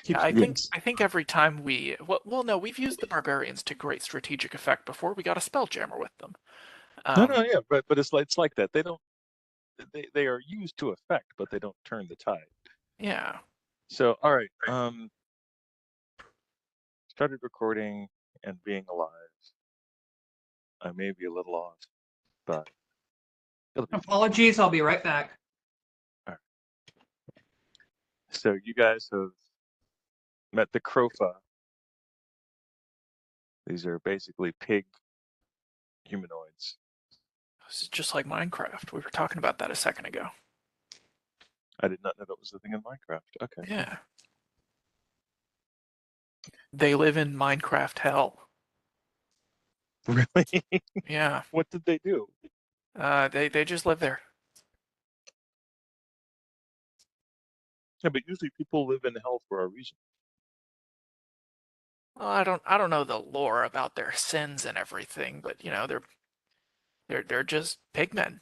Yeah, Keeps I think goods. I think every time well no, we've used the barbarians to great strategic effect before. We got a spelljammer with them. No, no, Um, yeah, but it's like that. They are used to effect, but they don't turn the tide. yeah. So, all right, started recording and being alive. I may be a little off, but it'll be fine. Apologies, I'll be right back. All right. So you guys have met the Crofa. These are basically pig humanoids. This is just like Minecraft. We were talking about that a second ago. I did not know that was the thing in Minecraft. Okay. Yeah. They live in Minecraft hell. Really? Yeah. What did they do? They just live there. Yeah, but usually people live in hell for a reason. Well, I don't know the lore about their sins and everything, but you know, they're just pigmen.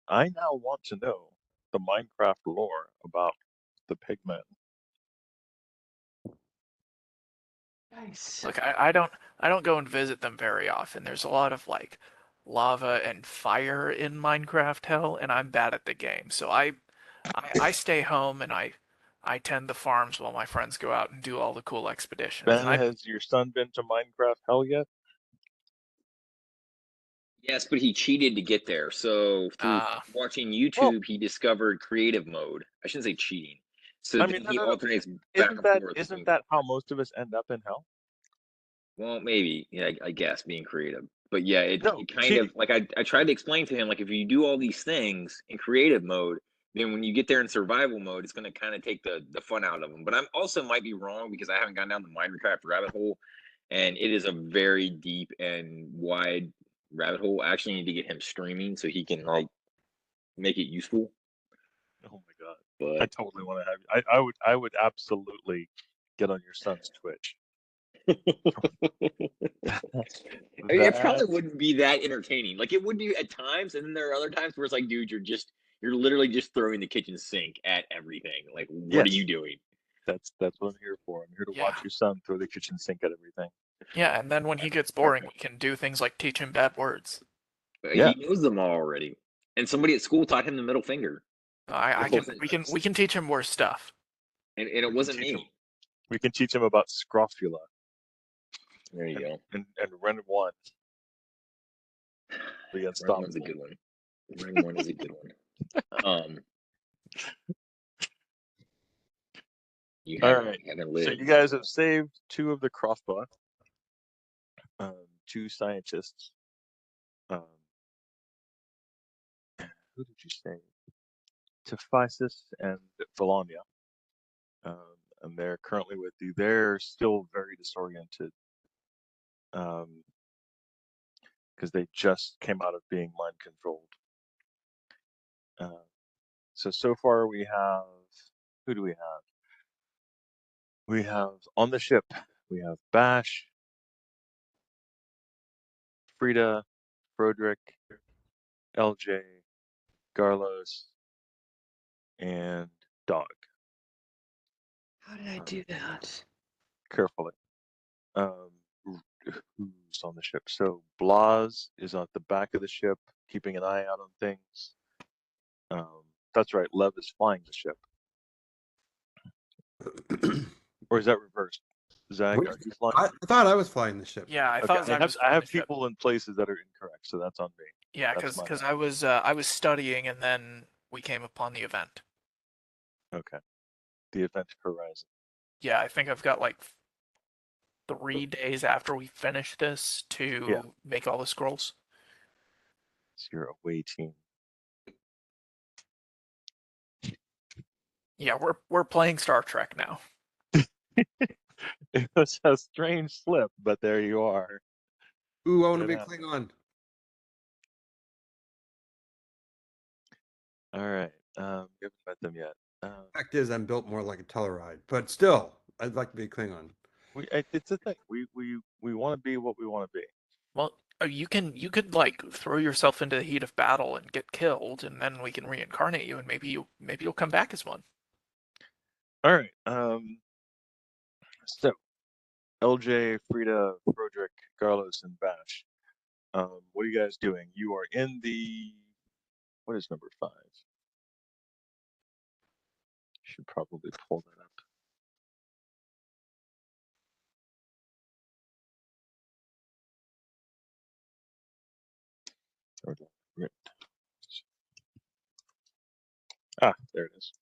I now want to know the Minecraft lore about the pigmen. Nice. Look, I don't go and visit them very often. There's a lot of like lava and fire in Minecraft hell, and I'm bad at the game. So I stay home and I tend the farms while my friends go out and do all the cool expeditions. And Ben, I has your son been to Minecraft hell yet? Yes, but he cheated to get there. So through uh watching Well, YouTube, he discovered creative mode. I shouldn't say cheating. So I then mean, no, he no, no. alternates back Isn't and that forth isn't between. that how most of us end up in hell? Well, maybe, yeah, I guess being creative. But yeah, No, it kind cheating. of like I tried to explain to him like if you do all these things in creative mode, then when you get there in survival mode, it's going to kind of take the fun out of them. But I'm also might be wrong because I haven't gone down the Minecraft rabbit hole, and it is a very deep and wide rabbit hole. I actually need to get him streaming so he can like make it useful. Oh my God. I But totally want to have you. I would absolutely get on your son's Twitch. I mean, it That probably wouldn't be that entertaining. Like it would be at times, and then there are other times where it's like, dude, you're literally just throwing the kitchen sink at everything. Like, what are yes, you doing? that's what I'm here for. I'm here to yeah. watch your son throw the kitchen sink at everything. Yeah, and then when he gets boring, we can do things like teach him bad words. Yeah. He knows them all already, and somebody at school taught him the middle finger. I The whole can we can sentence, we can teach him worse stuff. and it We can wasn't teach him. me. We can teach him about scrofula There you and go. and Ren one, the Ring one's a unstoppable. good one. Ring one is a good one. Um, you All haven't right. haven't So you lived. guys have saved two of the crossbow, two scientists. Um, who did you save? Tephisis and Valonia. And they're currently with you. They're still very disoriented because they just came out of being mind controlled. So far we have, who do we have? We have on the ship, we have Bash, Frida, Froderick, LJ, Garlos, and Dog. How did I Um, do that? carefully. Um, who's on the ship? So Blas is at the back of the ship, keeping an eye out on things. That's right. Lev is flying the ship, or is that reversed? Zag, are you flying? I thought I was flying the ship. Yeah, I Okay, thought Zach was I flying the have ship. people in places that are incorrect, so that's on me. Yeah, That's because my because bad. I was studying and then we came upon the event. Okay, the event horizon. Yeah, I think I've got like 3 days after we finish this Yeah, to make all the scrolls. it's your away team. Yeah, we're playing Star Trek now. It was a strange slip, but there you are. Ooh, I want to It be happened. Klingon. All right. We haven't met them yet. Fact is, I'm built more like a Tellaride, but still, I'd like to be Klingon. It's a thing. We want to be what we want to be. Well, you could like throw yourself into the heat of battle and get killed, and then we can reincarnate you, and maybe you'll come back as one. All right. So, LJ, Frida, Froderick, Carlos, and Bash. What are you guys doing? You are in the, what is number 5? Should probably pull that up. Right. Ah, there it is.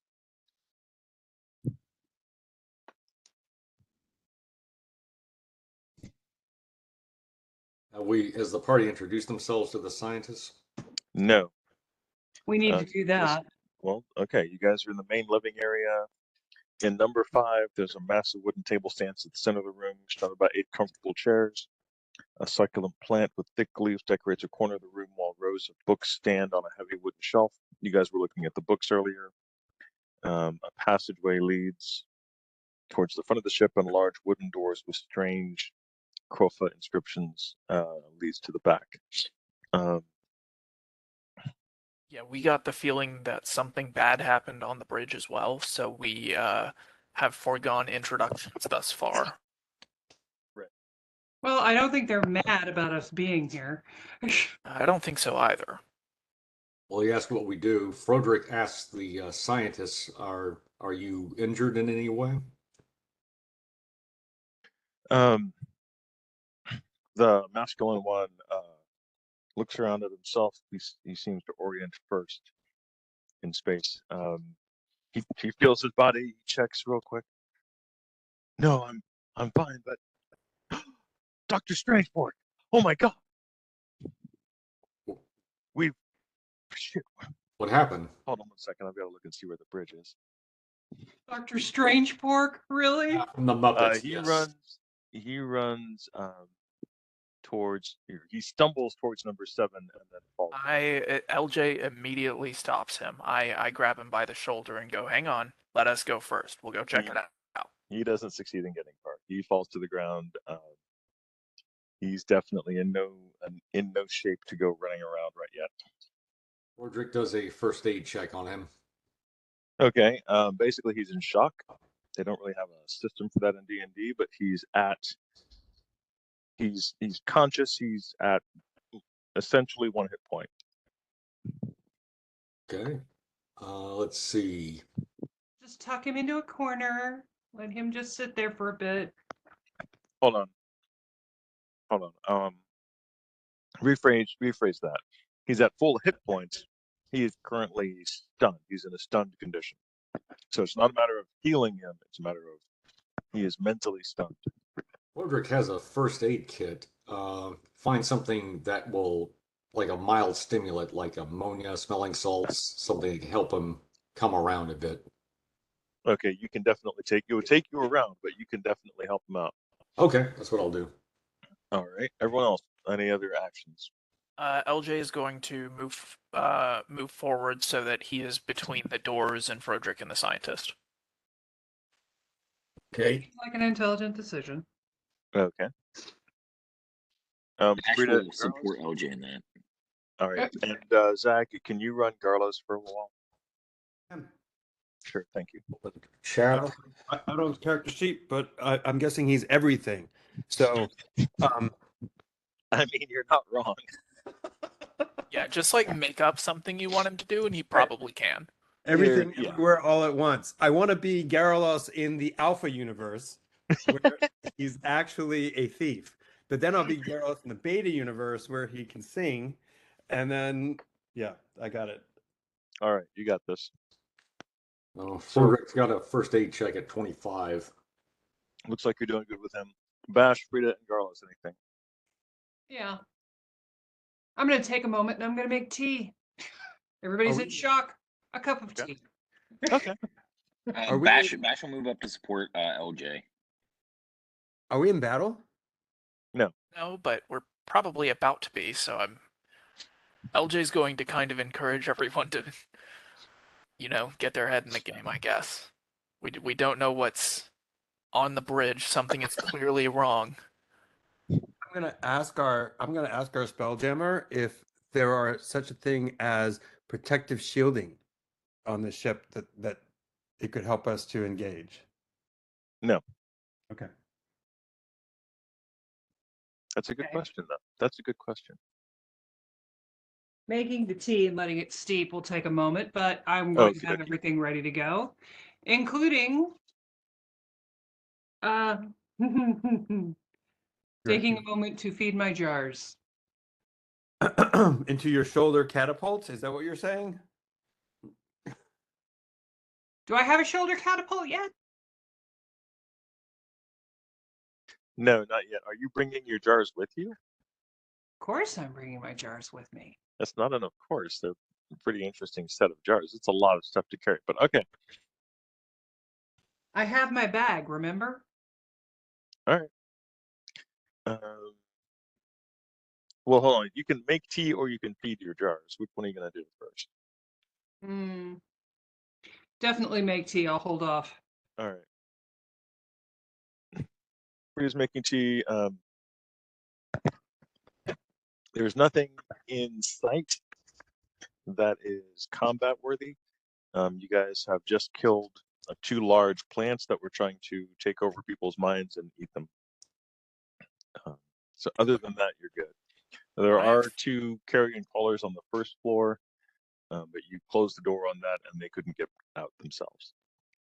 Has the party introduced themselves to the scientists? No. We need to do Yes. that. Well, okay. You guys are in the main living area. In number 5, there's a massive wooden table stands at the center of the room, surrounded by 8 comfortable chairs. A succulent plant with thick leaves decorates a corner of the room while rows of books stand on a heavy wooden shelf. You guys were looking at the books earlier. A passageway leads towards the front of the ship, and large wooden doors with strange Krofa inscriptions leads to the back. Yeah, we got the feeling that something bad happened on the bridge as well, so we have foregone introductions thus far. Well, I don't think they're mad about us being here. I don't think so either. Well, you ask what we do. Froderick asks the scientists, "Are you injured in any way?" The masculine one looks around at himself. He seems to orient first in space. He feels his body. He checks real quick. No, I'm fine, but Dr. Strangeport. Oh my God. Shit. What happened? Hold on 1 second. I've got to look and see where the bridge is. Dr. Strange Pork, really? From the Muppets. He Yes. runs towards. He stumbles towards number 7 and then falls. LJ immediately stops him. I grab him by the shoulder and go, "Hang on, let us go first. We'll go check it out." He doesn't succeed in getting far. He falls to the ground. He's definitely in no shape to go running around right yet. Froderick does a first aid check on him. Okay. Basically, he's in shock. They don't really have a system for that in D&D, but he's conscious. He's at essentially 1 hit point. Okay. Let's see. Just tuck him into a corner. Let him just sit there for a bit. Hold on. Rephrase that. He's at full hit points. He is currently stunned. He's in a stunned condition. So it's not a matter of healing him. It's a matter of he is mentally stunned. Froderick has a first aid kit. Find something that will, like a mild stimulant, like ammonia, smelling salts, something to help him come around a bit. Okay, you can definitely it would take you around, but you can definitely help him out. Okay, that's what I'll do. All right. Everyone else, any other actions? LJ is going to move forward so that he is between the doors and Froderick and the scientist. Okay. Seems like an intelligent decision. Okay. Ash Frida, will support LJ in that. all right. And Zach, can you run Garlos for a while? Sure, thank you. Chat. Oh. I don't have character sheet, but I'm guessing he's everything. So, I mean, you're not wrong. Yeah, just like make up something you want him to do, and he probably can. everything, Yeah. everywhere, all at once. I want to be Gyaralos in the Alpha universe, where he's actually a thief. But then I'll be Gyaralos in the Beta universe, where he can sing. And then, yeah, I got it. All right, you got this. Oh, Froderick's got a first aid check at 25. Looks like you're doing good with him. Bash, Frida, and Garlos, anything? Yeah. I'm going to take a moment and I'm going to make tea. Everybody's in shock. A cup of Okay. tea. Okay. Are we- Bash will move up to support LJ. Are we in battle? No, but we're probably about to be, so LJ's going to kind of encourage everyone to, get their head in the game, I guess. We don't know what's on the bridge. Something is clearly wrong. I'm gonna ask our spelljammer if there are such a thing as protective shielding on the ship that it could help us to engage. No. Okay. That's a good Okay. question, though. That's a good question. Making the tea and letting it steep will take a moment, but I'm going to Okie have dokie. everything ready to go, including uh taking a moment to feed my jars. Into your shoulder catapults? Is that what you're saying? Do I have a shoulder catapult yet? No, not yet. Are you bringing your jars with you? Of course I'm bringing my jars with me. That's not an of course. They're a pretty interesting set of jars. It's a lot of stuff to carry, but okay. I have my bag, remember? All right. Well, hold on. You can make tea or you can feed your jars. Which one are you going to do first? Definitely make tea. I'll hold off. All right. Freya's making tea. There's nothing in sight that is combat worthy. You guys have just killed 2 large plants that were trying to take over people's minds and eat them. So other than that, you're good. There are 2 carrion crawlers on the first floor, but you closed the door on that and they couldn't get out themselves.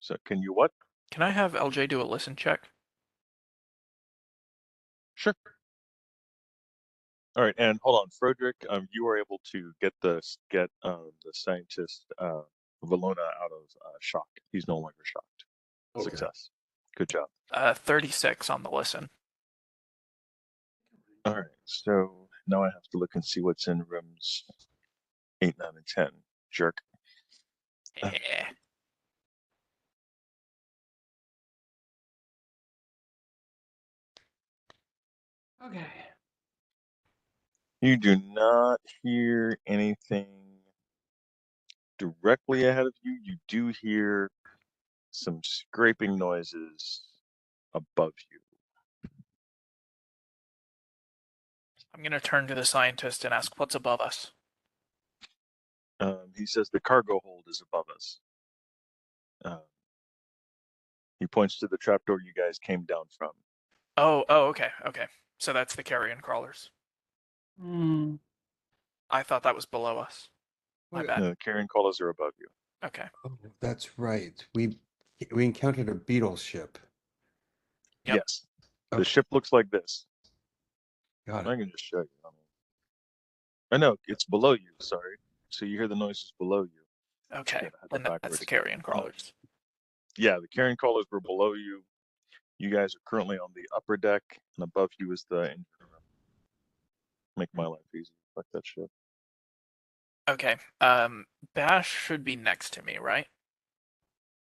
So can you what? Can I have LJ do a listen check? Sure. All right, and hold on, Frederick. You were able to get the scientist Valona out of shock. He's no longer shocked. Okay. Success. Good job. 36 on the listen. All right, so now I have to look and see what's in rooms 8, 9, and 10. Jerk. Yeah. Okay. You do not hear anything directly ahead of you. You do hear some scraping noises above you. I'm going to turn to the scientist and ask what's above us. He says the cargo hold is above us. He points to the trapdoor you guys came down from. Oh, okay. So that's the carrion crawlers. I thought that was below us. My bad. No, the carrion crawlers are above you. Okay. Oh, that's right. We encountered a beetle ship. Yep. Yes. The Okay. ship looks like this. Got I it. can just show you. I know, it's below you, sorry. So you hear the noises below you. Okay. Yeah, Then that's the carrion crawlers. Yeah, the carrion crawlers were below you. You guys are currently on the upper deck, and above you is the engine room. Make my life easy. Fuck that shit. Okay. Bash should be next to me, right?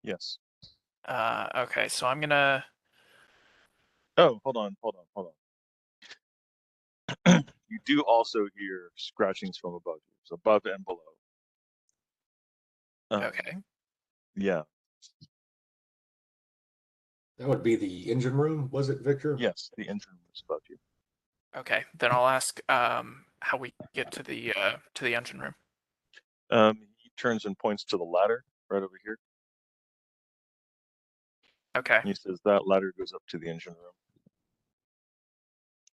Yes. Okay, so I'm gonna. Oh, hold on. You do also hear scratchings from above you. So above and below. Okay. Yeah. That would be the engine room, was it, Victor? Yes, the engine room is above you. Okay. Then I'll ask how we get to the engine room. He turns and points to the ladder right over here. Okay. He says that ladder goes up to the engine room.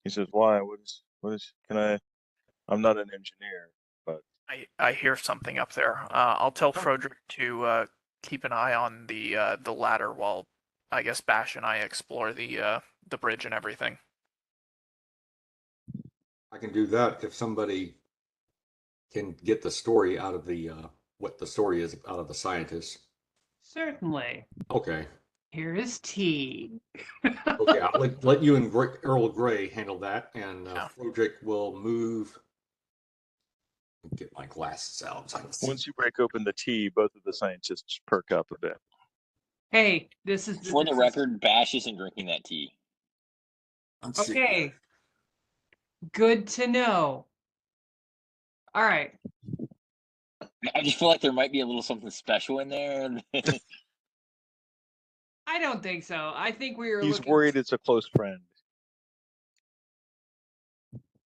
He says, "Why? What is? Can I? I'm not an engineer, but I hear something up there. I'll tell Frederick to keep an eye on the ladder while I guess Bash and I explore the bridge and everything. I can do that if somebody can get the story out of the what the story is out of the scientist. Certainly. Okay. Here is tea. Okay, I'll let you and Earl Grey handle that, and Yeah. Frederick will move. Get my glasses out. once you break open the tea, both of the scientists perk up a bit." Hey, this is For the record, Bash isn't drinking that tea. Okay. Good to know. All right. I just feel like there might be a little something special in there. I don't think so. I think we were He's looking. worried it's a close friend.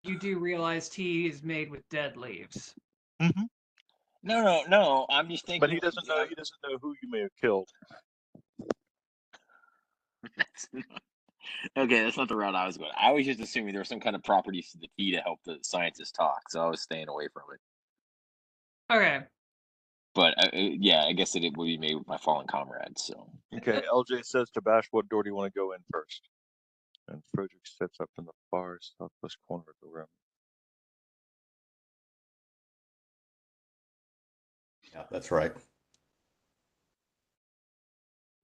You do realize tea is made with dead leaves. Mm-hmm. No. I'm just thinking. But he doesn't know. He doesn't know who you may have killed. Okay, that's not the route I was going. I was just assuming there were some kind of properties to the tea to help the scientists talk, so I was staying away from it. Okay. But yeah, I guess it would be made with my fallen comrades. So Okay, LJ says to Bash, what door do you want to go in first? And Frederick sets up in the far southwest corner of the room. Yeah, that's right.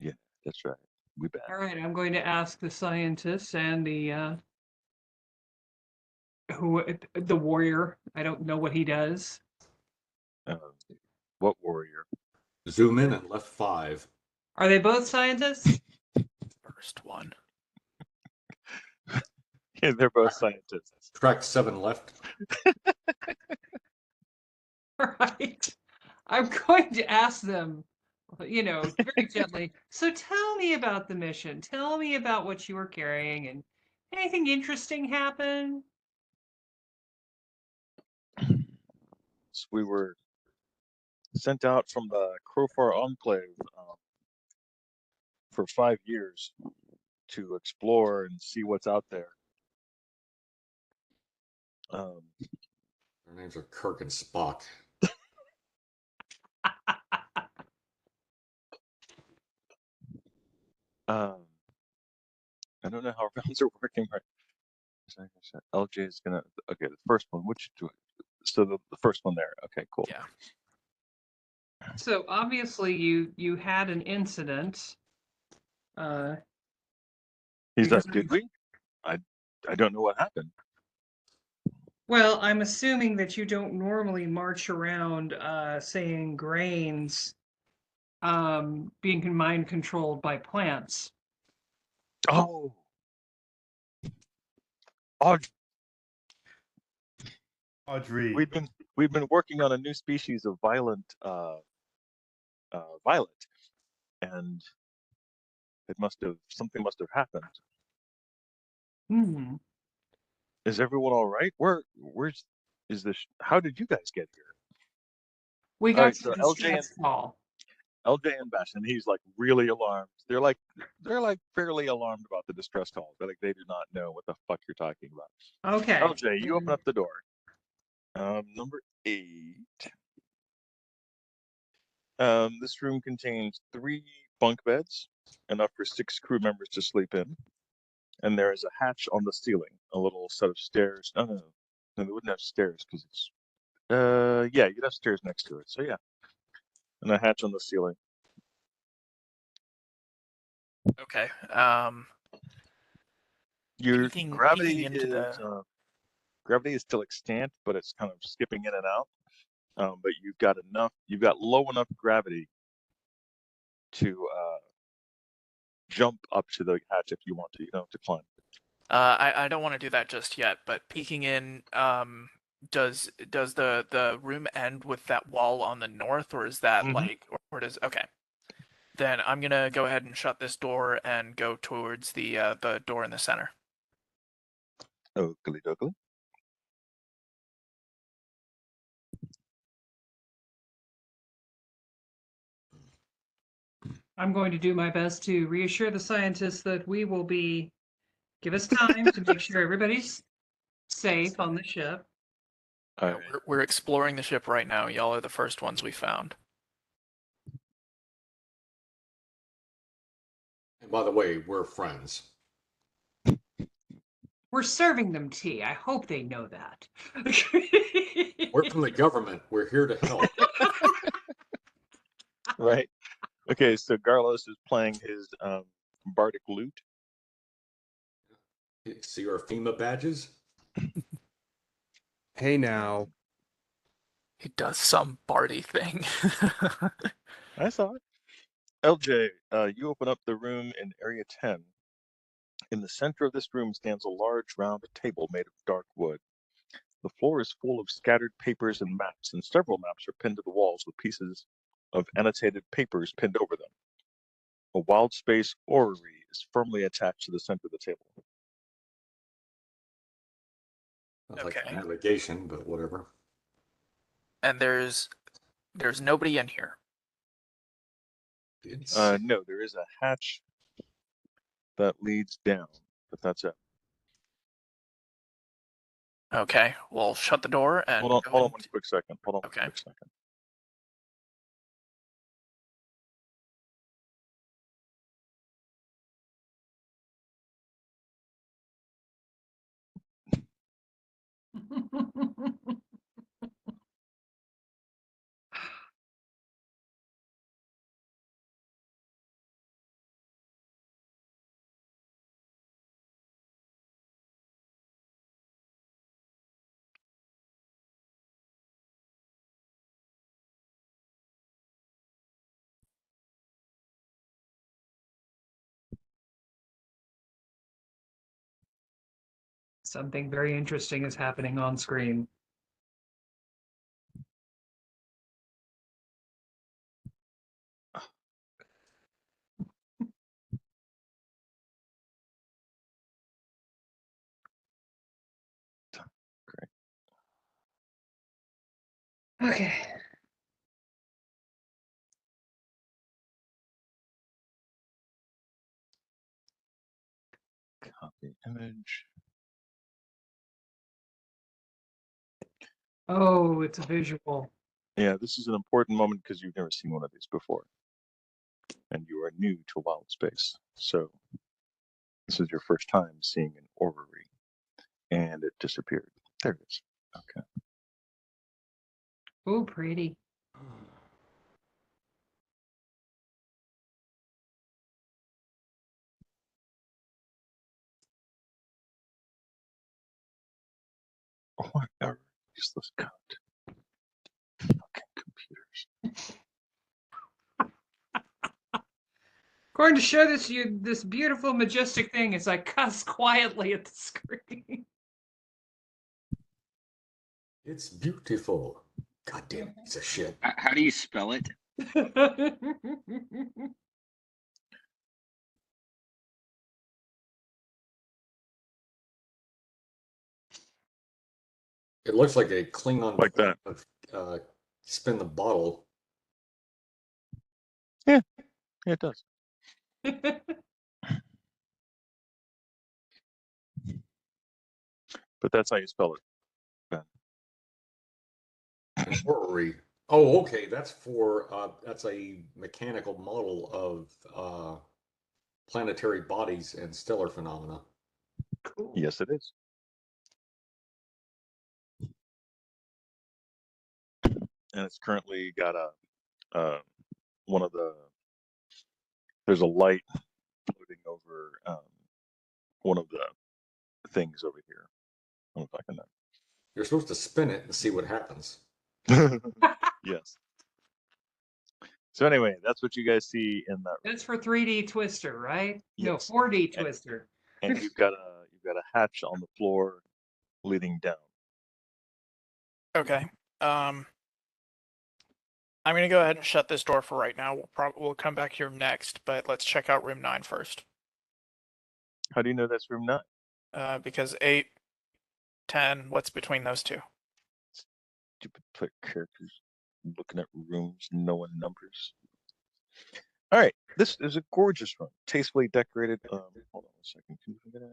Yeah, that's right. We bet. All right. I'm going to ask the scientists and the warrior. I don't know what he does. What warrior? Zoom in and left 5. Are they both scientists? First one. Yeah, they're both scientists. Track 7 left. All right. I'm going to ask them, very gently. So tell me about the mission. Tell me about what you were carrying and anything interesting happen? So we were sent out from the Crowfar Enclave for 5 years to explore and see what's out there. Their names are Kirk and Spock. I don't know how rounds are working right. LJ is gonna. Okay, the first one. Which do? So the first one there. Okay, cool. Yeah. So obviously you had an incident. He's because like, did we? I don't know what happened. Well, I'm assuming that you don't normally march around saying grains being mind controlled by plants. Oh. Audrey. We've been working on a new species of violent violet, and something must have happened. Hmm. Is everyone all right? Where's is this? How did you guys get here? We All got right, the so distress call. LJ and Bash, and he's like really alarmed. They're like fairly alarmed about the distress calls. They're like they do not know what the fuck you're talking about. Okay. LJ, you open up the door. Number 8. This room contains 3 bunk beds, enough for 6 crew members to sleep in. And there is a hatch on the ceiling, a little set of stairs. No, they wouldn't have stairs because it's. Yeah, you'd have stairs next to it. So yeah, and a hatch on the ceiling. Okay. Your Peeking gravity into is gravity is still extant, but it's kind of skipping in and out. But you've got low enough gravity to jump up to the hatch if you want to. You don't have to climb. I don't want to do that just yet, but peeking in, does the room end with that wall on the north, or is that like, or does okay? Then I'm gonna go ahead and shut this door and go towards the door in the center. Oakley dokley. I'm going to do my best to reassure the scientists that we will give us time to make sure everybody's safe on the ship. All right. We're exploring the ship right now. Y'all are the first ones we found. And by the way, we're friends. We're serving them tea. I hope they know that. We're from the government. We're here to help. Right. Okay, so Garlos is playing his bardic lute. See our FEMA badges? Hey now. He does some Barty thing. I saw it. LJ, you open up the room in Area 10. In the center of this room stands a large round table made of dark wood. The floor is full of scattered papers and maps, and several maps are pinned to the walls with pieces of annotated papers pinned over them. A Wildspaaaaaace orrery is firmly attached to the center of the table. Sounds like Okay. navigation, but whatever. And there's nobody in here. No, there is a hatch that leads down. but that's it. Okay, we'll shut the door and Hold on go one quick second. Hold on Okay. one quick second. Something very interesting is happening on screen. Great. Okay. Copy image. Oh, it's a visual. Yeah, this is an important moment because you've never seen one of these before, and you are new to Wild Space. So this is your first time seeing an orrery, and it disappeared. There it is. Okay. Oh, pretty. Whatever. Useless cunt. Fucking computers. Going to show this beautiful, majestic thing as I cuss quietly at the screen. It's beautiful. Goddamn piece of shit. How do you spell it? It looks like a Klingon Like that. of spin the bottle. Yeah, it does. But that's how you spell it. Orrery. Oh, okay. That's for that's a mechanical model of planetary bodies and stellar phenomena. Cool. Yes, it is. And it's currently got one of the. There's a light floating over one of the things over here. I don't know if I You're supposed to spin it and see what happens. can. Yes. So anyway, that's what you guys see in that. That's for 3D Twister, right? No, Yes. 4D Twister. And you've got a hatch on the floor leading down. Okay. I'm gonna go ahead and shut this door for right now. We'll come back here next, but let's check out room 9 first. How do you know that's room 9? Because 8, 10, what's between those two? Stupid player characters looking at rooms, knowing numbers. All right, this is a gorgeous room, tastefully decorated. Hold on a second. Can you get it?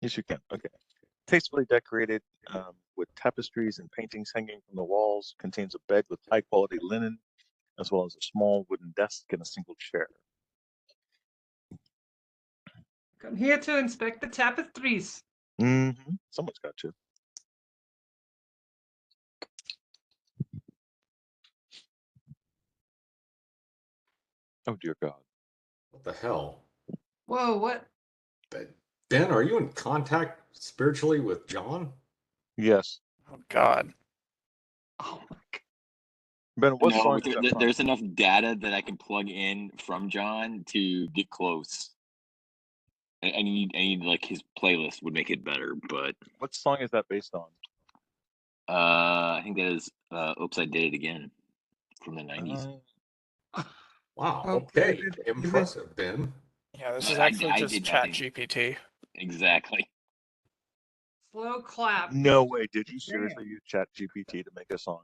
Yes, you can. Okay. Tastefully decorated with tapestries and paintings hanging from the walls. Contains a bed with high quality linen, as well as a small wooden desk and a single chair. Come here to inspect the tapestries. Mm-hmm. Someone's got to. Oh dear God. What the hell? Whoa, what? Ben, are you in contact spiritually with John? Yes. Oh God. Oh my God. Ben, what No, song but is that from? there's enough data that I can plug in from John to get close. I need like his playlist would make it better, but What song is that based on? I think that is Oops, I Did It Again from the 90s. Wow. Oh, Okay. David, Impressive, Ben. Yeah, this But is I actually just did Chat nothing. GPT. Exactly. Slow clap. No way. Did you Damn. seriously use Chat GPT to make a song?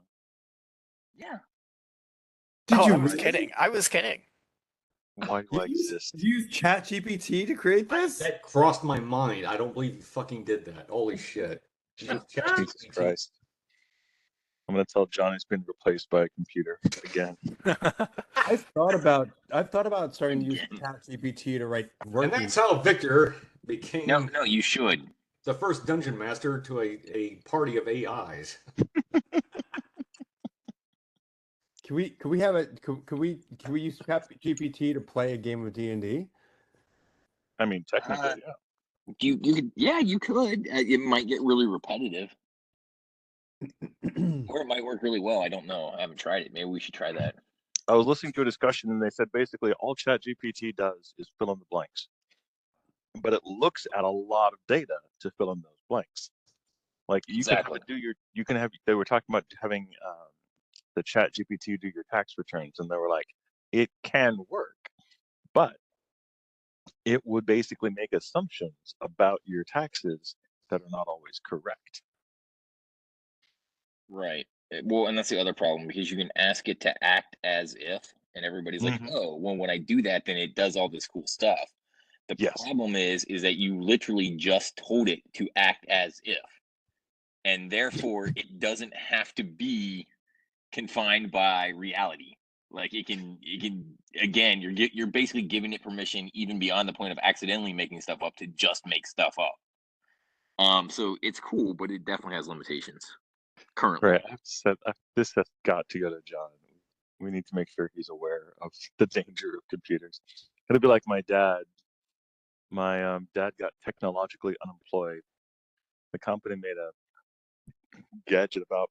Yeah. Did Oh, you I was really? kidding. I was kidding. Why do I exist? You use ChatGPT to create this? That crossed my mind. I don't believe you fucking did that. Holy shit. You used Jesus ChatGPT. Christ. I'm gonna tell Johnny's been replaced by a computer again. I've thought about starting to use ChatGPT to write And working. that's how Victor became No, you should. the first dungeon master to a party of AIs. Can we have a can we use ChatGPT to play a game of D&D? I mean, technically, Uh, yeah. You could, yeah, you could. It might get really repetitive, or it might work really well. I don't know. I haven't tried it. Maybe we should try that. I was listening to a discussion and they said basically all ChatGPT does is fill in the blanks, but it looks at a lot of data to fill in those blanks. Like you can have Exactly. it do they were talking about having the ChatGPT do your tax returns, and they were like, it can work, but it would basically make assumptions about your taxes that are not always correct. Right. Well, and that's the other problem because you can ask it to act as if, and everybody's like, Mhm. "Oh, well, when I do that, then it does all this cool stuff." The Yes. problem is that you literally just told it to act as if, and therefore it doesn't have to be confined by reality. Like it can again, you're basically giving it permission even beyond the point of accidentally making stuff up to just make stuff up. So it's cool, but it definitely has limitations currently. Right. This has got to go to John. We need to make sure he's aware of the danger of computers. It'll be like my dad. My dad got technologically unemployed. The company made a gadget about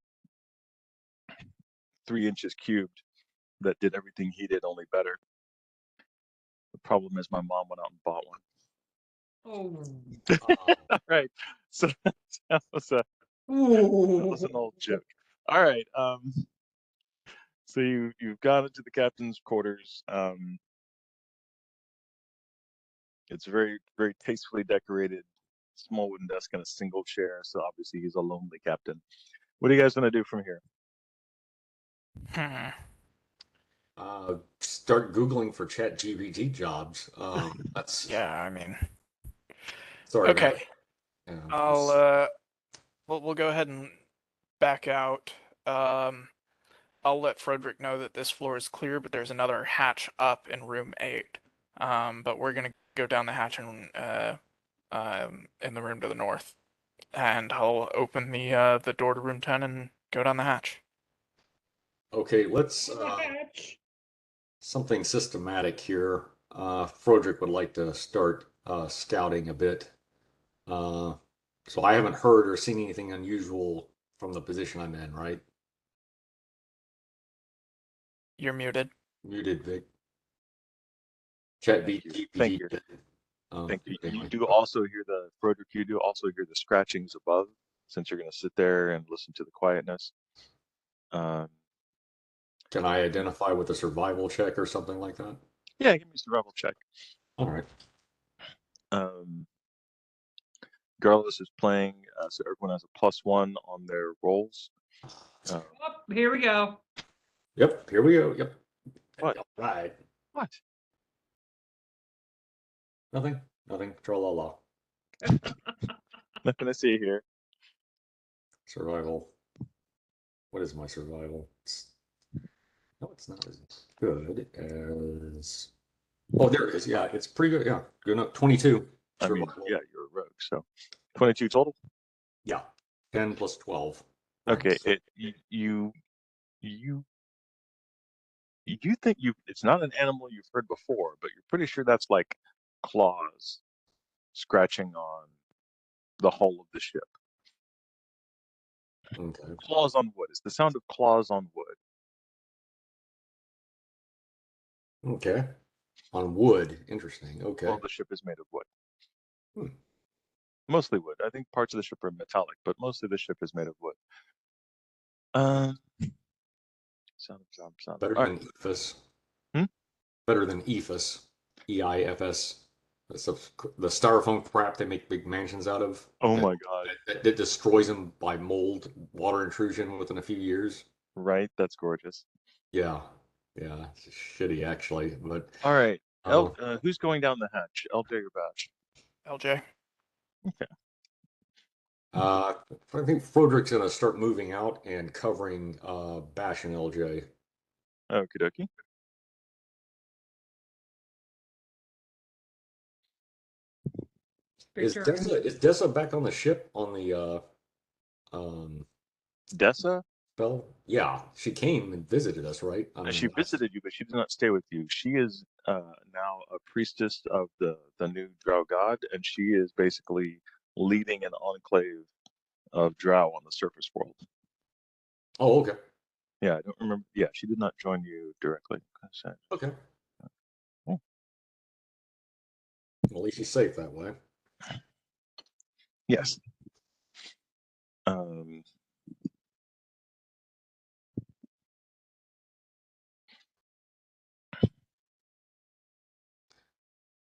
3 inches cubed that did everything he did, only better. The problem is my mom went out and bought one. Oh. All right. So that was a Ooh. that was an old joke. All right. So you've gone into the captain's quarters. It's very, very tastefully decorated, small wooden desk and a single chair. So obviously he's a lonely captain. What are you guys gonna do from here? Start Googling for ChatGPT jobs. That's Yeah, I mean, sorry, man. okay. Yeah, We'll go ahead and back out. I'll let Frederick know that this floor is clear, but there's another hatch up in room 8. But we're gonna go down the hatch in the room to the north, and I'll open the door to room 10 and go down the hatch. okay, let's something systematic here. Frederick would like to start scouting a bit. So I haven't heard or seen anything unusual from the position I'm in, right? You're muted. Muted, Vic. Thank you. Thank you. Thank you. You do also hear Frederick, you do also hear the scratchings above, since you're gonna sit there and listen to the quietness. Can I identify with a survival check or something like that? Yeah, give me a survival check. All right. Garlus is playing, so everyone has a +1 on their rolls. Oh, here we go. Yep, here we go. Yep. What? All right. What? Nothing. Tra-la-la. Nothing to see here. Survival. What is my survival? No, it's not as good as. Oh, there it is. Yeah, it's pretty good. Yeah, good enough. 22. I mean, survival. yeah, you're a rogue, so 22 total. Yeah, 10 plus 12. Okay, So- you think it's not an animal you've heard before, but you're pretty sure that's like claws scratching on the hull of the ship. Okay. Claws on wood. It's the sound of claws on wood. Okay. On wood. Interesting. Okay. Well, the ship is made of wood. Hmm. Mostly wood. I think parts of the ship are metallic, but mostly the ship is made of wood. Sound. Better All than right. EFS. Hmm? Better than EFS. EIFS. That's the styrofoam crap they make big mansions out of. Oh that, my God. That destroys them by mold, water intrusion within a few years. Right? That's gorgeous. Yeah. Yeah. It's shitty, actually. But All right. Oh, Who's going down the hatch? LJ or Bash? LJ. Okay. I think Froderick's gonna start moving out and covering Bash and LJ. Okie dokie. Is Victor, Dessa back on the ship on the um Dessa? spell? Yeah, she came and visited us, right? I mean, She visited you, but she did not stay with you. She is now a priestess of the new Drow god, and she is basically leading an enclave of Drow on the surface world. Oh, okay. Yeah, I don't remember. Yeah, she did not join you directly. Okay. Yeah. Well, at least she's safe that way. Yes.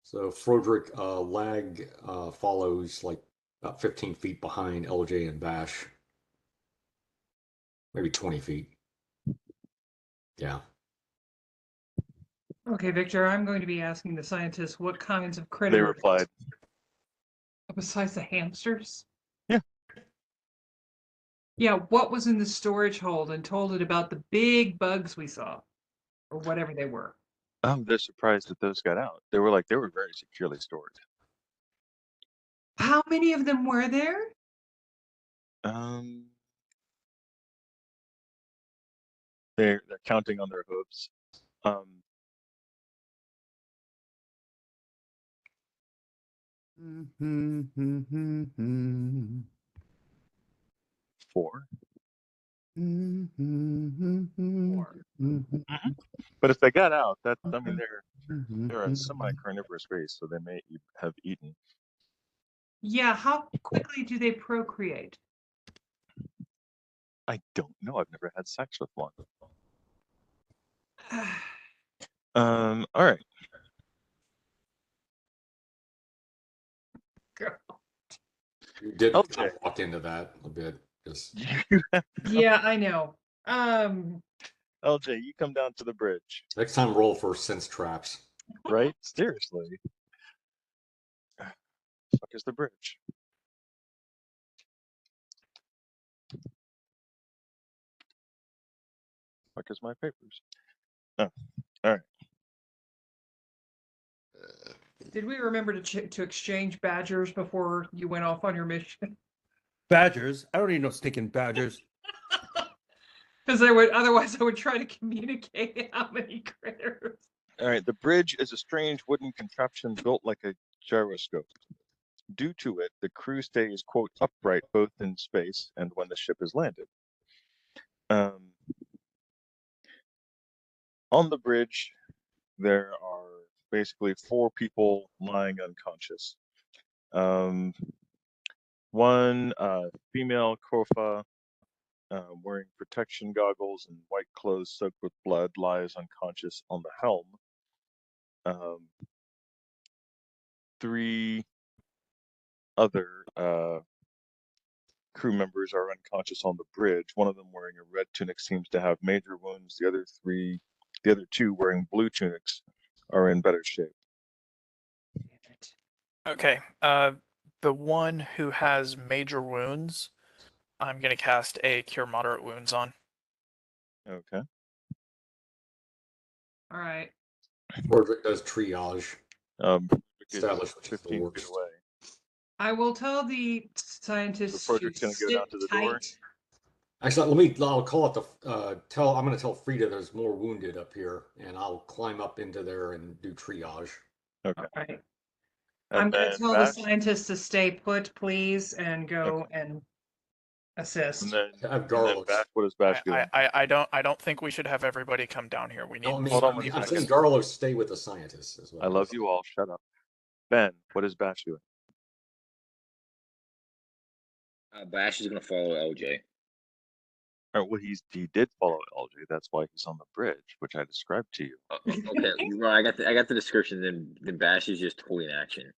So Froderick lag follows like about 15 feet behind LJ and Bash. Maybe 20 feet. Yeah. okay, Victor, I'm going to be asking the scientists what kinds of They critters replied, besides the hamsters. Yeah. Yeah, what was in the storage hold and told it about the big bugs we saw, or whatever they were. "Oh, they're surprised that those got out." They were very securely stored. How many of them were there? They're counting on their hooves. Four. But if they got out, I mean, they're a semi-carnivorous race, so they may have eaten. Yeah, how quickly do they procreate? I don't know. I've never had sex with one. All right. You did LJ. kind of walk into that a bit. Just Yeah, I know. LJ, you come down to the bridge. next time roll for sense traps. Right? Seriously. Fuck is the bridge? Fuck is my papers? Oh, all right. Did we remember to exchange badgers before you went off on your mission? Badgers? I don't need no stinking badgers. Because otherwise I would try to communicate how many critters. All right. The bridge is a strange wooden contraption built like a gyroscope. Due to it, the crew stays, quote, upright both in space and when the ship is landed. On the bridge, there are basically 4 people lying unconscious. One female Kofa wearing protection goggles and white clothes soaked with blood lies unconscious on the helm. 3 other crew members are unconscious on the bridge. One of them wearing a red tunic seems to have major wounds. The other 2 wearing blue tunics are in better shape. Okay. The one who has major wounds, I'm gonna cast a Cure Moderate Wounds on. Okay. All right. Froderick does triage. Establish which is the 15 feet worst. away. I will tell the scientists So to Frederick's gonna go sit down to the door? tight. Actually, I'll call it I'm going to tell Frida there's more wounded up here, and I'll climb up into there and do triage. Okay. All right. And I'm going then to tell Bash, the scientists to stay put, please, and go and assist. and then Have Bash, Garlos. what is Bash doing? I don't think we should have everybody come down here. We need Hold on one I'm second. saying Garlos stay with the scientists as well. I love you all. Shut up. Ben, what is Bash doing? Bash is gonna follow LJ. All right, well, he did follow LJ. That's why he's on the bridge, which I described to you. Okay, well, I got the description. Then Bash is just holding action.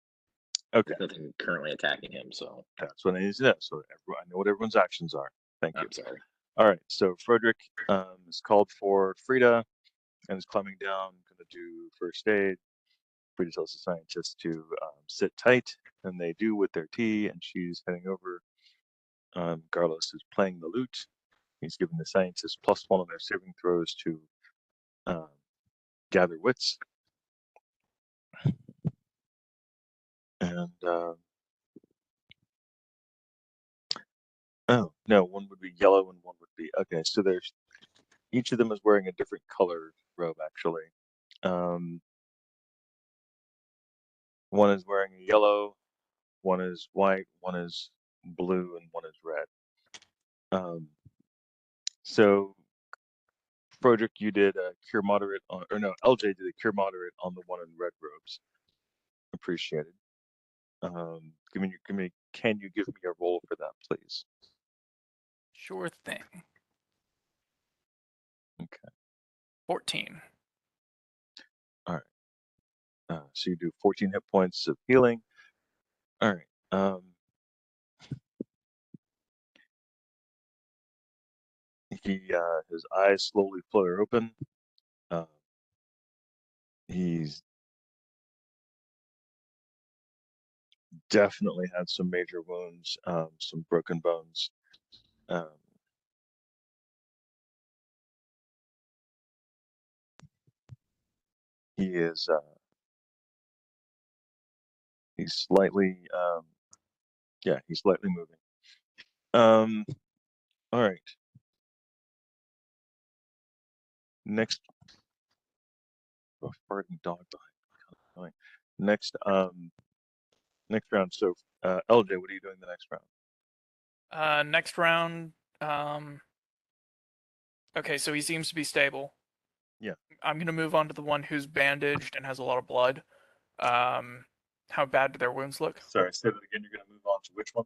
Okay, There's nothing currently attacking him, so that's what I need to know. So I know what everyone's actions are. Thank you. I'm sorry. All right, so Frederick is called for Frida and is climbing down, going to do first aid. Frida tells the scientists to sit tight, and they do with their tea, and she's heading over. Carlos is playing the lute. He's giving the scientists +1 on their saving throws to gather wits. And oh no, one would be yellow and one would be okay. So there's each of them is wearing a different color robe actually. One is wearing a yellow, one is white, one is blue, and one is red. So Frederick, you did a cure moderate on, or no, LJ did a cure moderate on the one in red robes. Appreciated. Can you give me a roll for that, please? Sure thing. Okay. 14. All right. So you do 14 hit points of healing. All right. His eyes slowly flutter open. He's definitely had some major wounds, some broken bones. He is he's slightly he's slightly moving. All right. Next, farting dog behind. Next round. So LJ, what are you doing the next round? Next round. Okay, so he seems to be stable. Yeah. I'm gonna move on to the one who's bandaged and has a lot of blood. How bad do their wounds look? Sorry, say that again. You're gonna move on to which one?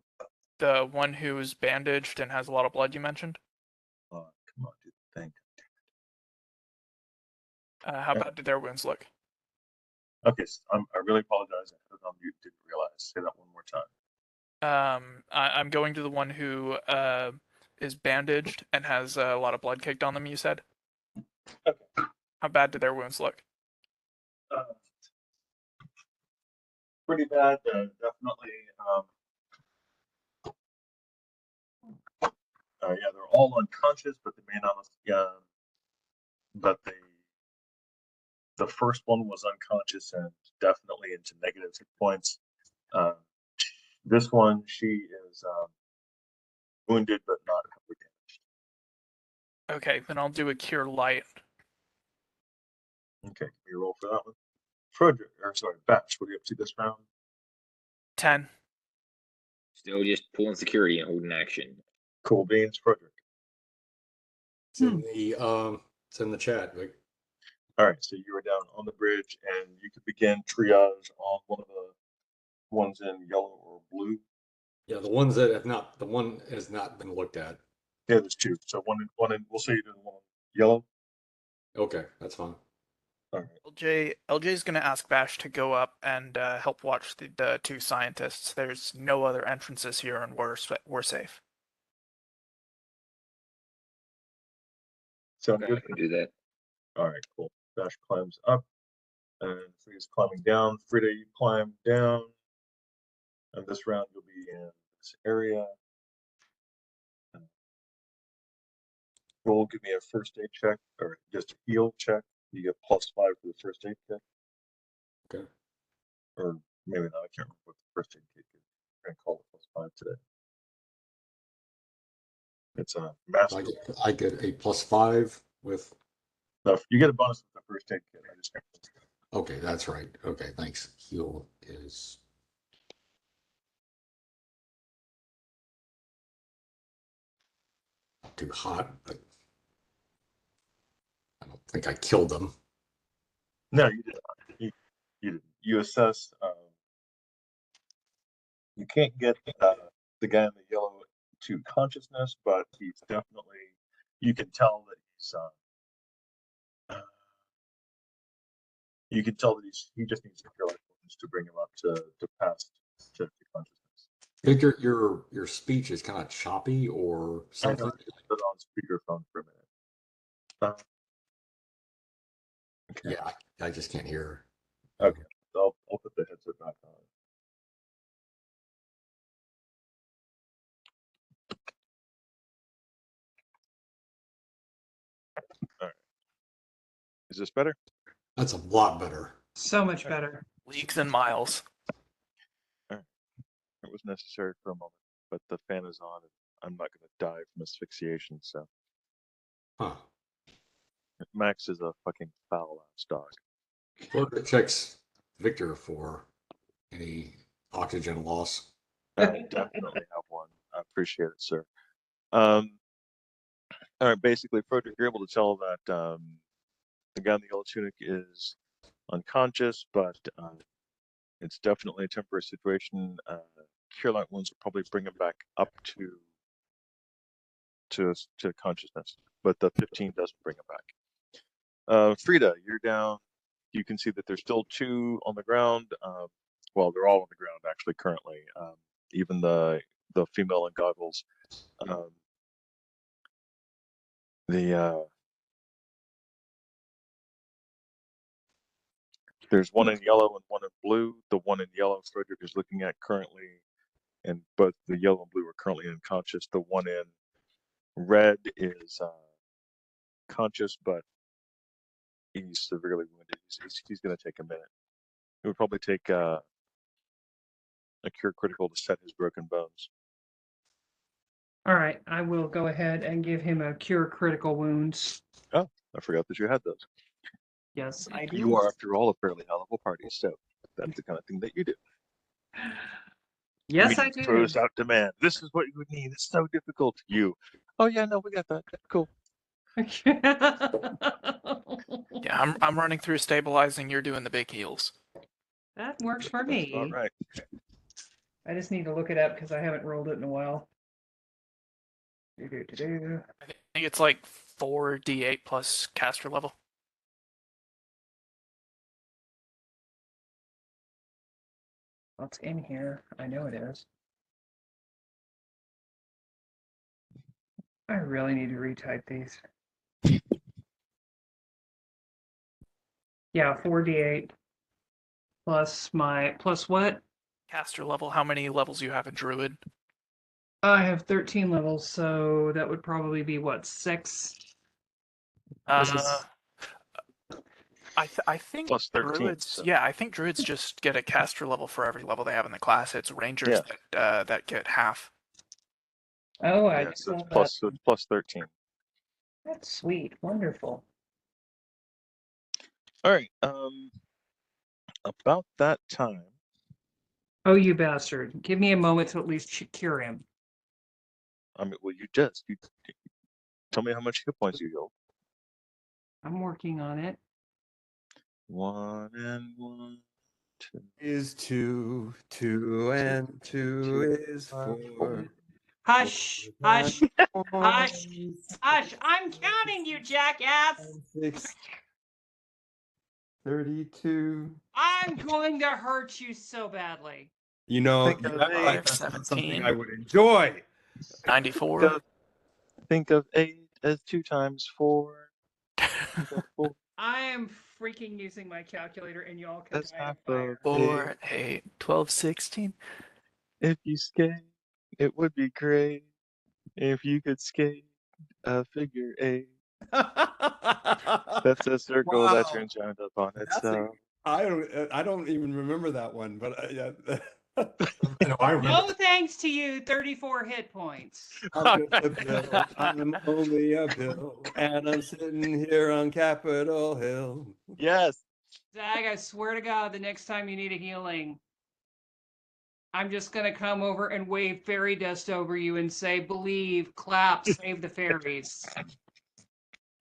The one who's bandaged and has a lot of blood you mentioned. Oh, come on, dude. Thank How bad do their wounds look? Okay, so I really apologize. I had it on mute. Didn't realize. Say that one more time. I'm going to the one who is bandaged and has a lot of blood caked on them. You said. Okay. How bad do their wounds look? Pretty bad. Definitely. Yeah, they're all unconscious, but they may not. But the first one was unconscious and definitely into negative hit points. This one, she is wounded but not heavily damaged. Okay, then I'll do a cure light. Okay, can you roll for that one? Frederick, Batch, what are you up to this round? 10. Still just pulling security and holding action. Cool beans, Frederick. It's in the chat. Like, all right, so you are down on the bridge, and you could begin triage on one of the ones in yellow or blue. yeah, the ones that have not, the one has not been looked at. Yeah, there's two. So one in. We'll say you do the one yellow. Okay, that's fine. All right. LJ is going to ask Bash to go up and help watch the two scientists. There's no other entrances here, and we're safe. Sound Okay, good? I can do that. All right, cool. Bash climbs up, and Frida's climbing down. Frida, you climb down, and this round you'll be in this area. Roll, give me a first aid check, or just a heal check. You get +5 for the first aid kit. Okay. Or maybe not, I can't remember what the first aid kit is. I'm going to call it +5 today. It's a master. I get a +5 with. No, you get a bonus with the first aid kit. I just Okay, that's right. Okay, thanks. Heal is. Not too hot, but I don't think I killed them. No, you did not. You didn't. You assess. You can't get the guy in the yellow to consciousness, but he's definitely. You can tell that he's. You can tell that he just needs to cure life points to bring him up to pass to consciousness. I think your speech is kind of choppy or something. I know, put on speakerphone for a minute. Okay. Yeah, I just can't hear. Okay, I'll Is this better? That's a lot better. So much better. Leagues and miles. It was necessary for a moment, but the fan is on, and I'm not going to die from asphyxiation. So Huh. Max is a fucking foul-ass dog. Florida checks Victor for any oxygen loss. I definitely have one. I appreciate it, sir. All right, basically, Frederick, you're able to tell that the guy in the yellow tunic is unconscious, but it's definitely a temporary situation. Cure light wounds will probably bring him back up to consciousness, but the 15 doesn't bring him back. Frida, you're down. You can see that there's still 2 on the ground. Well, they're all on the ground actually currently. Even the female in goggles. There's one in yellow and one in blue. The one in yellow Frederick is looking at currently, and both the yellow and blue are currently unconscious. The one in red is conscious, but he's severely wounded. He's going to take a minute. It would probably take a cure critical to set his broken bones. All right, I will go ahead and give him a cure critical wounds. Oh, I forgot that you had those. Yes, I do. You are, after all, a fairly high level party, so that's the kind of thing that you do. Yes, We I do. throw this out to man. This is what you would need. It's so difficult. You. Oh yeah, no, we got that. Cool. Yeah, I'm running through stabilizing. You're doing the big heals. That works for That's me. all right. I just need to look it up because I haven't rolled it in a while. I think it's like 4d8 plus caster level. What's in here? I know it is. I really need to retype these. Yeah, 4d8 plus plus what? Caster level. How many levels you have in Druid? I have 13 levels, so that would probably be what, 6? I think Plus 13, druids. so. Yeah, I think druids just get a caster level for every level they have in the class. It's rangers that get half. Oh, I Yeah, just so saw it's that. so it's plus 13. That's sweet. Wonderful. All right. About that time. Oh, you bastard. Give me a moment to at least cure him. I mean, well, you tell me how much hit points you healed. I'm working on it. 1 and 1, 2 Is 2, 2 and 2 is 4. Hush, hush, hush, hush. I'm counting you, jackass. 6, 32. I'm going to hurt you so badly. You know, Think of that's 17. something I would enjoy. 94. Think of 8 as 2 times 4. I am freaking using my calculator, and y'all can That's die of half fire. of 4, 8, 12, 16. If you skate, it would be great if you could skate a figure 8. That's a circle that Wow. turns round up on That's itself. I don't even remember that one, but yeah. No, I remember. No thanks to you, 34 hit points. I'm just a bill. I'm only a bill, and I'm sitting here on Capitol Hill. Yes. Zag, I swear to God, the next time you need a healing, I'm just going to come over and wave fairy dust over you and say, believe, clap, save the fairies.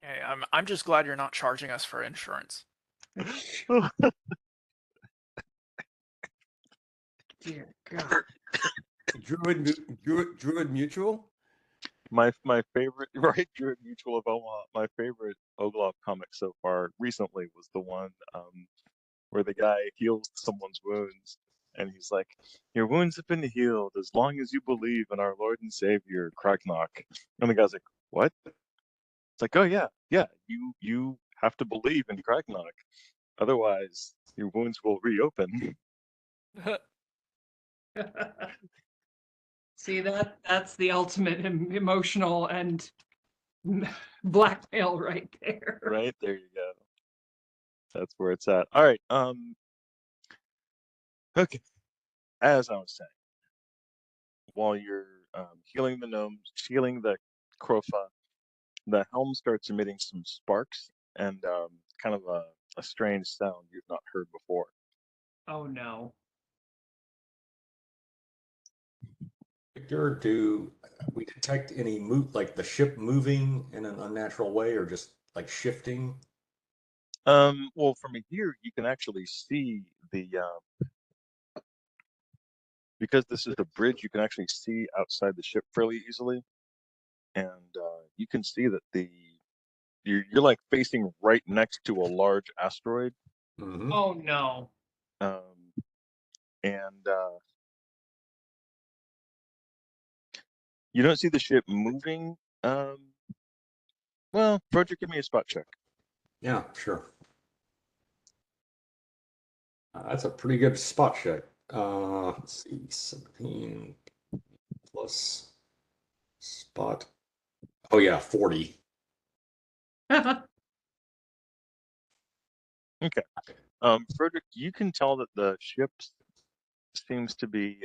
Hey, I'm just glad you're not charging us for insurance. Dear God. Druid Mutual? My favorite, right, Druid Mutual of Omaha, my favorite Ogloff comic so far recently was the one where the guy heals someone's wounds, and he's like, your wounds have been healed as long as you believe in our Lord and Savior, Kragnock. And the guy's like, what? It's like, oh yeah, you have to believe in Kragnock, otherwise your wounds will reopen. See, that's the ultimate emotional and blackmail right there. Right, there you go. That's where it's at. All right. Okay. As I was saying, while you're healing the gnomes, healing the Crofa, the helm starts emitting some sparks and kind of a strange sound you've not heard before. Oh no. Victor, do we detect any like the ship moving in an unnatural way or just like shifting? Well, from here you can actually see the because this is a bridge, you can actually see outside the ship fairly easily, and you can see that you're like facing right next to a large asteroid, Mm-hmm. Oh no. and you don't see the ship moving. Well, Frederick, give me a spot check. Yeah, sure. That's a pretty good spot check. Let's see, 17 plus spot. Oh yeah, 40. Okay. Frederick, you can tell that the ship seems to be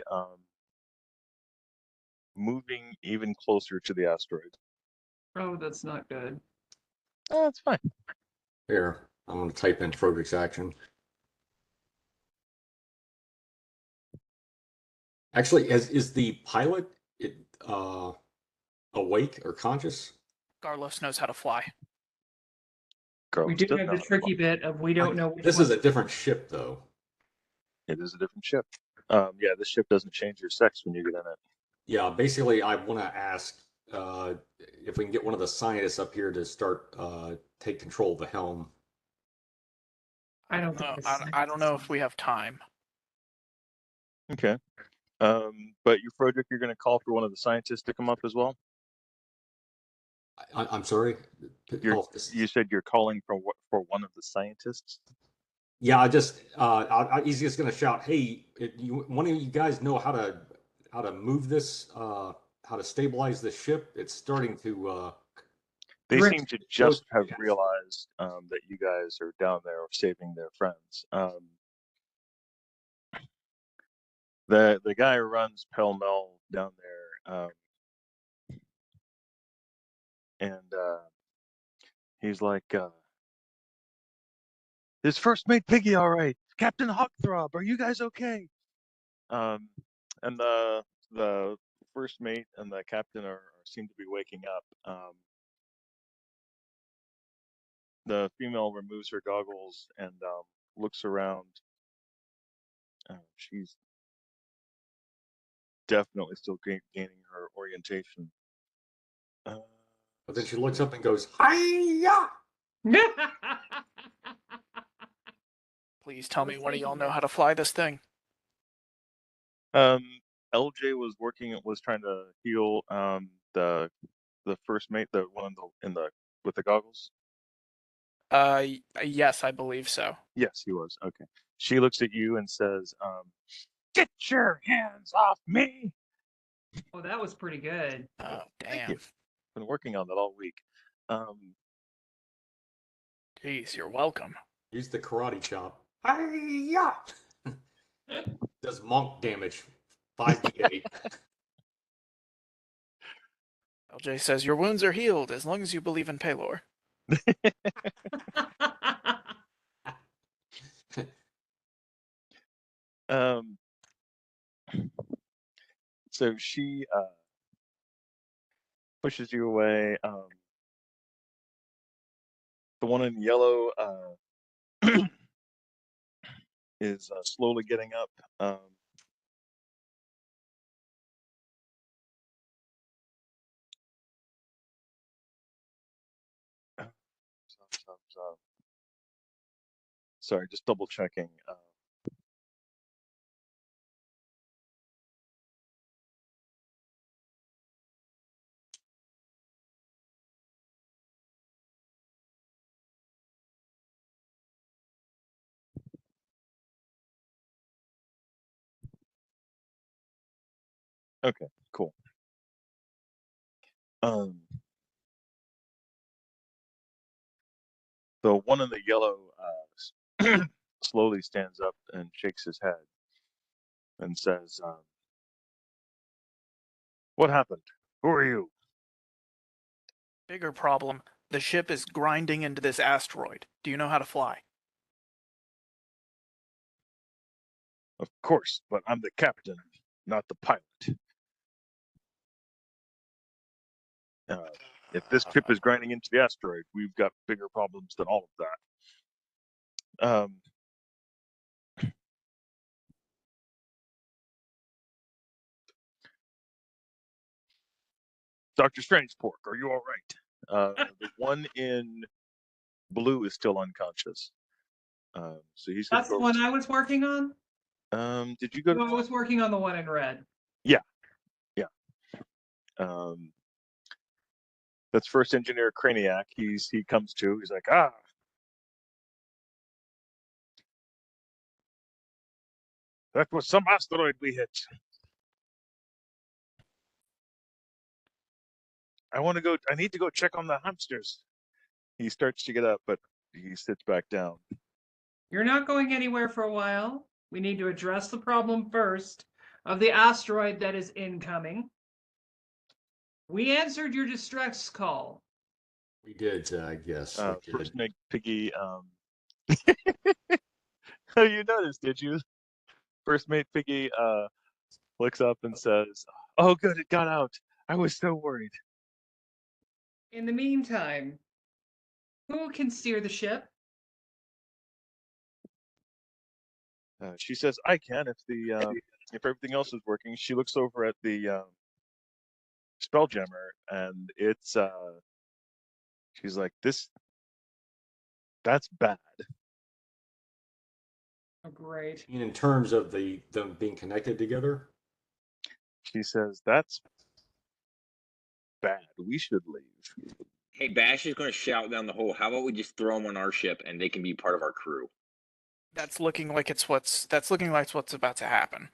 moving even closer to the asteroid. Oh, that's not good. Oh, that's fine. Here, I'm going to type in Frederick's action. Actually, is the pilot awake or conscious? Carlos knows how to fly. We Carlos do does have know the how to tricky fly. bit of we don't know which This one. is a different ship, though. It is a different ship. Yeah, this ship doesn't change your sex when you get in it. Yeah, basically, I want to ask if we can get one of the scientists up here to start take control of the helm. I don't think it's I don't know if we have time. Okay. But you, Frederick, you're going to call for one of the scientists to come up as well? I'm sorry. You said you're calling for one of the scientists? Yeah, he's just gonna shout, "Hey, one of you guys know how to move this, how to stabilize the ship? It's starting to." They Drift. seem to just have realized that you guys are down there saving their friends. The guy who runs Pell Mell down there, and he's like, "His first mate Piggy, all right? Captain Hawkthrob, are you guys okay?" And the first mate and the captain seem to be waking up. The female removes her goggles and looks around. She's definitely still gaining her orientation. But then she looks up and goes, "Hiya!" Please tell me one of y'all know how to fly this thing. LJ was trying to heal the first mate, the one with the goggles. Yes, I believe so. Yes, he was. Okay. She looks at you and says, "Get your hands off me!" Oh, that was pretty good. Oh, Thank damn. you. Been working on that all week. Jeez, you're welcome. Use the karate chop. Hiya! Does monk damage, 5d8. LJ says your wounds are healed as long as you believe in Paylor. So she pushes you away. The one in yellow is slowly getting up. Sorry, just double checking. Okay, cool. The one in the yellow slowly stands up and shakes his head and says, "What happened? Who are you?" Bigger problem. The ship is grinding into this asteroid. Do you know how to fly? "Of course, but I'm the captain, not the pilot. If this ship is grinding into the asteroid, we've got bigger problems than all of that." Dr. Strangepork, are you all right? The one in blue is still unconscious. So he's going That's to the go. one I was working on? Did you go to? No, I was working on the one in red. Yeah. That's First Engineer Craniac. He comes to. He's like, that was some asteroid we hit. I need to go check on the hamsters. He starts to get up, but he sits back down. You're not going anywhere for a while. We need to address the problem first of the asteroid that is incoming. We answered your distress call. We did, yes. We First did. Mate Piggy. Oh, you noticed, did you? First Mate Piggy looks up and says, "Oh, good, it got out. I was so worried." In the meantime, who can steer the ship? She says, "I can if everything else is working." She looks over at the Spelljammer, and it's she's like, that's bad." Oh, great. And in terms of them being connected together? She says, "That's bad. We should leave." Hey, Bash is going to shout down the hole. How about we just throw them on our ship and they can be part of our crew? That's looking like what's about to happen.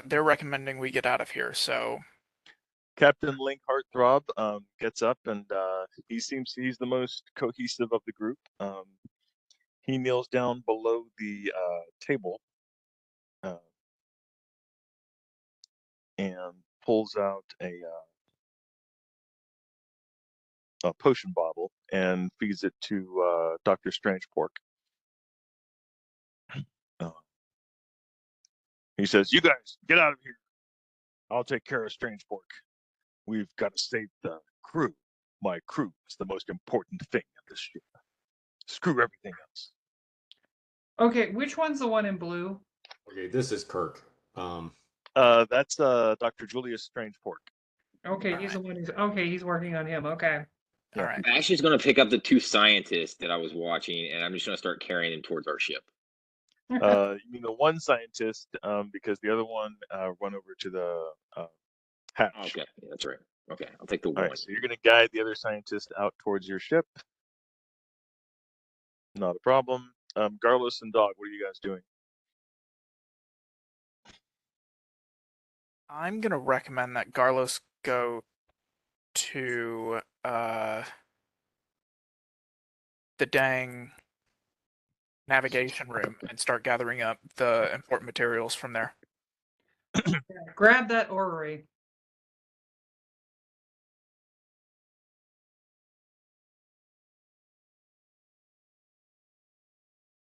They're recommending we get out of here, so Captain Link Heartthrob gets up, and he's the most cohesive of the group. He kneels down below the table and pulls out a potion bottle and feeds it to Dr. Strangepork. He says, "You guys, get out of here. I'll take care of Strangepork. We've got to save the crew. My crew is the most important thing in this ship. Screw everything else." Okay, which one's the one in blue? Okay, this is Kirk. That's Dr. Julius Strangepork. Okay, All he's right. the one who's okay, he's working on him. Okay. Yeah. all right. Bash is going to pick up the two scientists that I was watching, and I'm just going to start carrying them towards our ship. You mean the one scientist, because the other one run over to the hatch. Okay, yeah, that's right. Okay, I'll take the All one. right, so you're going to guide the other scientist out towards your ship. Not a problem. Garlos and Dog, what are you guys doing? I'm gonna recommend that Garlos go to the dang navigation room and start gathering up the important materials from there. Grab that orrery.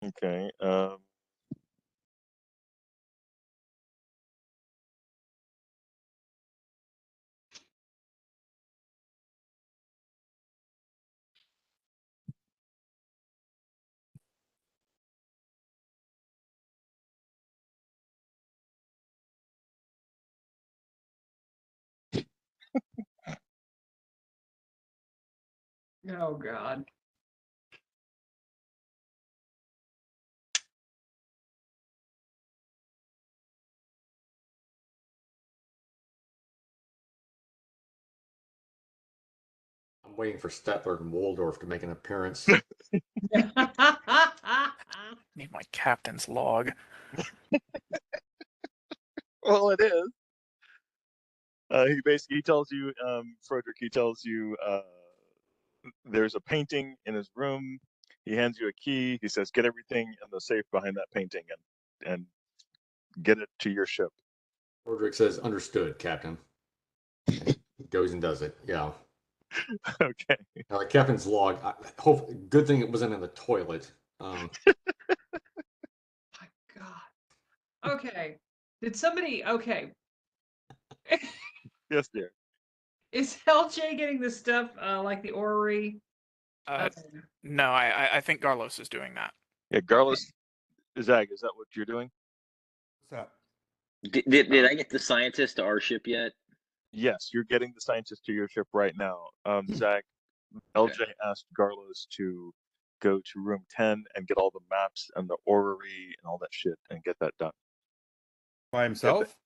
Okay. Oh God. I'm waiting for Stetler and Waldorf to make an appearance. Need my captain's log. Well, it is. He tells you, Frederick, there's a painting in his room. He hands you a key. He says, "Get everything in the safe behind that painting and get it to your ship." Roderick says, "Understood, Captain." And he goes and does it. Yeah. Okay. Now, the captain's log. Good thing it wasn't in the toilet. My God. Okay. Did somebody? Okay. Yes, dear. Is LJ getting the stuff like the orrery? No, I think Garlos is doing that. Yeah, Garlos, Zag, is that what you're doing? What's up? Did I get the scientist to our ship yet? Yes, you're getting the scientist to your ship right now. Zach, LJ asked Garlos to go to room 10 and get all the maps and the orrery and all that shit and get that done. By himself?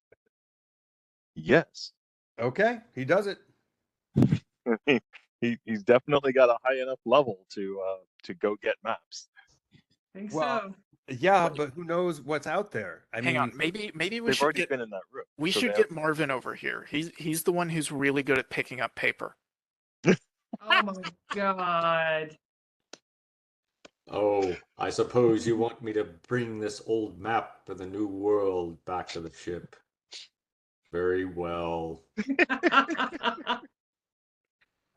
Yes. Okay, he does it. He's definitely got a high enough level to go get maps. I think Well, so. yeah, but who knows what's out there? I Hang mean, on, maybe we They've should already get been in that room. we so should they get Marvin over here. He's the one who's really good at picking up paper. Oh my God. Oh, I suppose you want me to bring this old map of the new world back to the ship. Very well.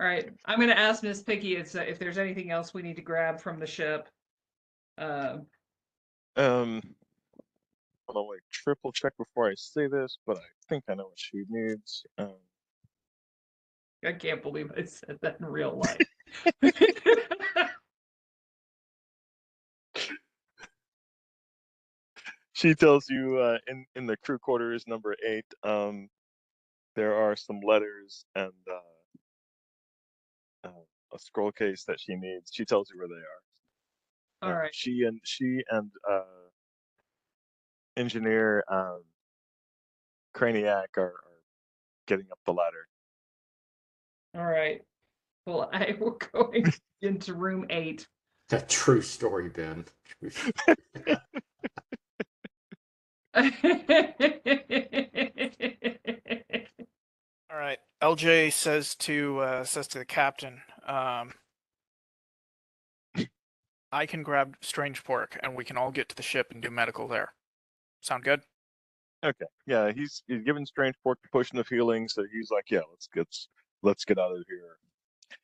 All right, I'm going to ask Miss Piggy if there's anything else we need to grab from the ship. Hold on, wait, triple check before I say this, but I think I know what she needs. I can't believe I said that in real life. She tells you in the crew quarters number 8, there are some letters and a scroll case that she needs. She tells you where they are. All right. She and engineer Craniac are getting up the ladder. All right. Well, I will going into room 8. A true story, Ben. True story. All right. LJ says to the captain, I can grab Strange Pork and we can all get to the ship and do medical there. Sound good? Okay. Yeah, he's given Strange Pork to push in the feeling, so he's like, yeah, let's get out of here.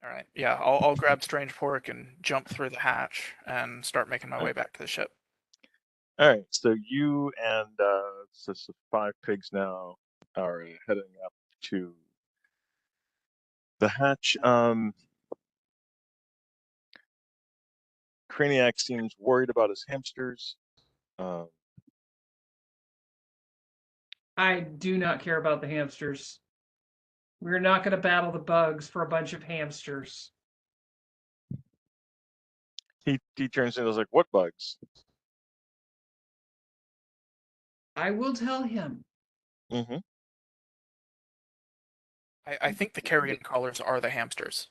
All right. Yeah, I'll grab Strange Pork and jump through the hatch and start making my way back to the ship. All right. So you and so 5 pigs now are heading up to the hatch. Craniac seems worried about his hamsters. I do not care about the hamsters. We're not going to battle the bugs for a bunch of hamsters. He turns in and is like, "What bugs?" I will tell him. Mm-hmm. I think the carrion crawlers are the hamsters.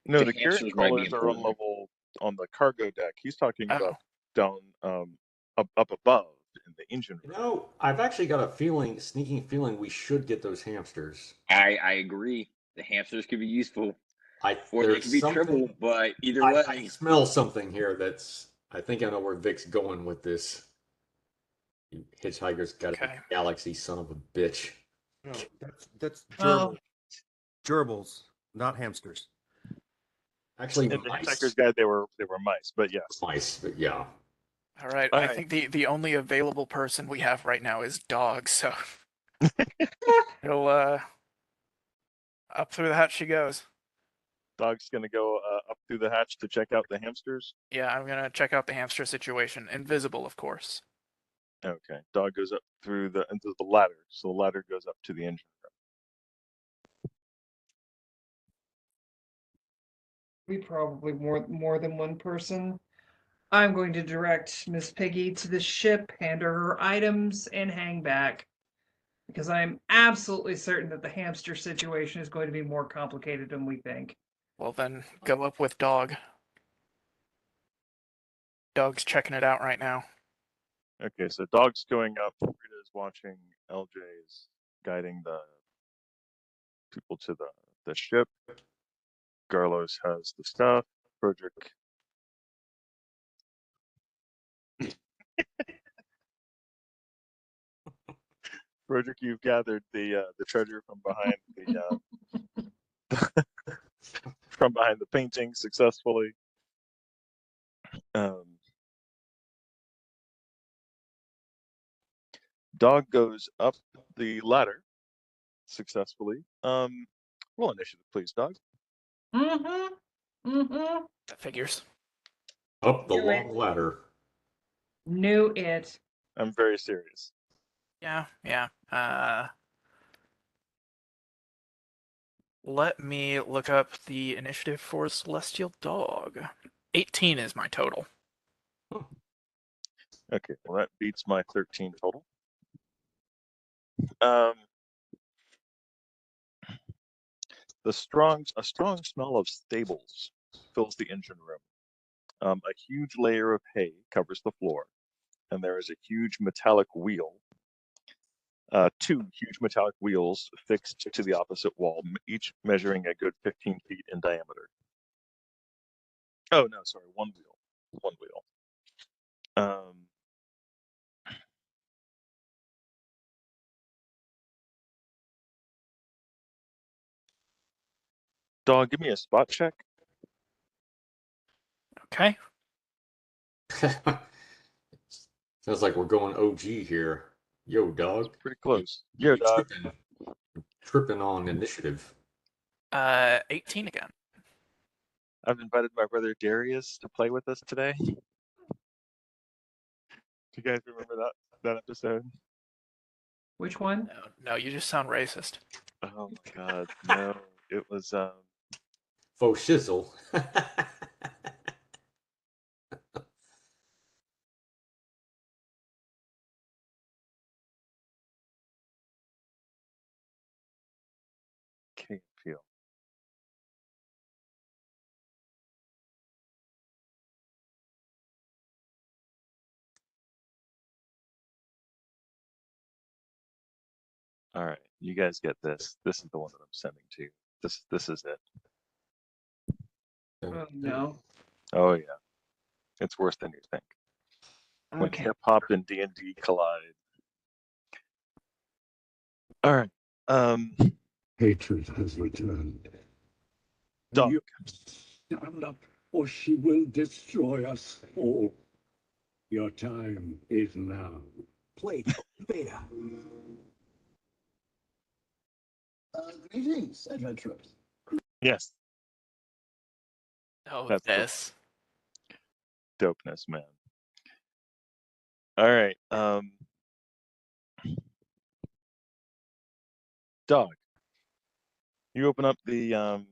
No, The the carrion hamsters might be crawlers are on important. level on the cargo deck. He's talking Oh. about down up above in the engine You room. know, I've actually got a sneaking feeling we should get those hamsters. I agree. The hamsters could be useful, or they There's could be something. triple. But either I way, smell something here I think I know where Vic's going with this. You hitchhiker's got Okay. a galaxy son of a bitch. No, that's Oh. gerbils, not hamsters. Actually, In the mice. Hitchhiker's Guide, they were mice, but yes. Mice, but yeah. All right. All I right. think the only available person we have right now is Dog, so he'll up through the hatch she goes. Dog's gonna go up through the hatch to check out the hamsters. Yeah, I'm gonna check out the hamster situation. Invisible, of course. Okay. Dog goes up through into the ladder, so the ladder goes up to the engine room. We probably more than one person. I'm going to direct Miss Piggy to the ship, hand her her items, and hang back. Because I'm absolutely certain that the hamster situation is going to be more complicated than we think. Well, then go up with Dog. Dog's checking it out right now. Okay, so Dog's going up. Frita's watching. LJ's guiding the people to the ship. Garlos has the stuff. Frederick Frederick, you've gathered the treasure from behind the from behind the painting successfully. Dog goes up the ladder successfully. Roll initiative, please, Dog. That figures. Up the Do it. long ladder. Knew it. I'm very serious. Yeah, yeah. Let me look up the initiative for Celestial Dog. 18 is my total. Okay, well that beats my 13 total. A strong smell of stables fills the engine room. A huge layer of hay covers the floor, and there is a huge metallic wheel. Two huge metallic wheels fixed to the opposite wall, each measuring a good 15 feet in diameter. Oh no, sorry, one wheel. One wheel. Dog, give me a spot check. Okay. Sounds like we're going OG here. Yo, dog. Pretty close. Yo, dog. Tripping on initiative. 18 again. I've invited my brother Darius to play with us today. Do you guys remember that episode? Which one? No, you just sound racist. Oh my god, no. It was Faux shizzle. Key and Peele. All right, you guys get this. This is the one that I'm sending to you. This is it. Oh, no. Oh yeah, it's worse than you think. When Okay. hip hop and D&D collide. All right. Hatred has returned. Dog. You stand up, or she will destroy us all. Your time is now. Plate Beta. Greetings, adventurers. Yes, Oh, that's the this. dopeness, man. All right. Dog. You open up the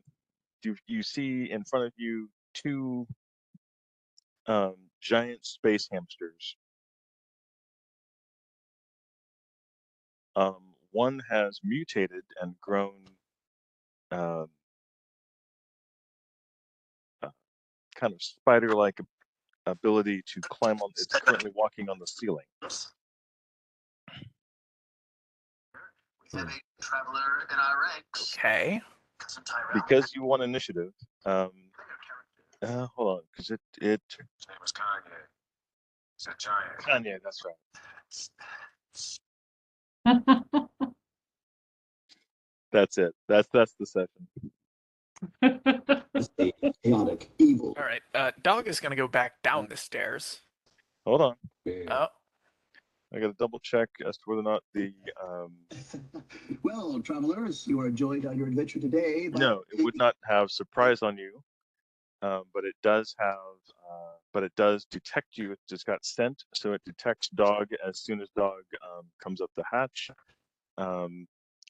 you see in front of you two giant space hamsters. One has mutated and grown kind of spider-like ability to climb on. It's currently walking on the ceiling. We have a traveler in our ranks. Okay. Because you won initiative. Hold on, because it. His name was Kanye. He's a giant. Kanye, that's right. That's it. That's the session. Chaotic evil. All right. Dog is going to go back down the stairs. Hold on. Oh, I got to double check as to whether or not the. Well, travelers, you are joined on your adventure today. No, it would not have surprise on you, but it does have. But it does detect you. It just got sent, so it detects dog as soon as dog comes up the hatch.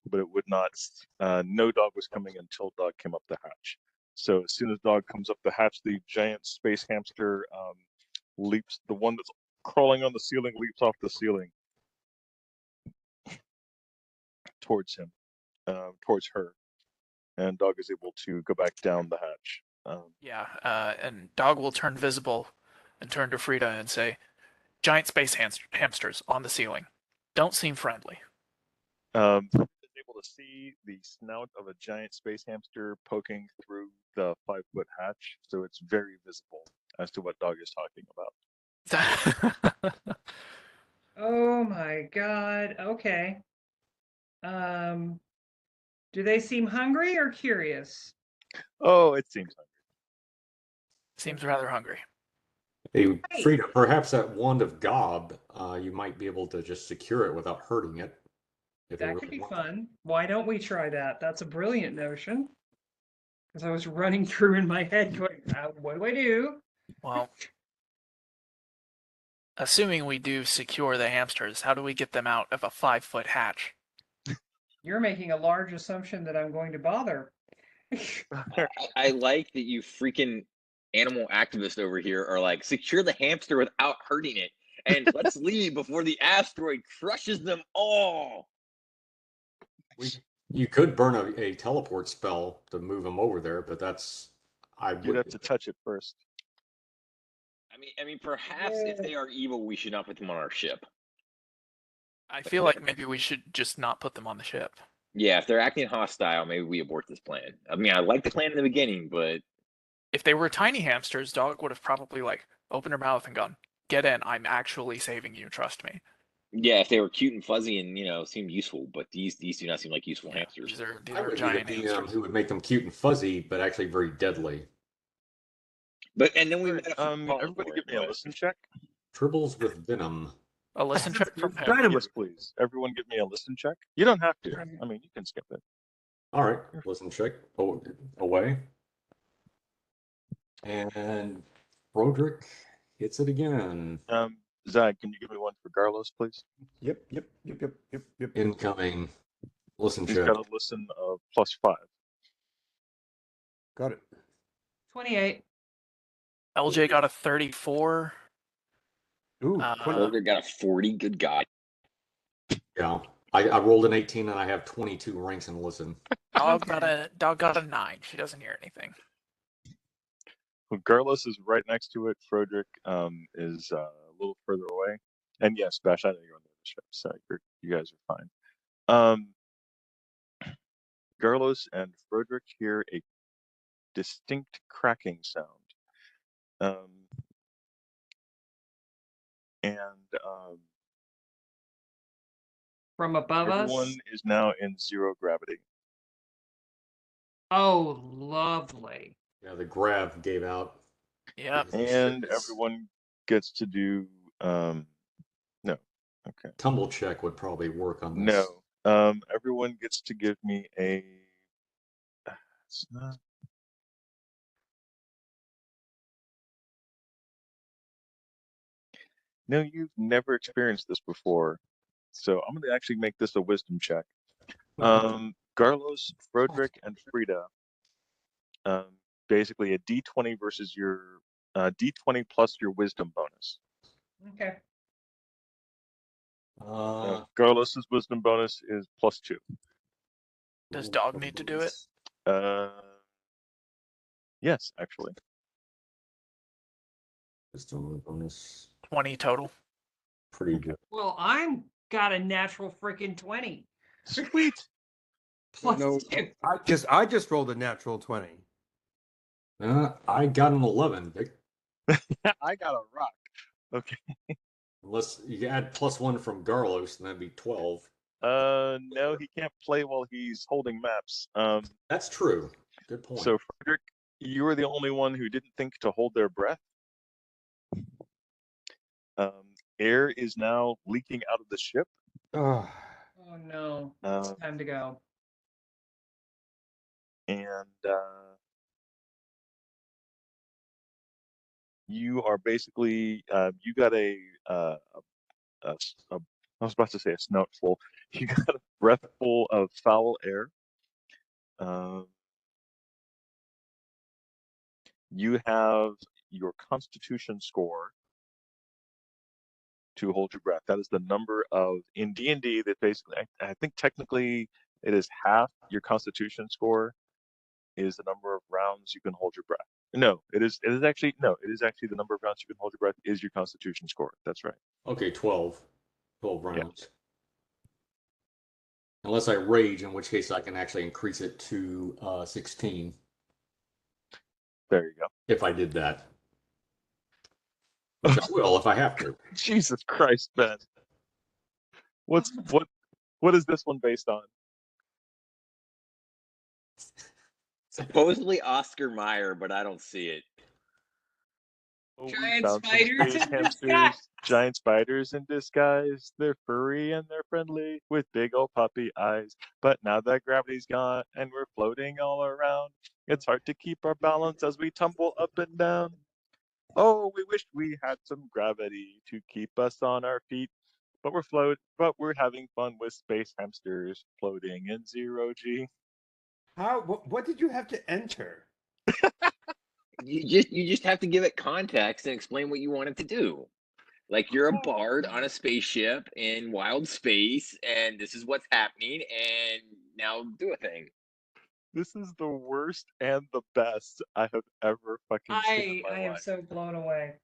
But it would not. No dog was coming until dog came up the hatch. So as soon as dog comes up the hatch, the giant space hamster leaps. The one that's crawling on the ceiling leaps off the ceiling towards him, towards her, and dog is able to go back down the hatch. yeah. And Dog will turn visible and turn to Frida and say, "Giant space hamsters on the ceiling. Don't seem friendly." Is able to see the snout of a giant space hamster poking through the 5-foot hatch, so it's very visible as to what dog is talking about. Oh my God. Okay. Um, do they seem hungry or curious? Oh, it seems like Seems rather hungry. Hey, Hey, Frida, perhaps that wand of Gob, you might be able to just secure it without hurting it, if they that could really be want that. fun. Why don't we try that? That's a brilliant notion. Because I was running through in my head going, what do I do? Well, assuming we do secure the hamsters, how do we get them out of a 5-foot hatch? You're making a large assumption that I'm going to bother. I like that you freaking animal activists over here are like, secure the hamster without hurting it, and let's leave before the asteroid crushes them all. You could burn a teleport spell to move them over there, but I you'd have would. to touch it first. I mean, perhaps if they are evil, we should not put them on our ship. I feel like maybe we should just not put them on the ship. Yeah, if they're acting hostile, maybe we abort this plan. I mean, I like the plan in the beginning, but If they were tiny hamsters, Dog would have probably like opened her mouth and gone, "Get in! I'm actually saving you. Trust me." yeah, if they were cute and fuzzy and seemed useful, but these do not seem like useful Yeah, hamsters. these I are would be the giant DM hamsters. who would make them cute and fuzzy, but actually very deadly. But and then we Alright, met a few calls everybody for give it, me a but listen check. Tribbles with venom. A listen check from who? Dynamite. Yes, please. Everyone give me a listen check. You don't have to. I mean, you can skip it. All right, listen, check. Oh, away. And Broderick hits it again. Zach, can you give me one for Garlos, please? Yep. Incoming. Listen, He's check. got a listen of +5. Got it. 28. LJ got a 34. Ooh, Burger got a 40. Good God. Yeah. I rolled an 18 and I have 22 ranks in listen. Dog got a 9. She doesn't hear anything. Well, Garlos is right next to it. Frederick is a little further away. And yes, Bash, I know you're on the other ship, so you guys are fine. Garlos and Frederick hear a distinct cracking sound. From above Everyone us? is now in 0 gravity. Oh, lovely. Yeah, the grab gave out. Yep. And everyone gets to do no. Okay. Tumble check would probably work on this. No. Everyone gets to give me a it's not No, you've never experienced this before. So I'm gonna actually make this a wisdom check. Garlos, Frederick, and Frida. Basically a D20 versus your D20 plus your wisdom bonus. Okay. Garlos's wisdom bonus is +2. Does Dog need to do it? Yes, actually. Wisdom bonus. 20 total. Pretty good. Well, I'm got a natural freaking 20. Sweet. Plus No, 2. I just rolled a natural 20. I got an 11, Vic. I got a rock. Okay. Unless you add +1 from Garlos, then that'd be 12. No, he can't play while he's holding maps. That's true. Good point. So Frederick, you were the only one who didn't think to hold their breath. Air is now leaking out of the ship. Oh, Oh no. It's time to go. And you are basically you got I was about to say a snoutful. You got a breathful of foul air. You have your Constitution score to hold your breath. That is the number of in D&D that basically I think technically it is half your Constitution score is the number of rounds you can hold your breath. No, it is actually the number of rounds you can hold your breath is your Constitution score. That's right. Okay, 12. 12 rounds. Unless I rage, in which case I can actually increase it to 16. There you go. If I did that. Which I will if I have to. Jesus Christ, Ben. What is this one based on? Supposedly Oscar Mayer, but I don't see it. Oh, we Giant found some spiders space in hamsters, disguise. giant spiders in disguise. They're furry and they're friendly with big old puppy eyes. But now that gravity's gone and we're floating all around, it's hard to keep our balance as we tumble up and down. Oh, we wish we had some gravity to keep us on our feet. But we're having fun with space hamsters floating in zero G. How? What did you have to enter? You just have to give it context and explain what you want it to do. Like you're a bard on a spaceship in wild space, and this is what's happening, and now do a thing. This is the worst and the best I have ever fucking seen in I my am life. so blown away.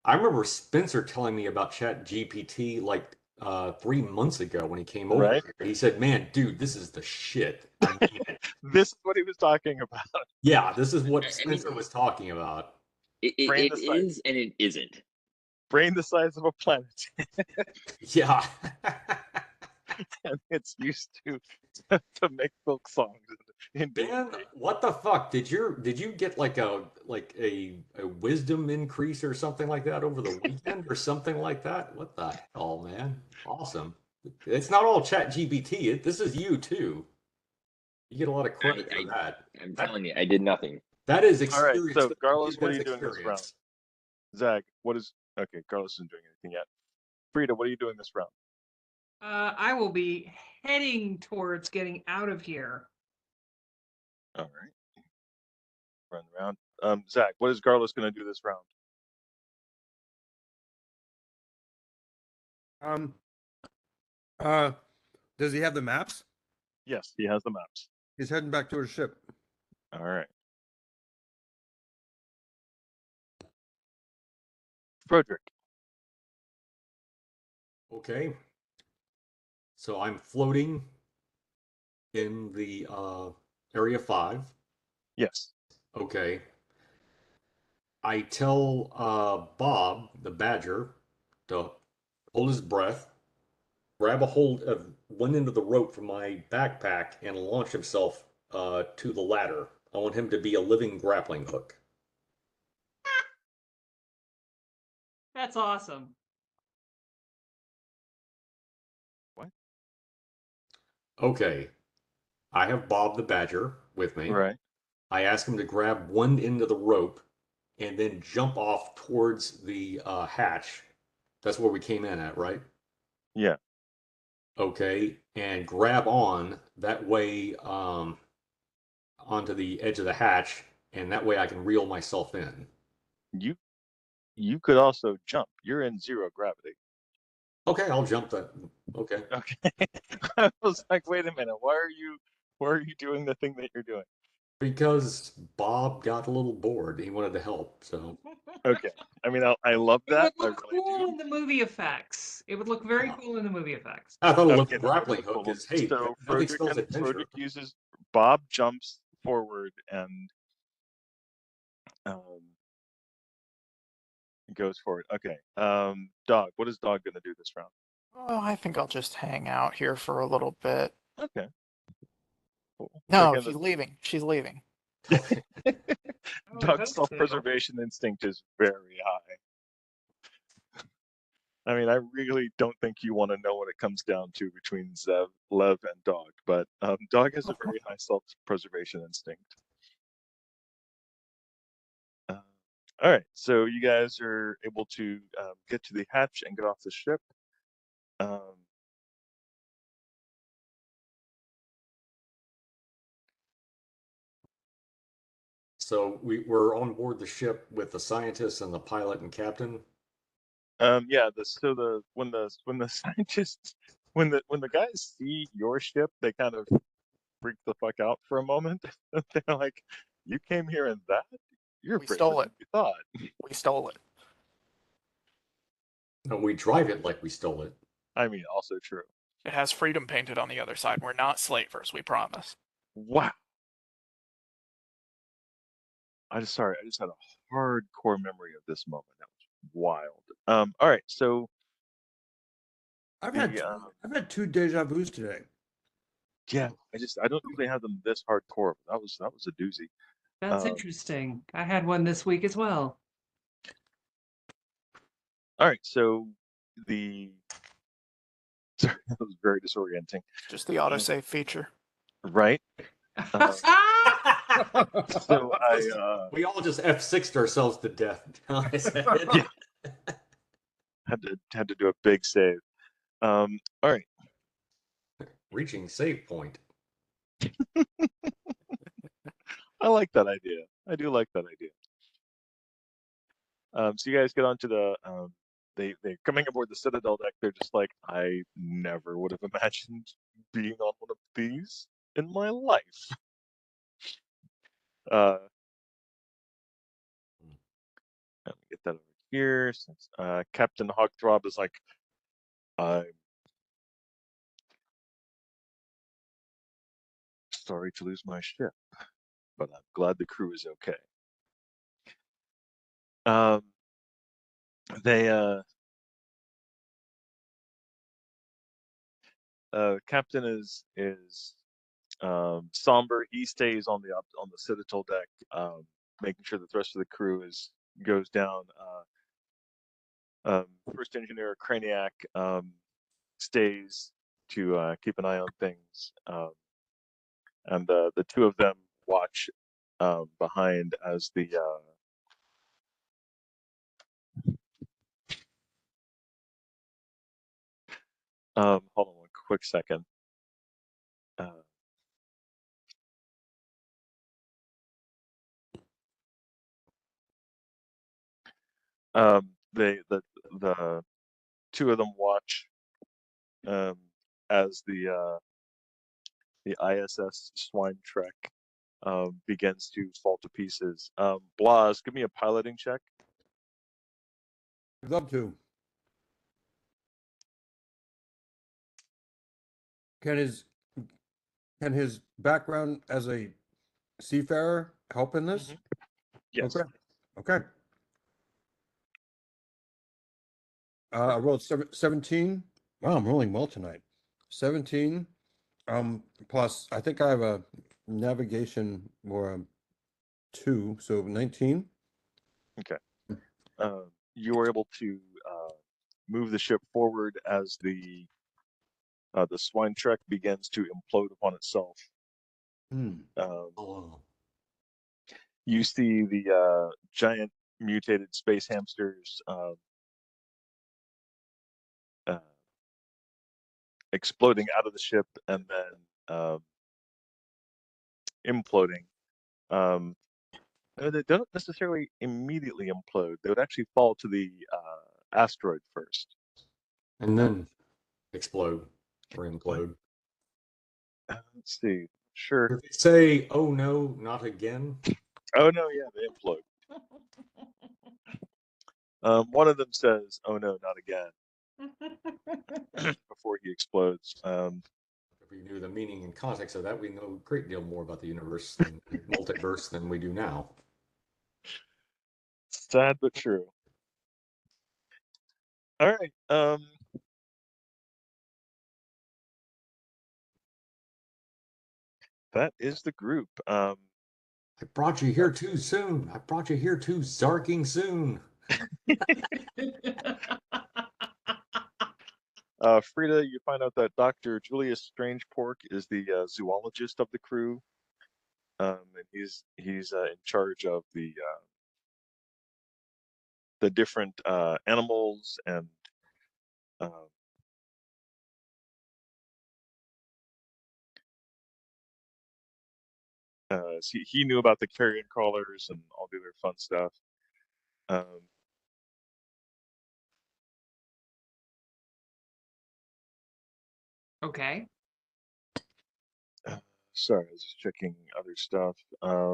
I remember Spencer telling me about Chat GPT like 3 months ago when he came over Right? here. He said, "Man, dude, this is the shit." I mean, This is what he was talking about. yeah, this is what I Spencer mean, was talking about. Brain it the size, is and it isn't. brain the size of a planet, Yeah. and it's used to make folk songs in Ben, D&D. what the fuck? Did you get like a wisdom increase or something like that over the weekend or something like that? What the hell, man? Awesome. It's not all Chat GPT. This is you too. You get a lot of credit for that. I'm That telling you, I did nothing. that is All right, experience. so Carlos, what are That's you doing this round? experience. Zach, okay, Carlos isn't doing anything yet. Frida, what are you doing this round? I will be heading towards getting out of here. All right. Run around. Zach, what is Carlos going to do this round? Does he have the maps? Yes, he has the maps. He's heading back to his ship. All right. Frederick. Okay. So I'm floating in the area 5. Yes. Okay. I tell Bob, the badger, to hold his breath, grab a hold of one end of the rope from my backpack, and launch himself to the ladder. I want him to be a living grappling hook. That's awesome. What? Okay. I have Bob the badger with me. Right. I ask him to grab one end of the rope and then jump off towards the hatch. That's where we came in at, right? Yeah. Okay, and grab on that way onto the edge of the hatch, and that way I can reel myself in. You could also jump. You're in zero gravity. Okay, I'll jump that. Okay. Okay. I was like, wait a minute. Why are you doing the thing that you're doing? Because Bob got a little bored. He wanted to help, so. Okay. I mean, I love It that. would I look really cool do. in the movie effects. It would look very cool in the movie effects. I thought a Okay, living that would grappling look hook cool. is, hey, So nothing spells adventure. Frederick uses Bob jumps forward and goes forward. Okay. Dog. What is Dog gonna do this round? Oh, I think I'll just hang out here for a little bit. Okay. Cool. No, Again, she's leaving. She's leaving. I would Dog's hope so. self-preservation instinct is very high. I mean, I really don't think you want to know what it comes down to between Lev, and Dog, but Dog has a very high self-preservation instinct. All right, so you guys are able to get to the hatch and get off the ship. So we're on board the ship with the scientists and the pilot and captain. Yeah. When the scientists when the guys see your ship, they kind of freak the fuck out for a moment. They're like, "You came here in that? You're We braver stole than it. we thought." We stole it. No, we drive it like we stole it. I mean, also true. It has freedom painted on the other side. We're not slavers, we promise. Wow. I just sorry, I just had a hardcore memory of this moment. That was wild. All right, so I've the had two deja vus today. yeah, I don't usually have them this hardcore. But that was a doozy. That's Um, interesting. I had one this week as well. all right, so the sorry, that was very disorienting. Just the autosave feature. Right? So We all just F6'd ourselves to death. I said. yeah, had to do a big save. All right. Reaching save point. I like that idea. I do like that idea. So you guys get onto the they're coming aboard the Citadel deck. They're just like, I never would have imagined being on one of these in my life. Let me get that over here. Since Captain Hogthrob is like, I'm sorry to lose my ship, but I'm glad the crew is okay. They Captain is somber. He stays on the Citadel deck, making sure that the rest of the crew goes down. First engineer Craniac stays to keep an eye on things, and the two of them watch behind as the hold on one quick second. The two of them watch as the ISS Swine Trek begins to fall to pieces. Blas, give me a piloting check. I'd love to. Can his background as a seafarer help in this? Yes. Okay. Okay. I rolled 17. Wow, I'm rolling well tonight. 17. Plus I think I have a navigation or a 2, so 19. Okay. You were able to move the ship forward as the swine trek begins to implode upon itself. You see the giant mutated space hamsters exploding out of the ship and then imploding. They don't necessarily immediately implode. They would actually fall to the asteroid first. And then explode or implode. Let's see. Sure. If they say, oh no, not again. Oh no, yeah, they implode. One of them says, "Oh no, not again," before he explodes. If we knew the meaning and context of that, we know a great deal more about the universe and multiverse than we do now. Sad but true. All right. That is the group. I brought you here too soon. I brought you here too zarking soon. Frida, you find out that Dr. Julius Strangepork is the zoologist of the crew, and he's in charge of the different animals and so he knew about the carrion crawlers and all the other fun stuff. Okay. Sorry, I was just checking other stuff. Hold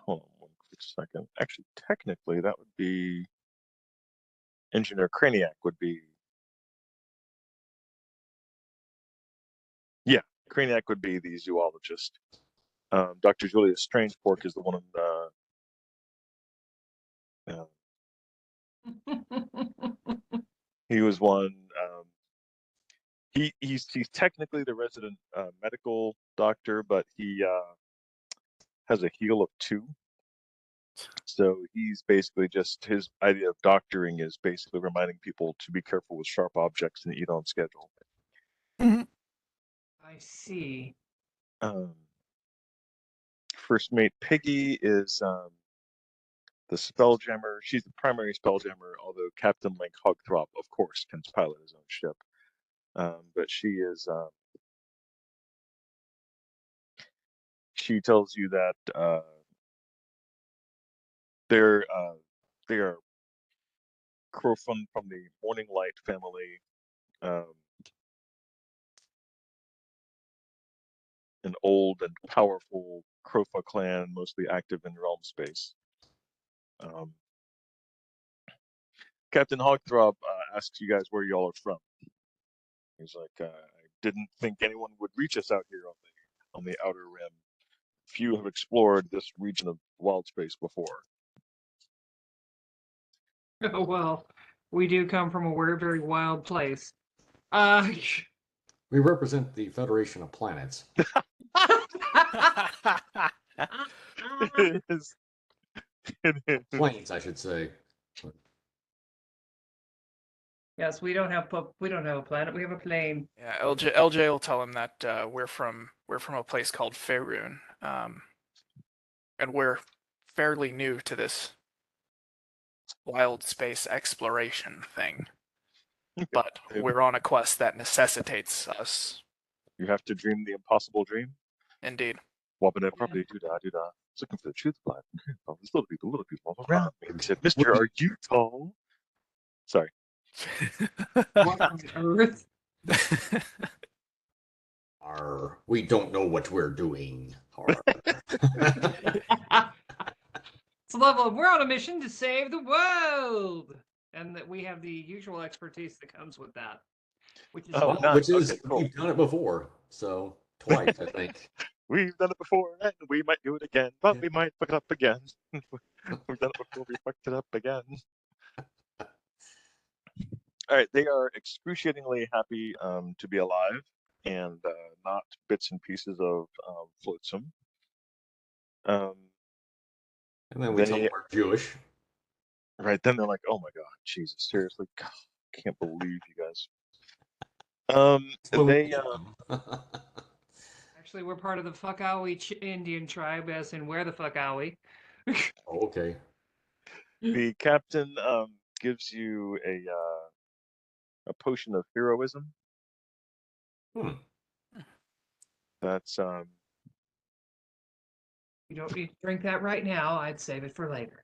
on one quick second. Actually, technically, that would be Engineer Craniac would be. Craniac would be the zoologist. Dr. Julius Strangepork is the one he was one. He's technically the resident medical doctor, but he has a heel of 2. So he's basically just, his idea of doctoring is basically reminding people to be careful with sharp objects and eat on schedule. I see. First mate Piggy is the spelljammer. She's the primary spelljammer, although Captain Link Hogthrob, of course, can pilot his own ship. But she is. She tells you that they are Crowfun from the Morning Light family. An old and powerful Crowfa clan, mostly active in realm space. Captain Hogthrob asks you guys where y'all are from. He's like, I didn't think anyone would reach us out here on the outer rim. Few have explored this region of wild space before. Oh, well, we do come from a very, very wild place. We represent the Federation of Planets. It is. Planes, I should say. Yes, we don't have a planet. We have a plane. Yeah, LJ will tell him that we're from a place called Faerun, and we're fairly new to this wild space exploration thing. But we're on a quest that necessitates us. You have to dream the impossible dream. Indeed. Wobbin' it properly, doo-dah, doo-dah. Looking for the truth, but there's little people all around me. He said, "Mister, are you tall?" Sorry. What on earth? We don't know what we're doing. It's a level of we're on a mission to save the world, and that we have the usual expertise that comes with that, which is Oh, nice. Which is Okay, cool. we've done it before, so twice I think. We've done it before, and we might do it again, but we might fuck it up again. We've done it before, we fucked it up again. All right, they are excruciatingly happy to be alive and not bits and pieces of flotsam. And then we tell them we're Jewish. Right, then they're like, "Oh my God, Jesus, seriously, God, can't believe you guys." They actually we're part of the Fuckawi Indian tribe, as in where the fuck are we? Oh, okay. the captain gives you a potion of heroism. That's You don't need to drink that right now. I'd save it for later.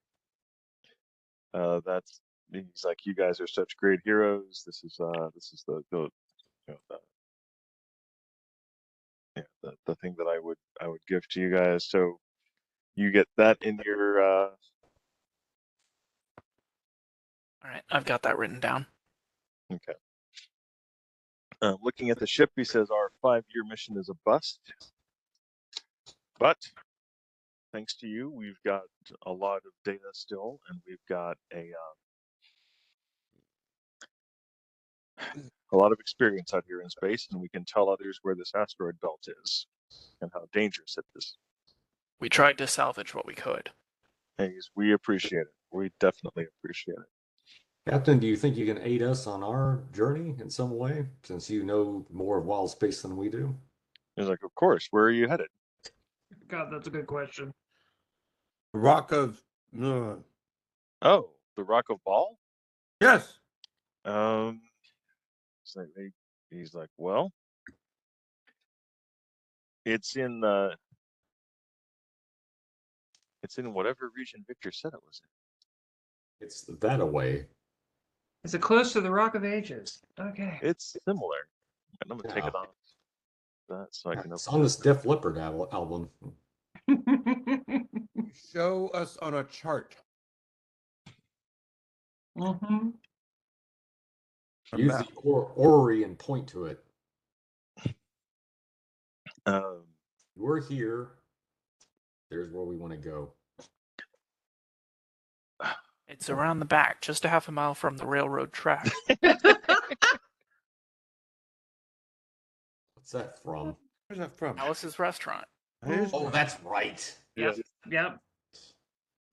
that's he's like, "You guys are such great heroes. This is the the thing that I would give to you guys." So you get that in your All right, I've got that written down. okay. Looking at the ship, he says, "Our 5-year mission is a bust, but thanks to you, we've got a lot of data still, and we've got a lot of experience out here in space, and we can tell others where this asteroid belt is and how dangerous it is." We tried to salvage what we could. And we appreciate it. We definitely appreciate it. Captain, do you think you can aid us on our journey in some way, since you know more of wild space than we do? He's like, "Of course. Where are you headed?" God, that's a good question. Rock of. Oh, the Rock of Ball. Yes. So he's like, "Well, it's in whatever region Victor said it was in. It's that away. Is it close to the Rock of Ages? Okay. It's similar." And I'm gonna take it off that so I can It's open on it. this Def Leppard album. Show us on a chart. Mm-hmm. A Use map. the orrery and point to it. We're here. There's where we want to go. It's around the back, just a half a mile from the railroad tracks. What's that from? Where's that from? Alice's restaurant. Oh, that's right. Yep. Yep.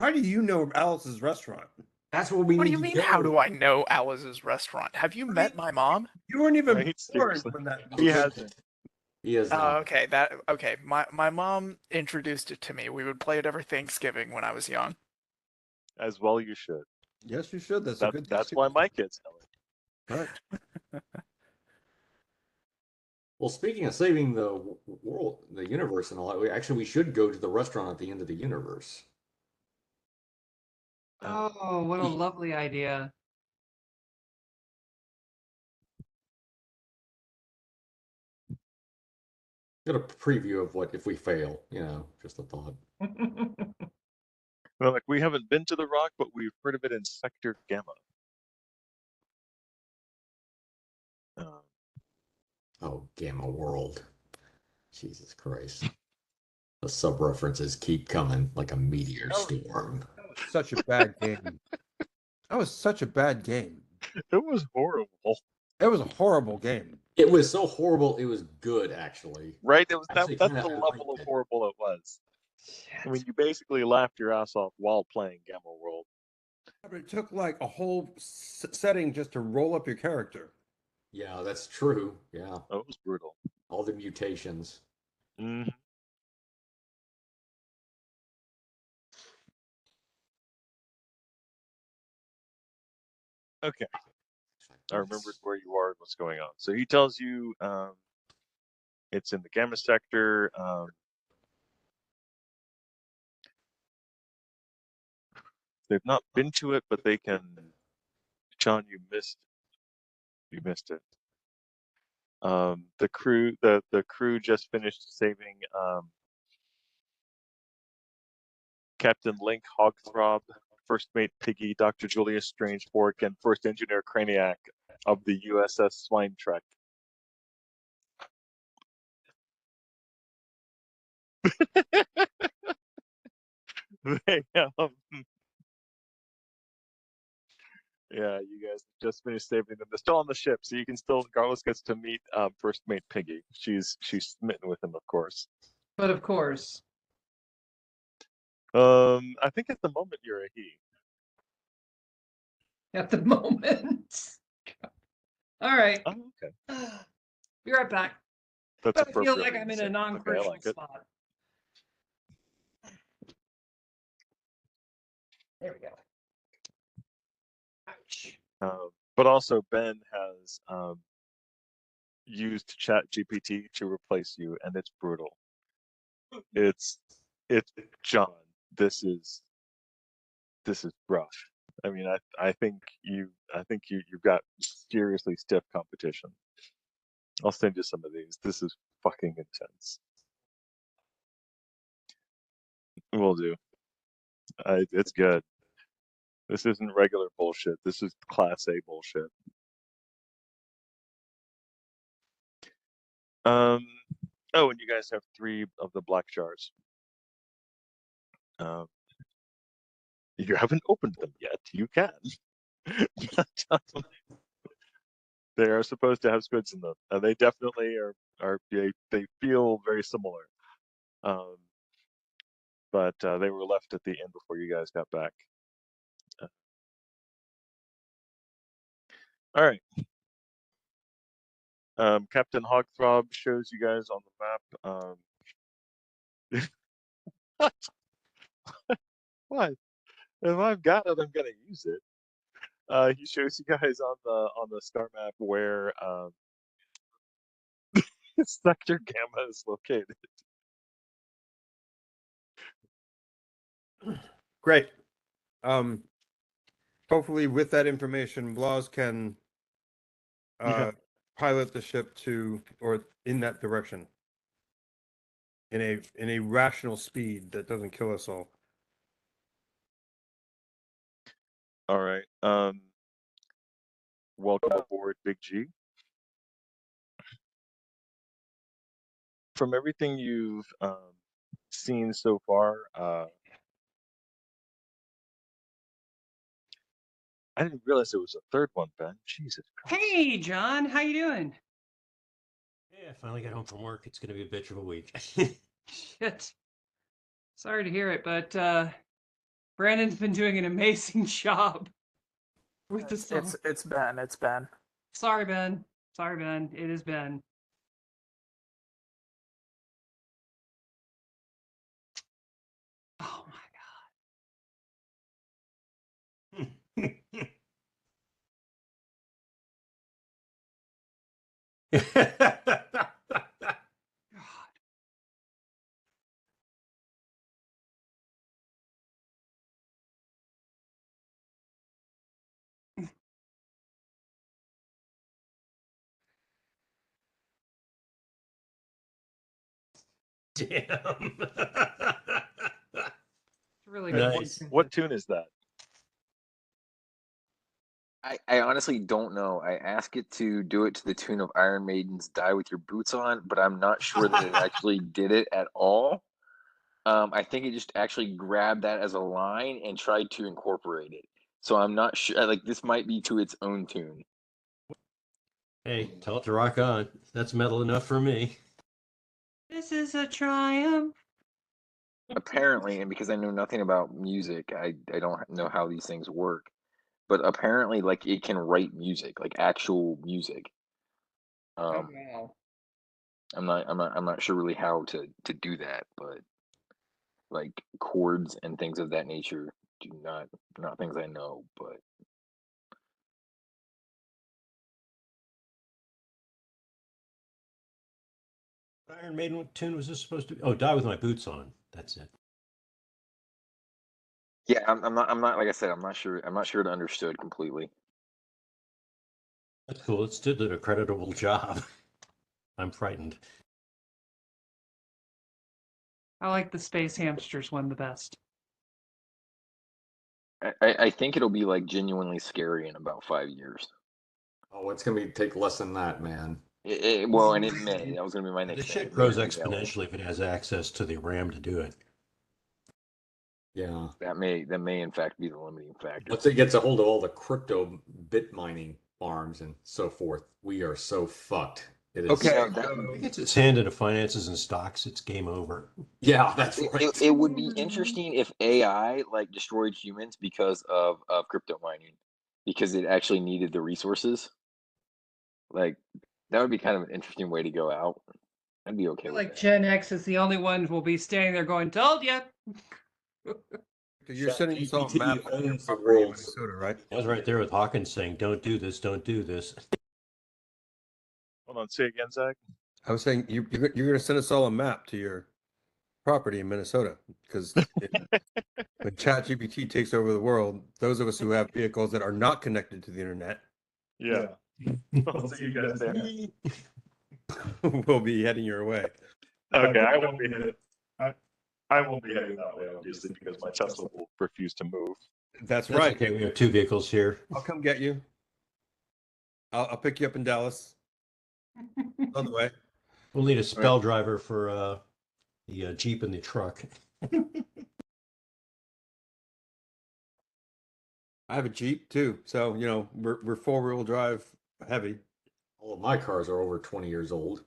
How do you know Alice's restaurant? That's where we What do need you to mean, go. how do I know Alice's restaurant? Have you met my mom? You weren't even Right, born seriously. when that. He hasn't. He is Oh, not. okay. My mom introduced it to me. We would play it every Thanksgiving when I was young. As well, you should. Yes, you should. That's a good. That's why my kids know it. Right. Well, speaking of saving the world, the universe, and all that, we should go to the restaurant at the end of the universe. Oh, what a lovely idea. Got a preview of what if we fail. Just a thought. Well, like we haven't been to the rock, but we've heard of it in Sector Gamma. Oh, Gamma World. Jesus Christ. The sub-references keep coming like a meteor storm. Such a bad game. That was such a bad game. It was horrible. It was a horrible game. It was so horrible, it was good, actually. Right? It was Actually, that's kinda, the I level liked of it. horrible it was. I mean, you basically laughed your ass off while playing Gamma World. But it took like a whole setting just to roll up your character. Yeah, that's true. Yeah. Oh, it was brutal. All the mutations. Mm. Okay. I remembered where you are and what's going on. So he tells you it's in the Gamma sector. They've not been to it, but they can. John, you missed it. The crew just finished saving Captain Link Hogthrob, First Mate Piggy, Dr. Julius Strangefork, and First Engineer Craniac of the USS Swine Trek. They, yeah, you guys just finished saving them. They're still on the ship, so you can still, Garlis gets to meet First Mate Piggy. She's smitten with him, of course. But of course. I think at the moment you're a he. At the moment. All right. Oh, okay. Be right back. That's But I feel appropriate. like I'm in a non-crucial like it. spot. There we go. Ouch. But also Ben has used ChatGPT to replace you, and it's brutal. It's John. This is rough. I mean, I think you've got seriously stiff competition. I'll send you some of these. This is fucking intense. Will do. It's good. This isn't regular bullshit. This is class A bullshit. Oh, and you guys have 3 of the black jars. You haven't opened them yet. You can. They are supposed to have squids in them, and they definitely are. They feel very similar. But they were left at the end before you guys got back. All right. Captain Hogthrob shows you guys on the map. What? If I've got it, I'm gonna use it. He shows you guys on the star map where Sector Gamma is located. Great. Hopefully, with that information, Blas can Yeah. pilot the ship to or in that direction in a rational speed that doesn't kill us all. All right. Welcome aboard, Big G. from everything you've seen so far, I didn't realize there was a third one, Ben. Jesus Christ. Hey, John, how you doing? Yeah, I finally got home from work. It's going to be a bitch of a week. Shit. Sorry to hear it, but Brandon's been doing an amazing job with the song. It's Ben. It's Ben. Sorry, Ben. Sorry, Ben. It is Ben. Oh my God. Damn. It's really Ben, good. Nice. what tune is that? I honestly don't know. I asked it to do it to the tune of Iron Maiden's "Die with Your Boots On," but I'm not sure that it actually did it at all. I think it just actually grabbed that as a line and tried to incorporate it. So I'm not sure. Like this might be to its own tune. Hey, tell it to rock on. That's metal enough for me. This is a triumph. Apparently, and because I know nothing about music, I don't know how these things work. But apparently, like it can write music, like actual music. Wow. I'm not sure really how to do that, but like chords and things of that nature do not things I know, but Iron Maiden, what tune was this supposed to be? Oh, Die With My Boots On. That's it. yeah, I'm not like I said, I'm not sure it understood completely. That's cool. It still did a creditable job. I'm frightened. I like the Space Hamsters one the best. I think it'll be like genuinely scary in about 5 years. Oh, it's gonna take less than that, man. Well, and it may. That was gonna be my The next thing. shit It may grows or may not. exponentially if it has access to the RAM to do it. Yeah. That may in fact be the limiting factor. Once it gets a hold of all the crypto bit mining farms and so forth, we are so fucked. It is. Okay. You know, If it gets its hand into finances and stocks, it's game over. Yeah, that's it, right. it would be interesting if AI like destroyed humans because of crypto mining, because it actually needed the resources. Like that would be kind of an interesting way to go out. I'd be okay with Like that. Gen X is the only one who will be standing there going, "Told ya." You're sending us all a GPT map of your owns the property in world's- Minnesota, right? I was right there with Hawkins saying, "Don't do this, don't do this." Hold on, say again, Zach. I was saying you're going to send us all a map to your property in Minnesota because when ChatGPT takes over the world, those of us who have vehicles that are not connected to the internet Yeah. I'll see you guys there. will be heading your way. Okay, I won't be headed. I won't be heading that way, obviously, because my Tesla will refuse to move. That's That's right. okay. We have two vehicles here. I'll come get you. I'll pick you up in Dallas. On the way. We'll need a spell driver for the Jeep and the truck. I have a Jeep too, so we're 4-wheel drive heavy. All of my cars are over 20 years old.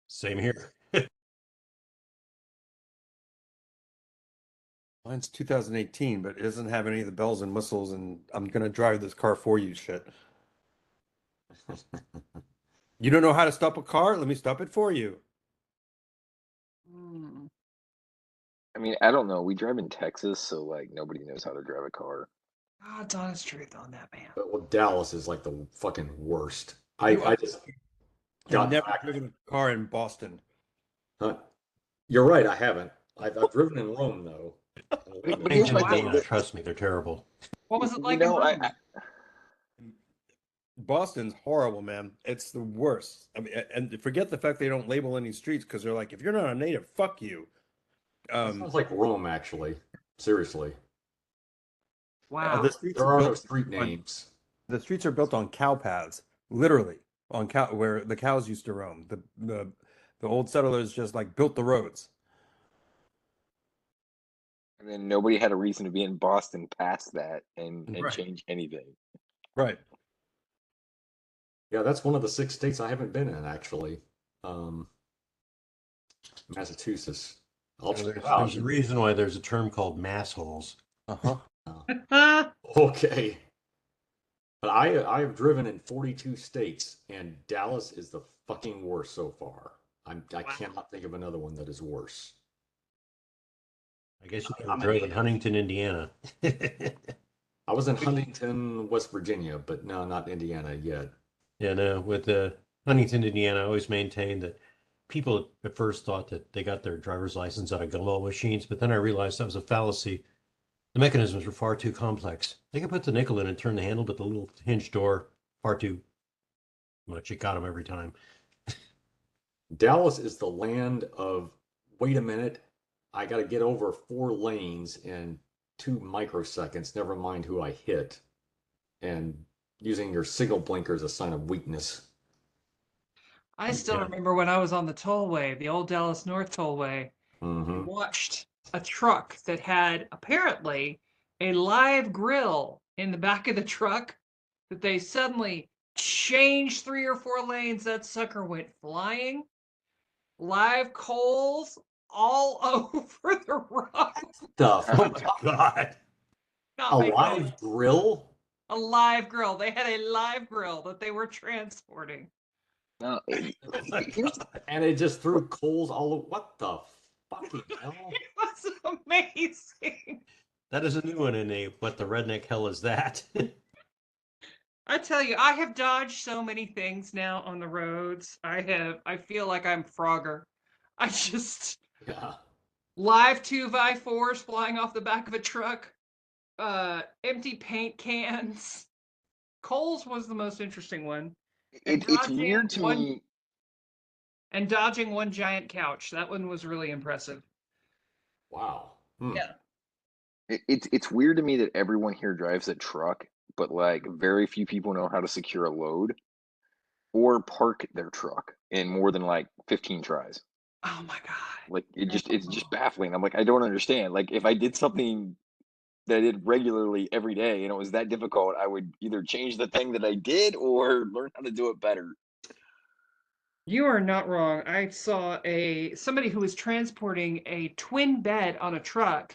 Same here. Mine's 2018, but it doesn't have any of the bells and whistles, and I'm gonna drive this car for you shit. You don't know how to stop a car? Let me stop it for you. Hmm. I mean, I don't know. We drive in Texas, so like nobody knows how to drive a car. God's honest truth on that, man. But well, Dallas is like the fucking worst. You I just I've got never back. driven a car in Boston. Huh? You're right, I haven't. I've driven in Rome though. But here's my thing. Trust me, they're terrible. What was it like You know, in Rome? Boston's horrible, man. It's the worst. I mean, and forget the fact they don't label any streets because they're like, if you're not a native, fuck you. Sounds like Rome, actually. Seriously. Wow. The streets There are are no built street on- names. The streets are built on cow paths, literally on cow where the cows used to roam. The The old settlers just like built the roads. And then nobody had a reason to be in Boston past that and Right. change anything. Right. Yeah, that's one of the 6 states I haven't been in, actually. Massachusetts. There's a reason why there's a term called massholes. Uh-huh. Okay. But I have driven in 42 states, and Dallas is the fucking worst so far. I cannot think of another one that is worse. I guess you never drove in Huntington, Indiana. I was in Huntington, West Virginia, but no, not Indiana yet. Yeah, no, with Huntington, Indiana, I always maintained that people at first thought that they got their driver's license out of gumball machines, but then I realized that was a fallacy. The mechanisms were far too complex. They could put the nickel in and turn the handle, but the little hinge door, far too much. It got them every time. Dallas is the land of, wait a minute, I got to get over 4 lanes in 2 microseconds, never mind who I hit. And using your signal blinker is a sign of weakness. I still Yeah. remember when I was on the tollway, the old Dallas North tollway, and watched a truck that had apparently a live grill in the back of the truck that they suddenly changed 3 or 4 lanes. That sucker went flying. Live coals all over the road. Oh my God. Not A making live grill? a live grill. They had a live grill that they were transporting. No, And it just threw coals all over. What the fucking hell? It was amazing. That is a new one in a what the redneck hell is that? I tell you, I have dodged so many things now on the roads. I feel like I'm Frogger. I just Yeah. live 2x4s flying off the back of a truck, empty paint cans. Coles was the most interesting one. And it's weird to me. And dodging one giant couch. That one was really impressive. Wow. Yeah. It's weird to me that everyone here drives a truck, but like very few people know how to secure a load or park their truck in more than like 15 tries. Oh my God. Like it's just baffling. I'm like, I don't understand. Like if I did something that I did regularly every day and it was that difficult, I would either change the thing that I did or learn how to do it better. You are not wrong. I saw somebody who was transporting a twin bed on a truck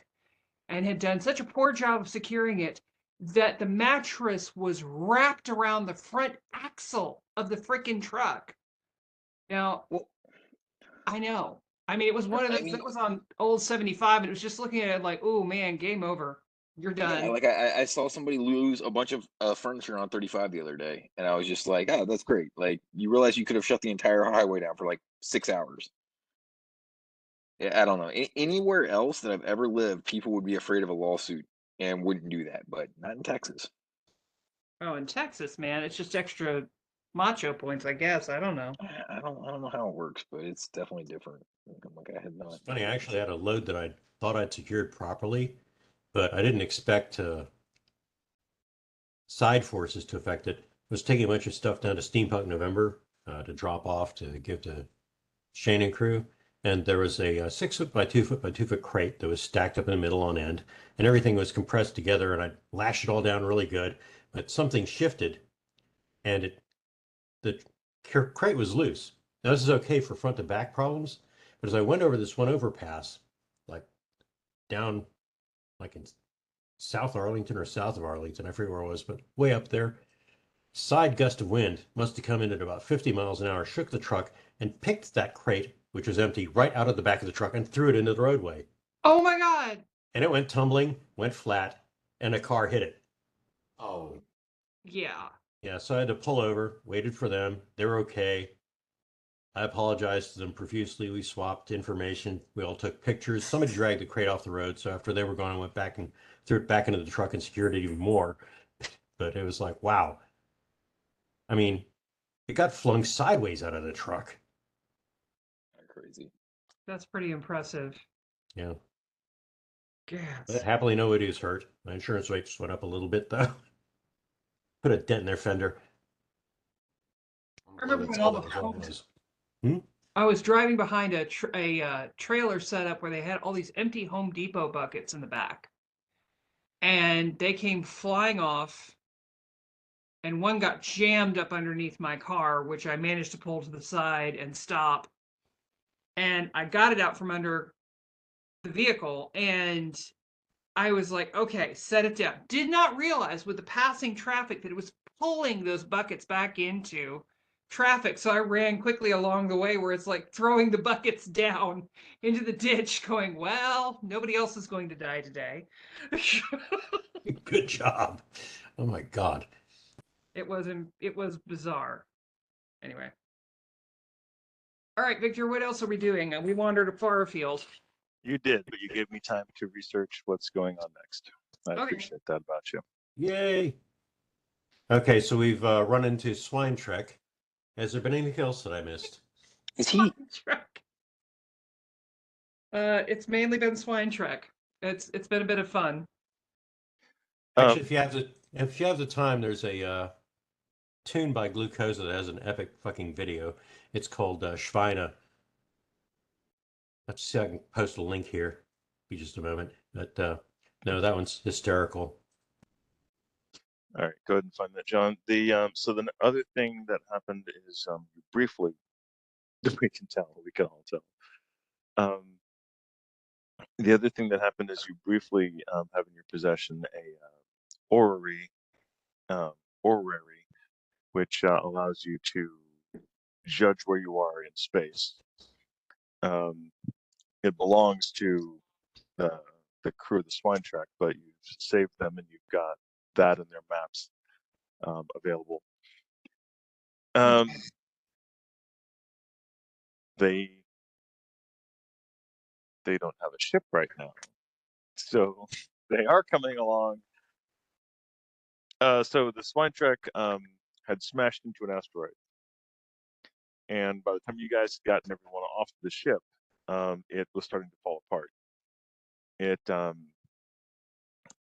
and had done such a poor job of securing it that the mattress was wrapped around the front axle of the freaking truck. Now, I know. I mean, it was one of those that was on old 75, and it was just looking at it like, oh man, game over. You're done. Yeah, like I saw somebody lose a bunch of furniture on 35 the other day, and I was just like, oh, that's great. Like you realize you could have shut the entire highway down for like 6 hours. Yeah, I don't know. Anywhere else that I've ever lived, people would be afraid of a lawsuit and wouldn't do that, but not in Texas. Oh, in Texas, man, it's just extra macho points, I guess. I don't know. I don't know how it works, but it's definitely different. I'm like, I had not. It's funny, I actually had a load that I thought I'd secured properly, but I didn't expect side forces to affect it. I was taking a bunch of stuff down to Steampunk November to drop off to give to Shane and crew. And there was a 6 foot by 2 foot by 2 foot crate that was stacked up in the middle on end, and everything was compressed together. And I lashed it all down really good, but something shifted, and the crate was loose. Now this is okay for front to back problems, but as I went over this one overpass, like down, like in South Arlington or south of Arlington, I forget where it was, but way up there, side gust of wind must have come in at about 50 miles an hour, shook the truck, and picked that crate, which was empty, right out of the back of the truck and threw it into the roadway. Oh my God. And it went tumbling, went flat, and a car hit it. Oh. Yeah. Yeah, so I had to pull over, waited for them. They were okay. I apologized to them profusely. We swapped information. We all took pictures. Somebody dragged the crate off the road. So after they were gone, I went back and threw it back into the truck and secured it even more. But it was like, wow. I mean, it got flung sideways out of the truck. Crazy. That's pretty impressive. Yeah. Yes. But happily nobody was hurt. My insurance rate just went up a little bit though. Put a dent in their fender. I remember when all the homes. I was driving behind a trailer setup where they had all these empty Home Depot buckets in the back, and they came flying off, and one got jammed up underneath my car, which I managed to pull to the side and stop. And I got it out from under the vehicle, and I was like, okay, set it down. Did not realize with the passing traffic that it was pulling those buckets back into traffic. So I ran quickly along the way where it's like throwing the buckets down into the ditch, going, well, nobody else is going to die today. Good job. Oh my God. It was bizarre. Anyway. All right, Victor, what else are we doing? We wandered far afield. You did, but you gave me time to research what's going on next. I Okay. appreciate that about you. Yay. Okay, so we've run into Swine Trek. Has there been anything else that I missed? Is he? Trek. It's mainly been Swine Trek. It's been a bit of fun. Actually, if you have the time, there's a tune by Glucosa that has an epic fucking video. It's called Schweine. Let's see if I can post a link here. Be just a moment. But no, that one's hysterical. All right, go ahead and find that, John. The so the other thing that happened is briefly, we can all tell. The other thing that happened is you briefly have in your possession a orrery, which allows you to judge where you are in space. It belongs to the crew of the Swine Trek, but you've saved them and you've got that in their maps available. They don't have a ship right now, so they are coming along. So the Swine Trek had smashed into an asteroid, and by the time you guys had gotten everyone off the ship, it was starting to fall apart.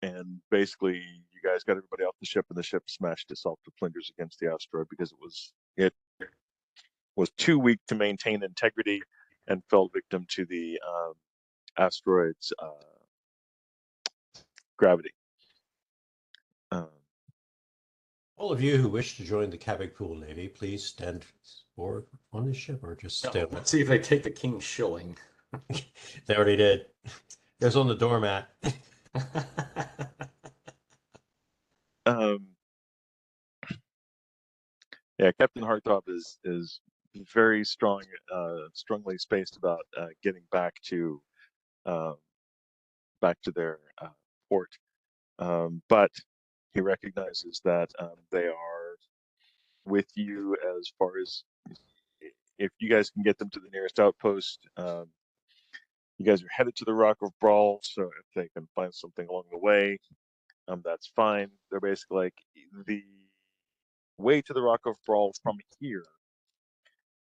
And basically you guys got everybody off the ship, and the ship smashed itself to splinters against the asteroid because it was too weak to maintain integrity and fell victim to the asteroid's gravity. All of you who wish to join the Cabot Pool Navy, please stand forward on the ship or just stay on Let's see if they take the King's Shilling. They already did. It was on the doormat. Yeah, Captain Hartop is very strongly spaced about getting back to their port, but he recognizes that they are with you as far as if you guys can get them to the nearest outpost. You guys are headed to the Rock of Brawl, so if they can find something along the way, that's fine. They're basically like the way to the Rock of Brawl from here.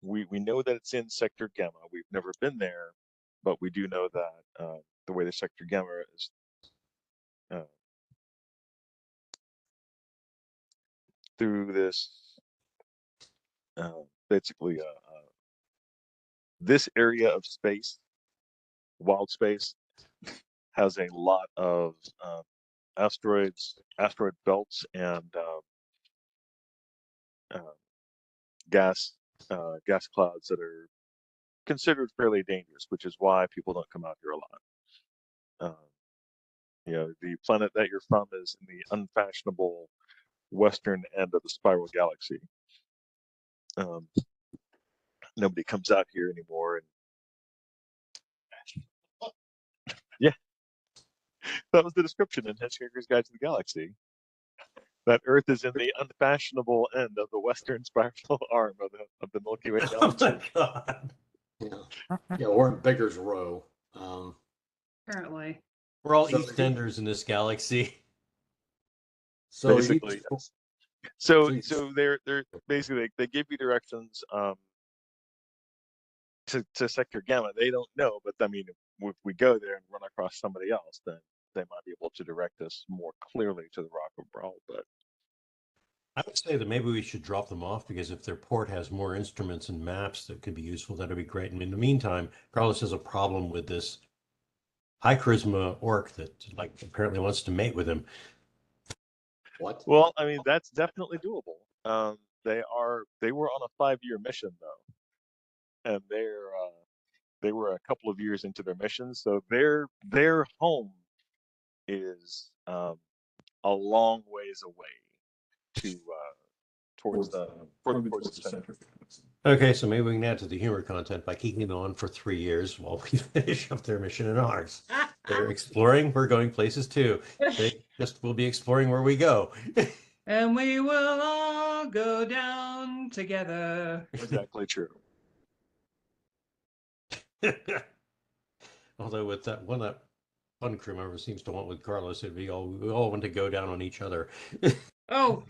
We know that it's in Sector Gamma. We've never been there, but we do know that the way to Sector Gamma is through this basically this area of space, wild space, has a lot of asteroid belts, and gas clouds that are considered fairly dangerous, which is why people don't come out here a lot. The planet that you're from is in the unfashionable western end of the spiral galaxy. Nobody comes out here anymore, and yeah, that was the description in Hitchhiker's Guide to the Galaxy. That Earth is in the unfashionable end of the western spiral arm of the Milky Way galaxy. Oh my God. Yeah, we're in Beggar's Row. Apparently. We're all So Eastenders in this galaxy. So Basically, he, yes. So Please. they're basically they give you directions to Sector Gamma. They don't know, but I mean, if we go there and run across somebody else, then they might be able to direct us more clearly to the Rock of Brawl. But I would say that maybe we should drop them off because if their port has more instruments and maps that could be useful, that'd be great. And in the meantime, Carlos has a problem with this high charisma orc that like apparently wants to mate with him. What? Well, I mean, that's definitely doable. They were on a 5-year mission though, and they were a couple of years into their mission, so their home is a long ways away to towards the towards the center. Okay, so maybe we can add to the humor content by keeping them on for 3 years while we finish up their mission in ours. They're exploring, we're going places too. They just will be exploring where we go. And we will all go down together. Exactly true. Although with that one crew member seems to want with Carlos, we all want to go down on each other. Oh.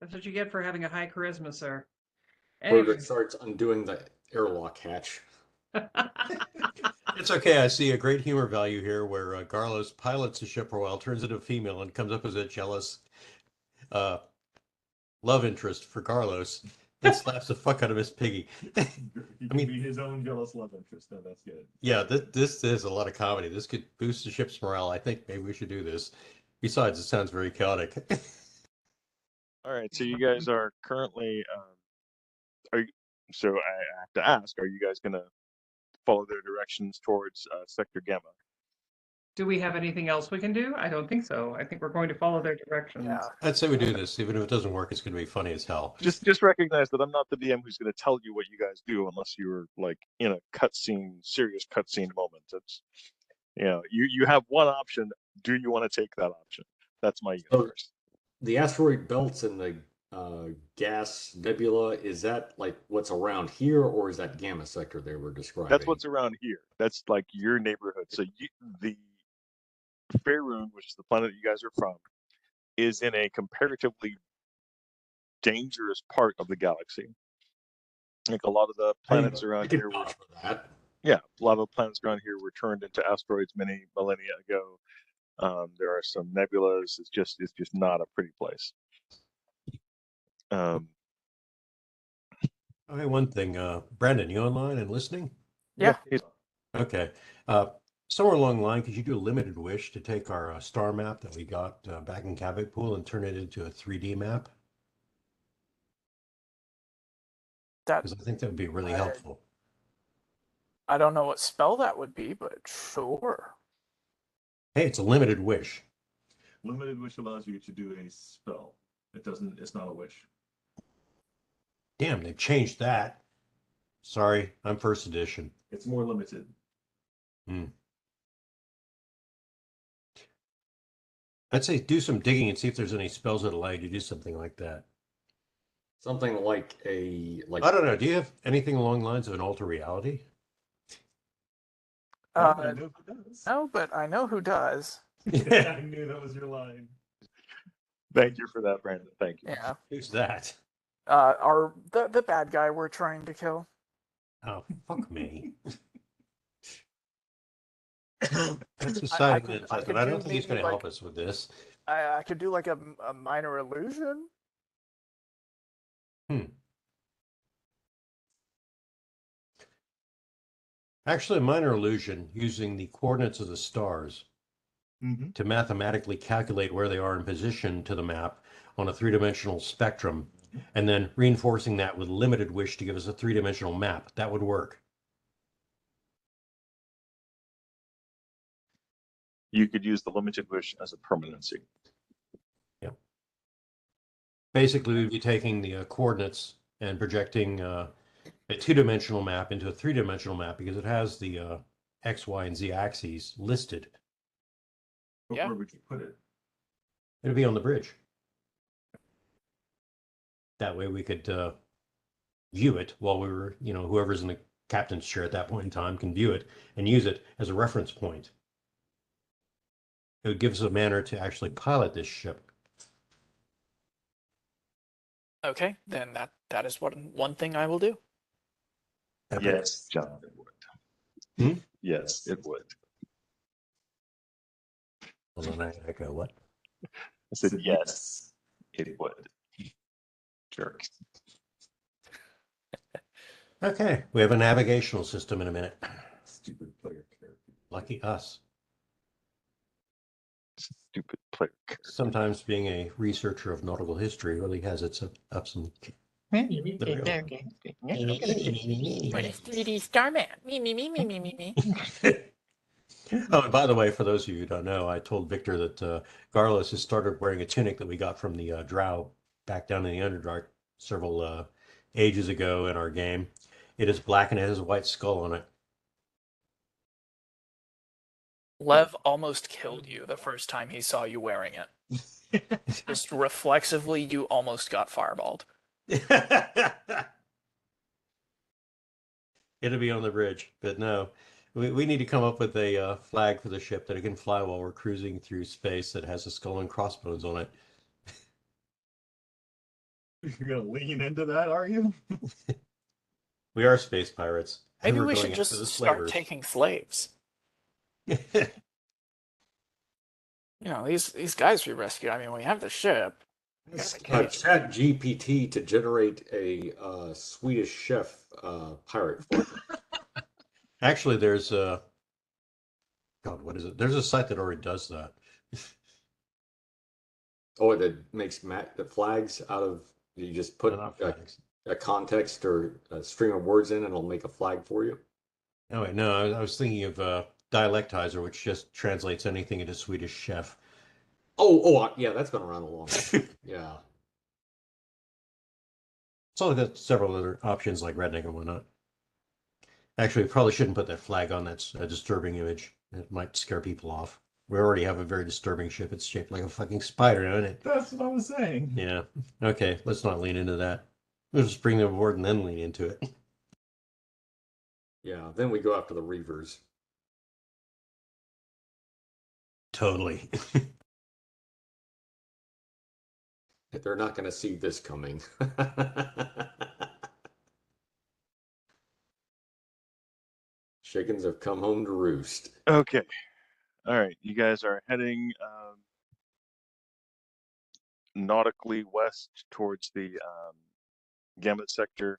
That's what you get for having a high charisma, sir. Anyway. Burger starts undoing the airlock hatch. It's okay. I see a great humor value here where Carlos pilots a ship for a while, turns into a female, and comes up as a jealous love interest for Carlos and slaps the fuck out of Miss Piggy. He can be his own jealous love interest. No, that's good. Yeah, this is a lot of comedy. This could boost the ship's morale. I think maybe we should do this. Besides, it sounds very chaotic. All right, so you guys are currently so I have to ask, are you guys going to follow their directions towards Sector Gamma? Do we have anything else we can do? I don't think so. I think we're going to follow their directions. Yeah. I'd say we do this. Even if it doesn't work, it's going to be funny as hell. Just recognize that I'm not the DM who's going to tell you what you guys do unless you're like in a serious cutscene moment. It's you have one option. Do you want to take that option? That's my universe. The asteroid belts and the gas nebula, is that like what's around here, or is that Gamma sector they were describing? That's what's around here. That's like your neighborhood. So the Faerun, which is the planet you guys are from, is in a comparatively dangerous part of the galaxy. Like a lot of the planets around here were, a lot of the planets around here were turned into asteroids many millennia ago. There are some nebulas. It's just not a pretty place. Okay, one thing, Brandon, you online and listening? Yeah. Okay. Somewhere along the line, could you do a limited wish to take our star map that we got back in Kavik Pool and turn it into a 3D map? Because I think that would be really helpful. I don't know what spell that would be, but sure. Hey, it's a limited wish. Limited wish allows you to do a spell. It's not a wish. Damn, they've changed that. Sorry, I'm first edition. It's more limited. I'd say do some digging and see if there's any spells that allow you to do something like that. Something like I don't know. Do you have anything along the lines of an alter reality? I know who does. No, but I know who does. I knew that was your line. Thank you for that, Brandon. Thank you. Yeah. Who's that? The bad guy we're trying to kill. Oh, fuck me. That's a side of it, but I don't think he's going to help us with this. I could do like a minor illusion. Actually, a minor illusion using the coordinates of the stars to mathematically calculate where they are in position to the map on a three-dimensional spectrum, and then reinforcing that with limited wish to give us a three-dimensional map. That would work. You could use the limited wish as a permanency. Yeah. Basically, we'd be taking the coordinates and projecting a two-dimensional map into a three-dimensional map because it has the X, Y, and Z axes listed. Yeah. Where would you put it? It'd be on the bridge. That way we could view it while we were, whoever's in the captain's chair at that point in time can view it and use it as a reference point. It would give us a manner to actually pilot this ship. Okay, then that is one thing I will do. Yes, John, it would. Yes, it would. Hold on, I go, what? I said yes, it would. Jerk. Okay, we have a navigational system in a minute. Stupid player character. Lucky us. Stupid player character. Sometimes being a researcher of nautical history really has its ups and But it's 3D Starman. Me. Oh, and by the way, for those of you who don't know, I told Victor that Garlos has started wearing a tunic that we got from the Drow back down in the Underdark several ages ago in our game. It is black and it has a white skull on it. Lev almost killed you the first time he saw you wearing it. Just reflexively, you almost got fireballed. It'll be on the bridge, but no. We need to come up with a flag for the ship that it can fly while we're cruising through space that has a skull and crossbones on it. You're gonna lean into that, are you? We are space pirates. and Maybe we're we going should after just the start slavers. taking slaves. You know, these guys we rescued. I mean, we have the ship. Chat GPT to generate a Swedish chef pirate for you. Actually, there's a God, what is it? There's a site that already does that. Oh, that makes the flags out of you just put Not flags. a context or a string of words in, and it'll make a flag for you. Oh wait, no, I was thinking of dialectizer, which just translates anything into Swedish chef. Yeah, that's been around a long time. Yeah. It's only got several other options like redneck and whatnot. Actually, we probably shouldn't put that flag on. That's a disturbing image. It might scare people off. We already have a very disturbing ship. It's shaped like a fucking spider, isn't it? That's what I was saying. Yeah. Okay, let's not lean into that. We'll just bring them aboard and then lean into it. Yeah, then we go after the Reavers. Totally. They're not going to see this coming. Chickens have come home to roost. Okay. All right. You guys are heading nautically west towards the Gamut sector.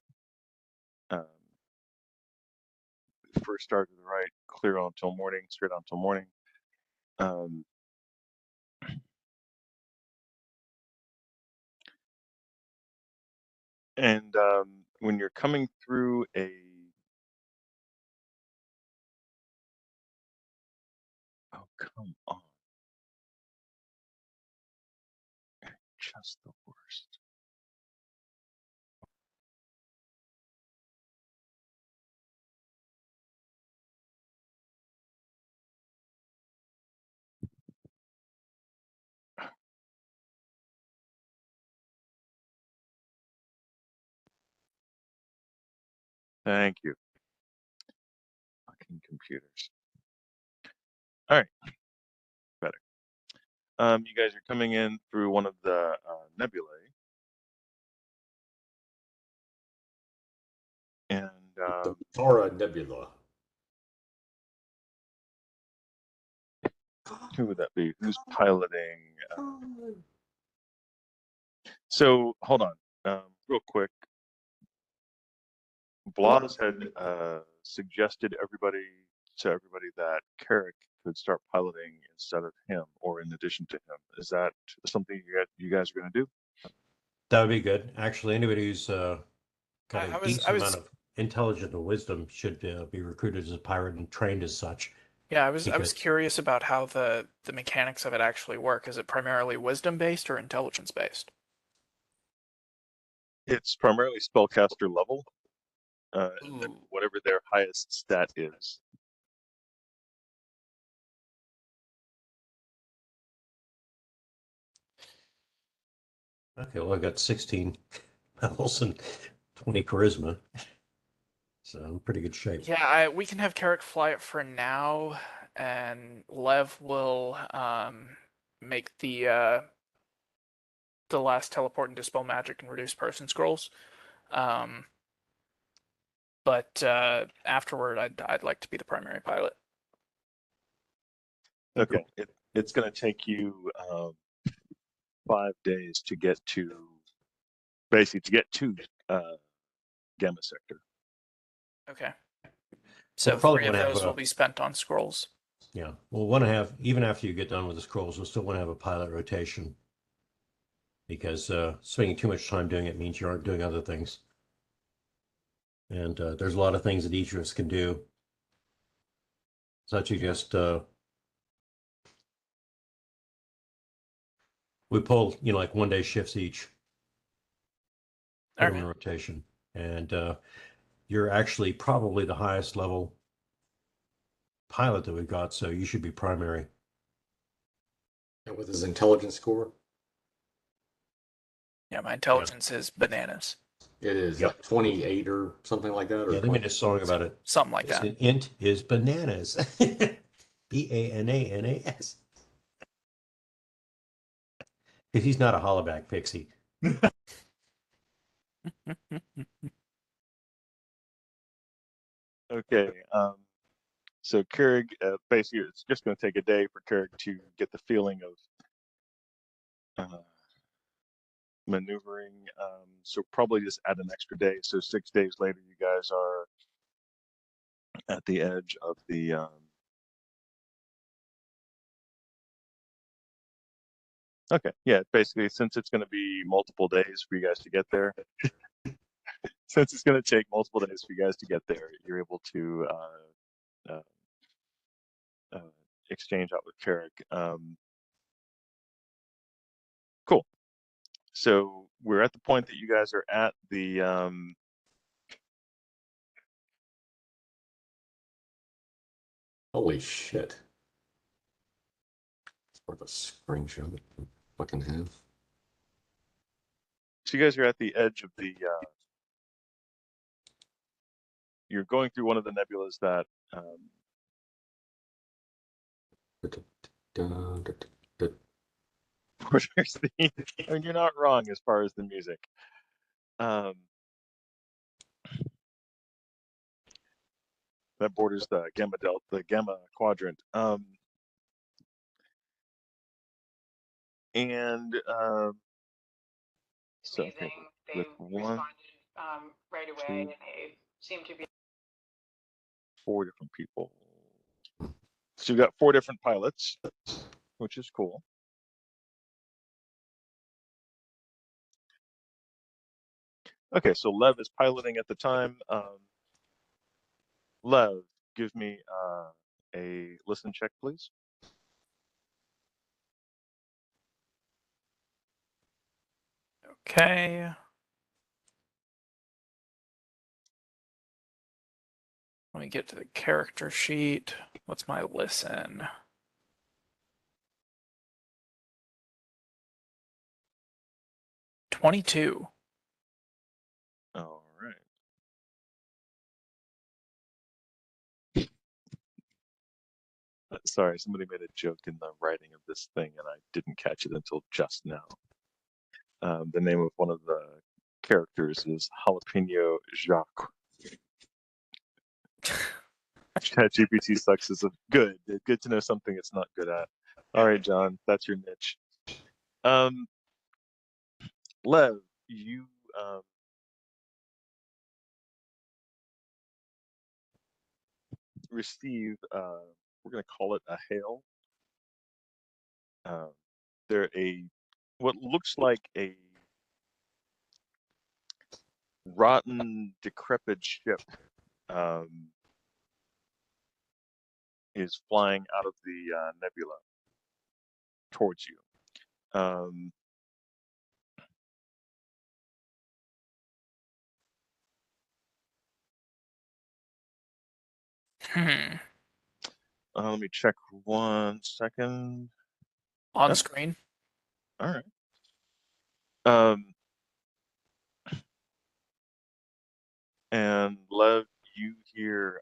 First start to the right, clear on till morning, straight on till morning. And when you're coming through a come on. Just the worst. Thank you. Fucking computers. All right. Better. You guys are coming in through one of the nebulae. And The Tara Nebula. who would that be? Who's piloting? So hold on, real quick. Blas had suggested to everybody that Carrick could start piloting instead of him, or in addition to him. Is that something you guys are going to do? That would be good. Actually, anybody who's got I a was- decent I was- amount of intelligence and wisdom should be recruited as a pirate and trained as such. Yeah, I was Because- curious about how the mechanics of it actually work. Is it primarily wisdom based or intelligence based? It's primarily spellcaster level, and then Ooh. whatever their highest stat is. Okay, well, I've got 16 levels and 20 charisma. So I'm in pretty good shape. Yeah, we can have Carrick fly it for now, and Lev will make the last teleport and dispel magic and reduce person scrolls. But afterward, I'd like to be the primary pilot. Okay. it's going to take you 5 days to get to, basically to get to Gamma Sector. Okay. We'll So probably 3 of wanna have those a- will be spent on scrolls. Yeah, we'll want to have, even after you get done with the scrolls, we'll still want to have a pilot rotation. Because spending too much time doing it means you aren't doing other things. And there's a lot of things that each of us can do. Such as just, we pull, like 1-day shifts each. Put All them in right. rotation. And you're actually probably the highest level pilot that we've got, so you should be primary. And with his intelligence score, Yeah, my intelligence is bananas. it is Yep. like 28 or something like that. Or Yeah, they made a song about it. Something like It's that. an int is bananas. Bananas. Because he's not a hollaback pixie. Okay. So Keurig, basically, it's just going to take a day for Keurig to get the feeling of maneuvering. So probably just add an extra day. So 6 days later, you guys are at the edge of the. Okay, yeah. Basically, since it's going to be multiple days for you guys to get there, since it's going to take multiple days for you guys to get there, you're able to exchange out with Keurig. Cool. So we're at the point that you guys are at the holy shit. It's worth a screenshot. Fucking have. so you guys are at the edge of the you're going through one of the nebulas that borders the, I mean, you're not wrong as far as the music. That borders the gamma delta, the gamma quadrant. And so okay, with one, right away, two, and they seem to be 4 different people. So you got 4 different pilots, which is cool. Okay, so Lev is piloting at the time. Lev, give me a listen check, please. Okay. Let me get to the character sheet. What's my listen? $22. All right. Sorry, somebody made a joke in the writing of this thing, and I didn't catch it until just now. The name of one of the characters is Jalapeno Jacques. ChatGPT sucks is good. Good to know something it's not good at. All right, John, that's your niche. Lev, you receive, we're going to call it a hail. They're what looks like a rotten, decrepit ship is flying out of the nebula towards you. Let me check 1 second. On Yep. screen. All right. And Lev, you hear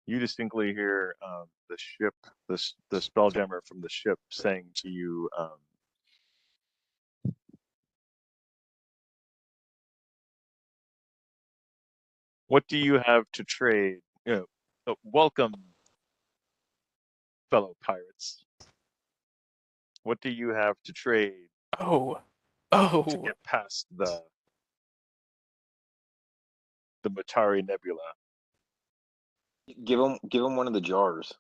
you distinctly hear the ship, the spelljammer from the ship saying to you, What do you have to trade? Welcome, fellow pirates. What do you have to trade Oh, to oh, get past the Matari Nebula? Give him one of the jars.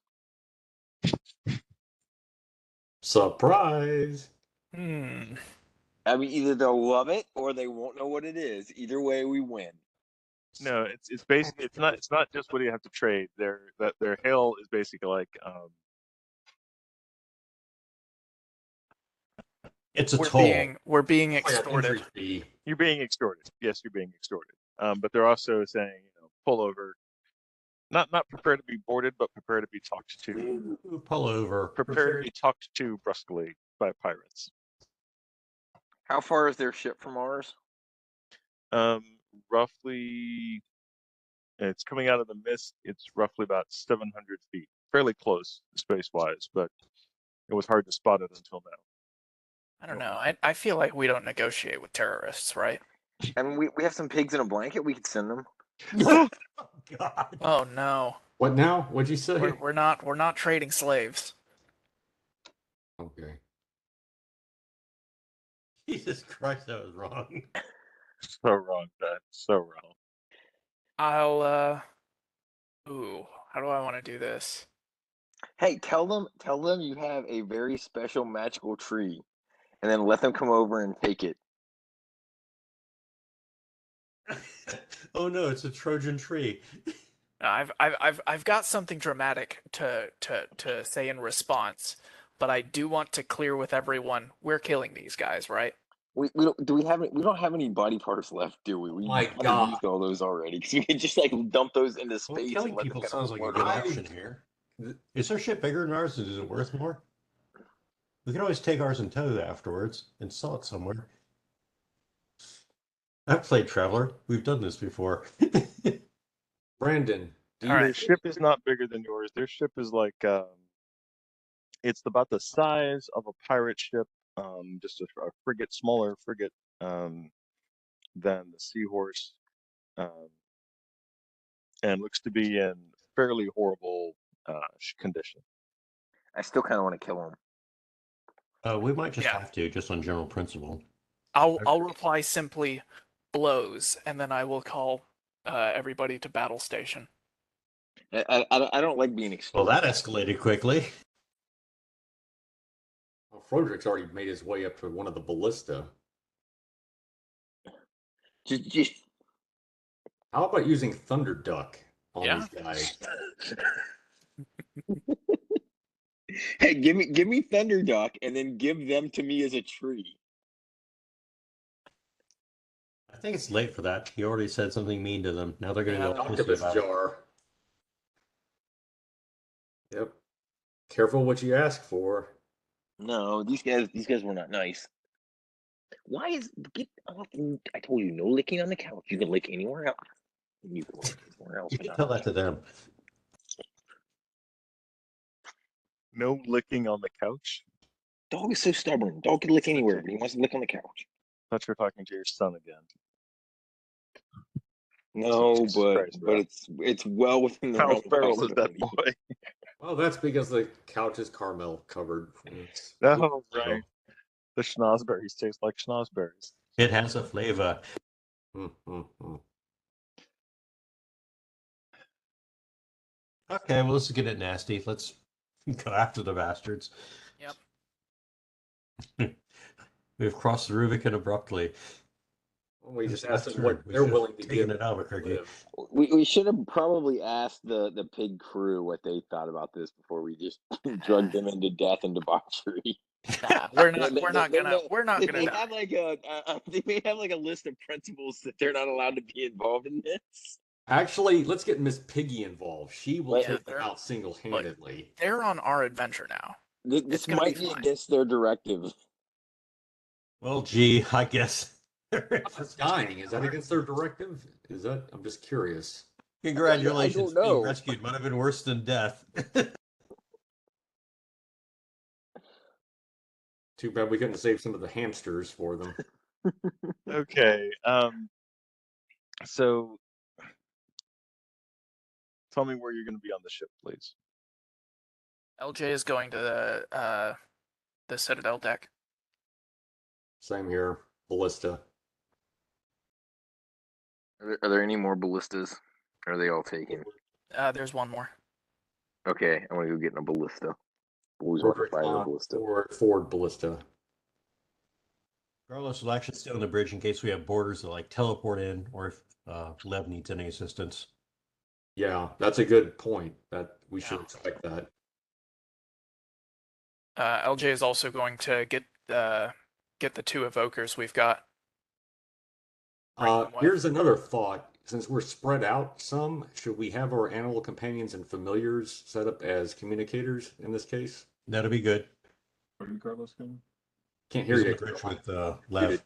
Surprise! hmm. I mean, either they'll love it or they won't know what it is. Either way, we win. No, it's basically it's not just what do you have to trade. Their hail is basically like It's a We're toll. being Like an extorted. entry fee. you're being extorted. Yes, you're being extorted. But they're also saying, pull over. Not prepare to be boarded, but prepare to be talked to. Ooh, pull over. Prepare to be talked to brusquely by pirates. How far is their ship from ours? Roughly, it's coming out of the mist. It's roughly about 700 feet, fairly close space-wise, but it was hard to spot it until now. I don't know. I feel like we don't negotiate with terrorists, right? I mean, we have some pigs in a blanket. We could send them. Oh, God. Oh no. What now? What'd you say? We're not trading slaves. Okay. Jesus Christ, that was wrong. So wrong, Ben. So wrong. I'll ooh, how do I want to do this? Hey, tell them you have a very special magical tree, and then let them come over and take it. Oh no, it's a Trojan tree. I've got something dramatic to say in response, but I do want to clear with everyone we're killing these guys, right? We don't have any body parts left, do we? We My kinda God. used all those already because we could just like dump those into Well, space killing and let them people kind sounds of like a float good around. option here. Is their ship bigger than ours? Is it worth more? We can always take ours in tow afterwards and sell it somewhere. I've played Traveler. We've done this before. Brandon, do All you right. Their ship is not bigger than yours. Their ship is like it's about the size of a pirate ship, just a frigate, smaller frigate than the Seahorse, and looks to be in fairly horrible condition. I still kind of want to kill them. We might just Yeah. have to, just on general principle. I'll reply simply blows, and then I will call everybody to battle station. I don't like being Well, exposed. that escalated quickly. Well, Froderick's already made his way up to one of the ballista. Just How about using Thunder Duck on Yeah. these guys? hey, give me Thunder Duck, and then give them to me as a tree. I think it's late for that. He already said something mean to them. Now they're going to Yeah. go pissy Octopus about it. jar. Yep. Careful what you ask for. No, these guys were not nice. Why is get off? I told you no licking on the couch. You can lick anywhere else. You can lick anywhere else. You but can not tell on the that to them. No licking on the couch. Dog is so stubborn. Dog can lick anywhere, but he wants to lick on the couch. I thought you were talking to your son again. No, Jesus Christ, bro. it's well within the How realm of feral is that possibility. boy? Well, that's because the couch is caramel covered. Oh, right. The schnozberries taste like schnozberries. It has a flavor. Okay, well, let's get it nasty. Let's go after the bastards. Yep. We've crossed the Rubicon abruptly. We just That's asked them what true. We they're should willing to have give. taken it Albuquerque. We should have probably asked the pig crew what they thought about this before we just drugged them into death and debauchery. Nah, we're not gonna They die. have like they may have like a list of principles that they're not allowed to be involved in this. Actually, let's get Miss Piggy involved. She will Yeah, take them out single-handedly. They're on our adventure now. This gonna might be be fine. against their directive. Well, gee, I guess. Dying, is that against their directive? Is that? I'm just curious. Congratulations, I don't know. being rescued might have been worse than death. Too bad we couldn't save some of the hamsters for them. Okay. So tell me where you're going to be on the ship, please. LJ is going to the Citadel deck. Same here. Ballista. Are there any more ballistas? Or are they all taken? There's one more. Okay, I'm gonna go get in a ballista. Always want to fire a ballista. Forward ballista. Carlos will actually stay on the bridge in case we have boarders that like teleport in, or if Lev needs any assistance. Yeah, that's a good point. That we should Yeah. expect that. LJ is also going to get the 2 evokers we've got. Here's another thought. Since we're spread out some, should we have our animal companions and familiars set up as communicators in this case? That'll be good. Where are you, Carlos, going? Can't hear He's on you. the bridge with Lev.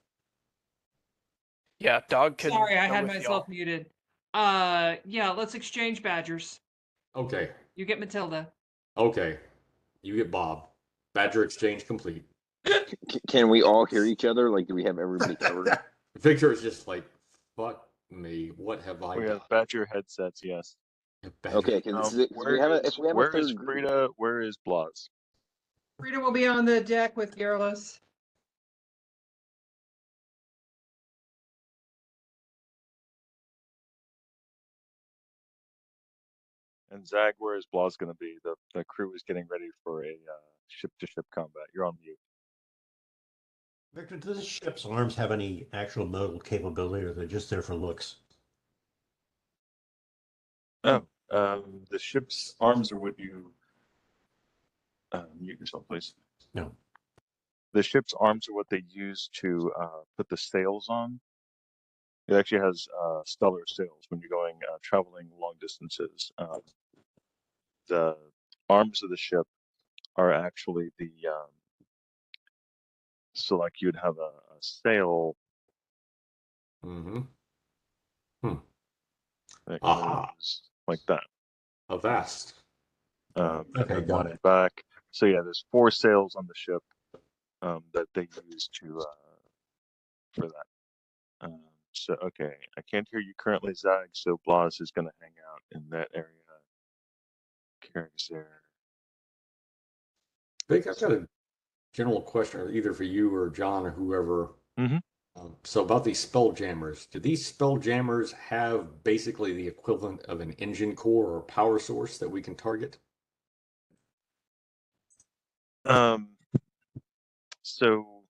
Yeah, dog can. Sorry, I go had with myself y'all. muted. Yeah, let's exchange badgers. Okay. You get Matilda. Okay. You get Bob. Badger exchange complete. Can we all hear each other? Like, do we have everybody covered? Victor is just like, fuck me. What have I We done? have Badger headsets, yes. Badger. Okay, because if we have a Where is third group, Frida? Where is Blas? Frida will be on the deck with Garrulus. And Zag, where is Blas going to be? The crew is getting ready for a ship-to-ship combat. You're on mute. Victor, does the ship's arms have any actual modal capability, or are they just there for looks? Oh, the ship's arms are what you... mute yourself, please. No. The ship's arms are what they use to put the sails on. It actually has stellar sails when you're going traveling long distances. The arms of the ship are actually the so like you'd have a sail. Mm-hmm. That Aha. goes like that. A vast. Okay, got it. Back. So yeah, there's 4 sails on the ship that they use to for that. So okay, I can't hear you currently, Zag. So Blas is going to hang out in that area. Carries there. Vic, I've got a general question, either for you or John or whoever. Mm-hmm. So about these spell jammers, do these spell jammers have basically the equivalent of an engine core or power source that we can target? So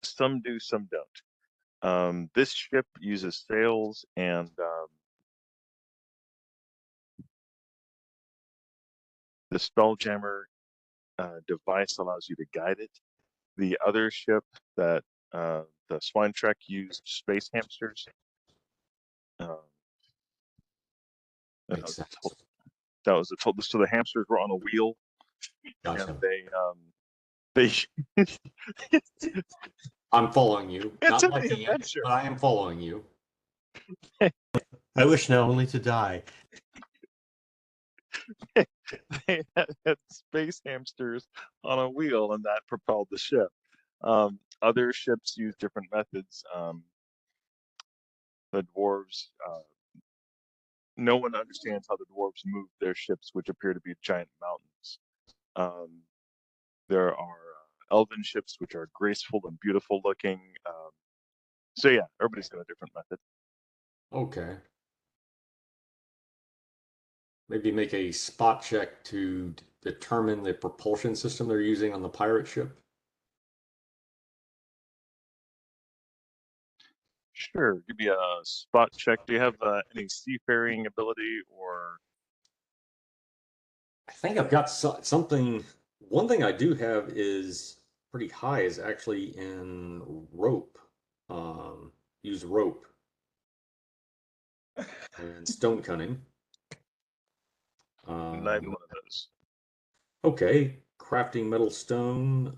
some do, some don't. This ship uses sails and the Spelljammer device allows you to guide it. The other ship that the Swine Trek used space hamsters. Makes sense. That was so the hamsters were on a wheel, Gotcha. and they I'm following you. It's Not an liking it, adventure. but I am following you. I wish now only to die. they had space hamsters on a wheel, and that propelled the ship. Other ships use different methods. The dwarves, no one understands how the dwarves move their ships, which appear to be giant mountains. There are elven ships, which are graceful and beautiful looking. So yeah, everybody's got a different method. Okay. Maybe make a spot check to determine the propulsion system they're using on the pirate ship. Sure, give me a spot check. Do you have any seafaring ability or? I think I've got something. One thing I do have is pretty high is actually in rope. Use rope and stone cunning. Neither one of those. Okay, crafting metal stone.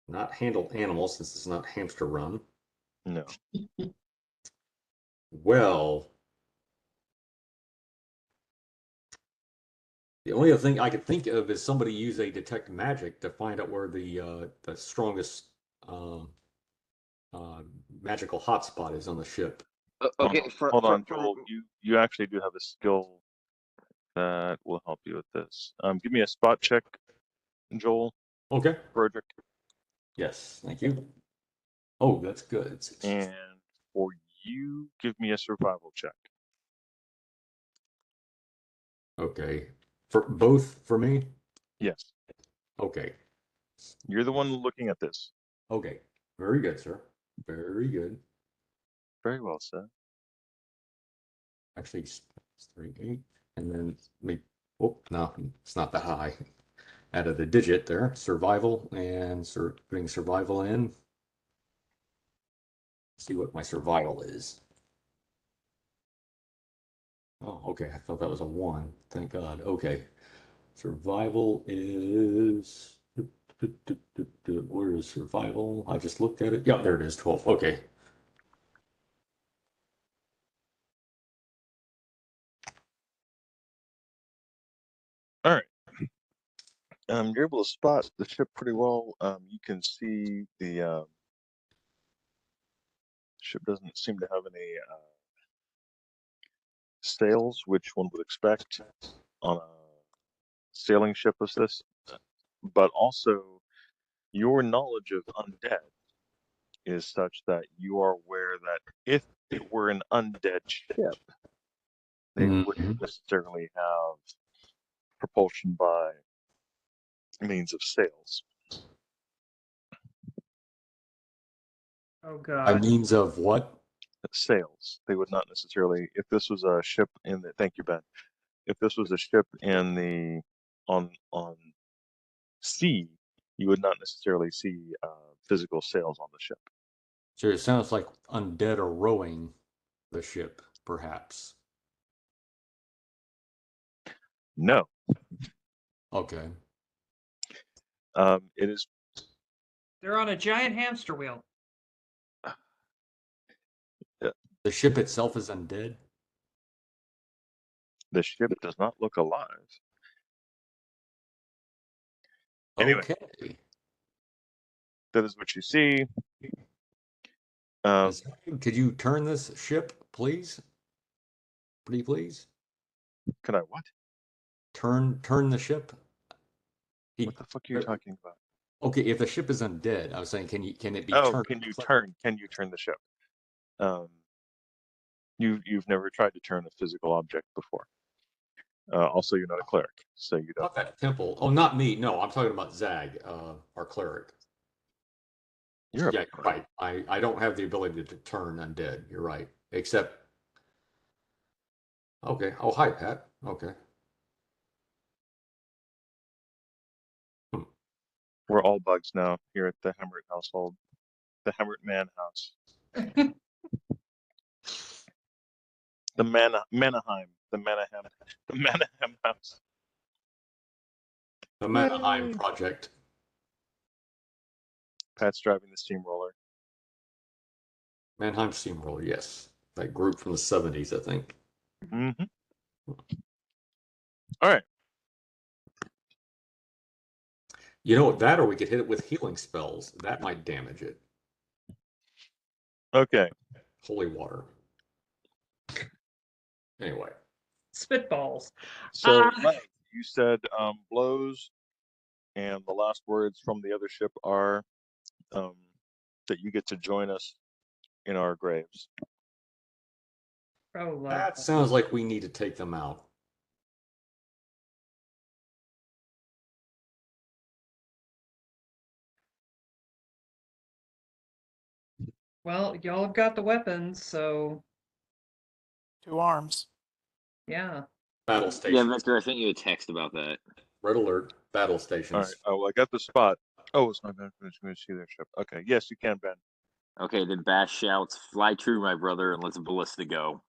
Not handle animals since it's not hamster run. No. Well, the only other thing I could think of is somebody use a detect magic to find out where the strongest magical hotspot is on the ship. Okay, Hold on, Joel. You actually do have a skill that will help you with this. Give me a spot check, Joel. Okay. Broderick. Yes, thank you. Oh, that's good. And for you, give me a survival check. Okay. For both for me? Yes. Okay. You're the one looking at this. Okay. Very good, sir. Very good. Very well said. Actually, it's 3, 8, and then me. Oh, no, it's not that high. Added the digit there. Survival and putting survival in. See what my survival is. Oh, okay. I thought that was a 1. Thank God. Okay. Survival is. Where is survival? I just looked at it. Yeah, there it is. 12. Okay. All right. You're able to spot the ship pretty well. You can see the ship doesn't seem to have any sails, which one would expect on a sailing ship as this. But also, your knowledge of undead is such that you are aware that if it were an undead ship, they wouldn't necessarily have propulsion by means of sails. Oh By God. means of what? Sails. They would not necessarily. If this was a ship in the. Thank you, Ben. If this was a ship in the on sea, you would not necessarily see physical sails on the ship. So it sounds like undead are rowing the ship, perhaps. No. Okay. It is. They're on a giant hamster wheel. The ship itself is undead? The ship does not look alive. Anyway, Okay. that is what you see. Could you turn this ship, please? Pretty please? Can I what? Turn the ship? What the fuck are you talking about? Okay, if the ship is undead, I was saying, can it be Oh, turned? can you turn? Can you turn the ship? You've never tried to turn a physical object before. Also, you're not a cleric, so you don't. Not that temple. Oh, not me. No, I'm talking about Zag, our cleric. You're Yeah, you're right. I don't have the ability to turn undead. You're right. Except. Okay. Oh, hi, Pat. Okay. We're all bugs now here at the Hemmert household, the Hemmert man house, the Manaheim, the Manaheim house. The Manaheim project. Pat's driving the steamroller. Mannheim Steamroller, yes. That group from the 70s, I think. Mm-hmm. All right. You know what? That or we could hit it with healing spells. That might damage it. Okay. Holy water. Anyway. Spitballs. So, Lev, you said blows, and the last words from the other ship are that you get to join us in our graves. Oh, that sounds like we need to take them out. Well, y'all have got the weapons, so 2 arms. yeah. Battle station. Yeah, Victor, I sent you a text about that. Red alert. Battle stations. All right. Oh, well, I got the spot. Oh, it's not going to see their ship. Okay. Yes, you can, Ben. Okay, then Bash shouts, "Fly true, my brother, and let's ballista go."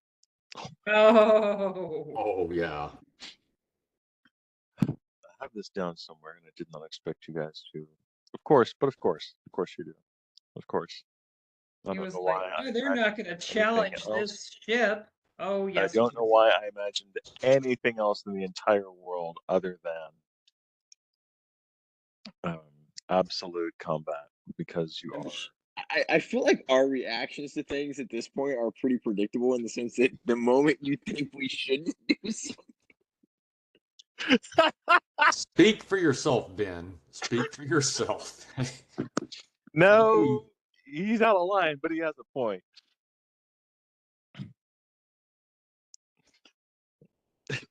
Oh. Oh, yeah. I have this down somewhere, and I did not expect you guys to. Of course you do. Of course. I He don't was know like, why. "No, they're not going to challenge this ship." Oh, yes. I don't know why I imagined anything else in the entire world other than absolute combat, because you are I feel like our reactions to things at this point are pretty predictable in the sense that the moment you think we shouldn't do something. Speak for yourself, Ben. Speak for yourself. No, he's out of line, but he has a point.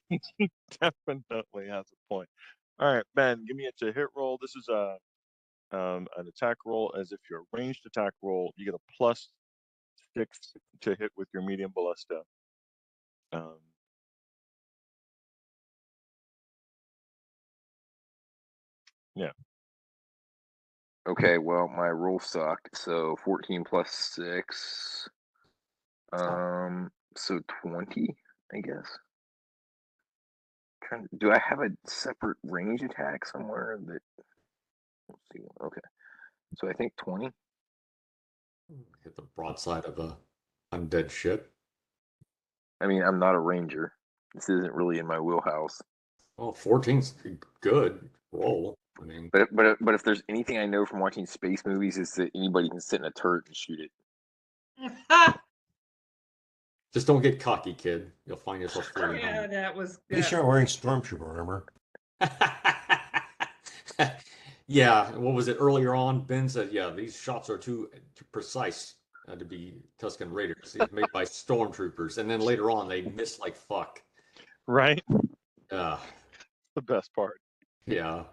He definitely has a point. All right, Ben, give me a to hit roll. This is an attack roll. As if you're a ranged attack roll, you get a +6 to hit with your medium ballista. Yeah. Okay, well, my roll sucked. So 14 plus 6. So 20, I guess. Do I have a separate range attack somewhere that? Let's see. Okay, so I think 20. Hit the broadside of a undead ship. I mean, I'm not a ranger. This isn't really in my wheelhouse. Well, 14's good roll. I mean, But if there's anything I know from watching space movies, is that anybody can sit in a turret and shoot it. just don't get cocky, kid. You'll find yourself floating Yeah, home. that was. At least you're not wearing stormtrooper armor. Yeah, what was it earlier on? Ben said, yeah, these shots are too precise to be Tusken Raiders. These made by stormtroopers. And then later on, they miss like fuck. Right? Yeah. The best part. Yeah.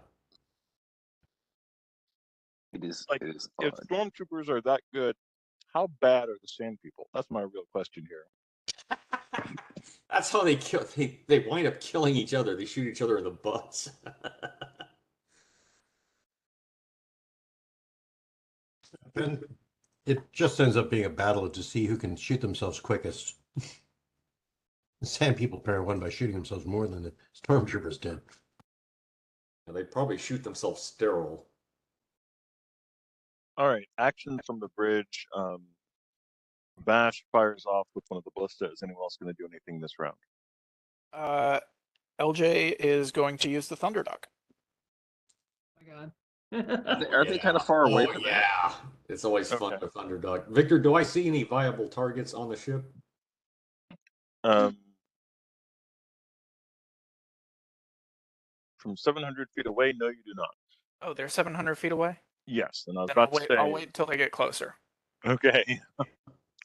It is. Like, It is if odd. stormtroopers are that good, how bad are the sand people? That's my real question here. That's how they kill. They wind up killing each other. They shoot each other in the butts. And it just ends up being a battle to see who can shoot themselves quickest. The sand people apparently won by shooting themselves more than the stormtroopers did. And they'd probably shoot themselves sterile. All right, action from the bridge. Bash fires off with one of the ballista. Is anyone else going to do anything this round? LJ is going to use the Thunderduck. Oh my God. Aren't they kind of far away Oh, from yeah. It's always fun Okay. with Thunderdog. Victor, do I see any viable targets on the ship? From 700 feet away, no, you do not. Oh, they're 700 feet away? Yes, and I was Then about to say. I'll wait until they get closer. Okay.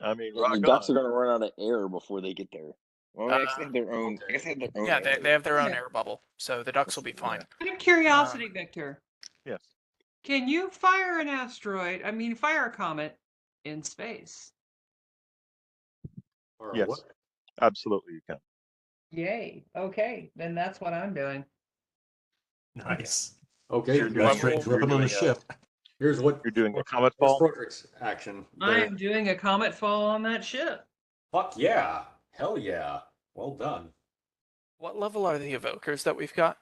I mean, And rock the ducks on. are gonna run out of air before they get there. Well, they actually have their own. I guess they have their own. Yeah, air. they have their own Yeah. air bubble, so the ducks will be fine. Out of curiosity, Victor, Yes. can you fire an asteroid? I mean, fire a comet in space? Or Yes. what? Absolutely, you can. Yay. Okay, then that's what I'm doing. Nice. Okay, You're Go doing- straight you're dripping on the doing a- ship. here's what You're doing a comet here's fall. Frederick's action. I'm doing a comet fall on that ship. Fuck yeah. Hell yeah. Well done. What level are the evokers that we've got?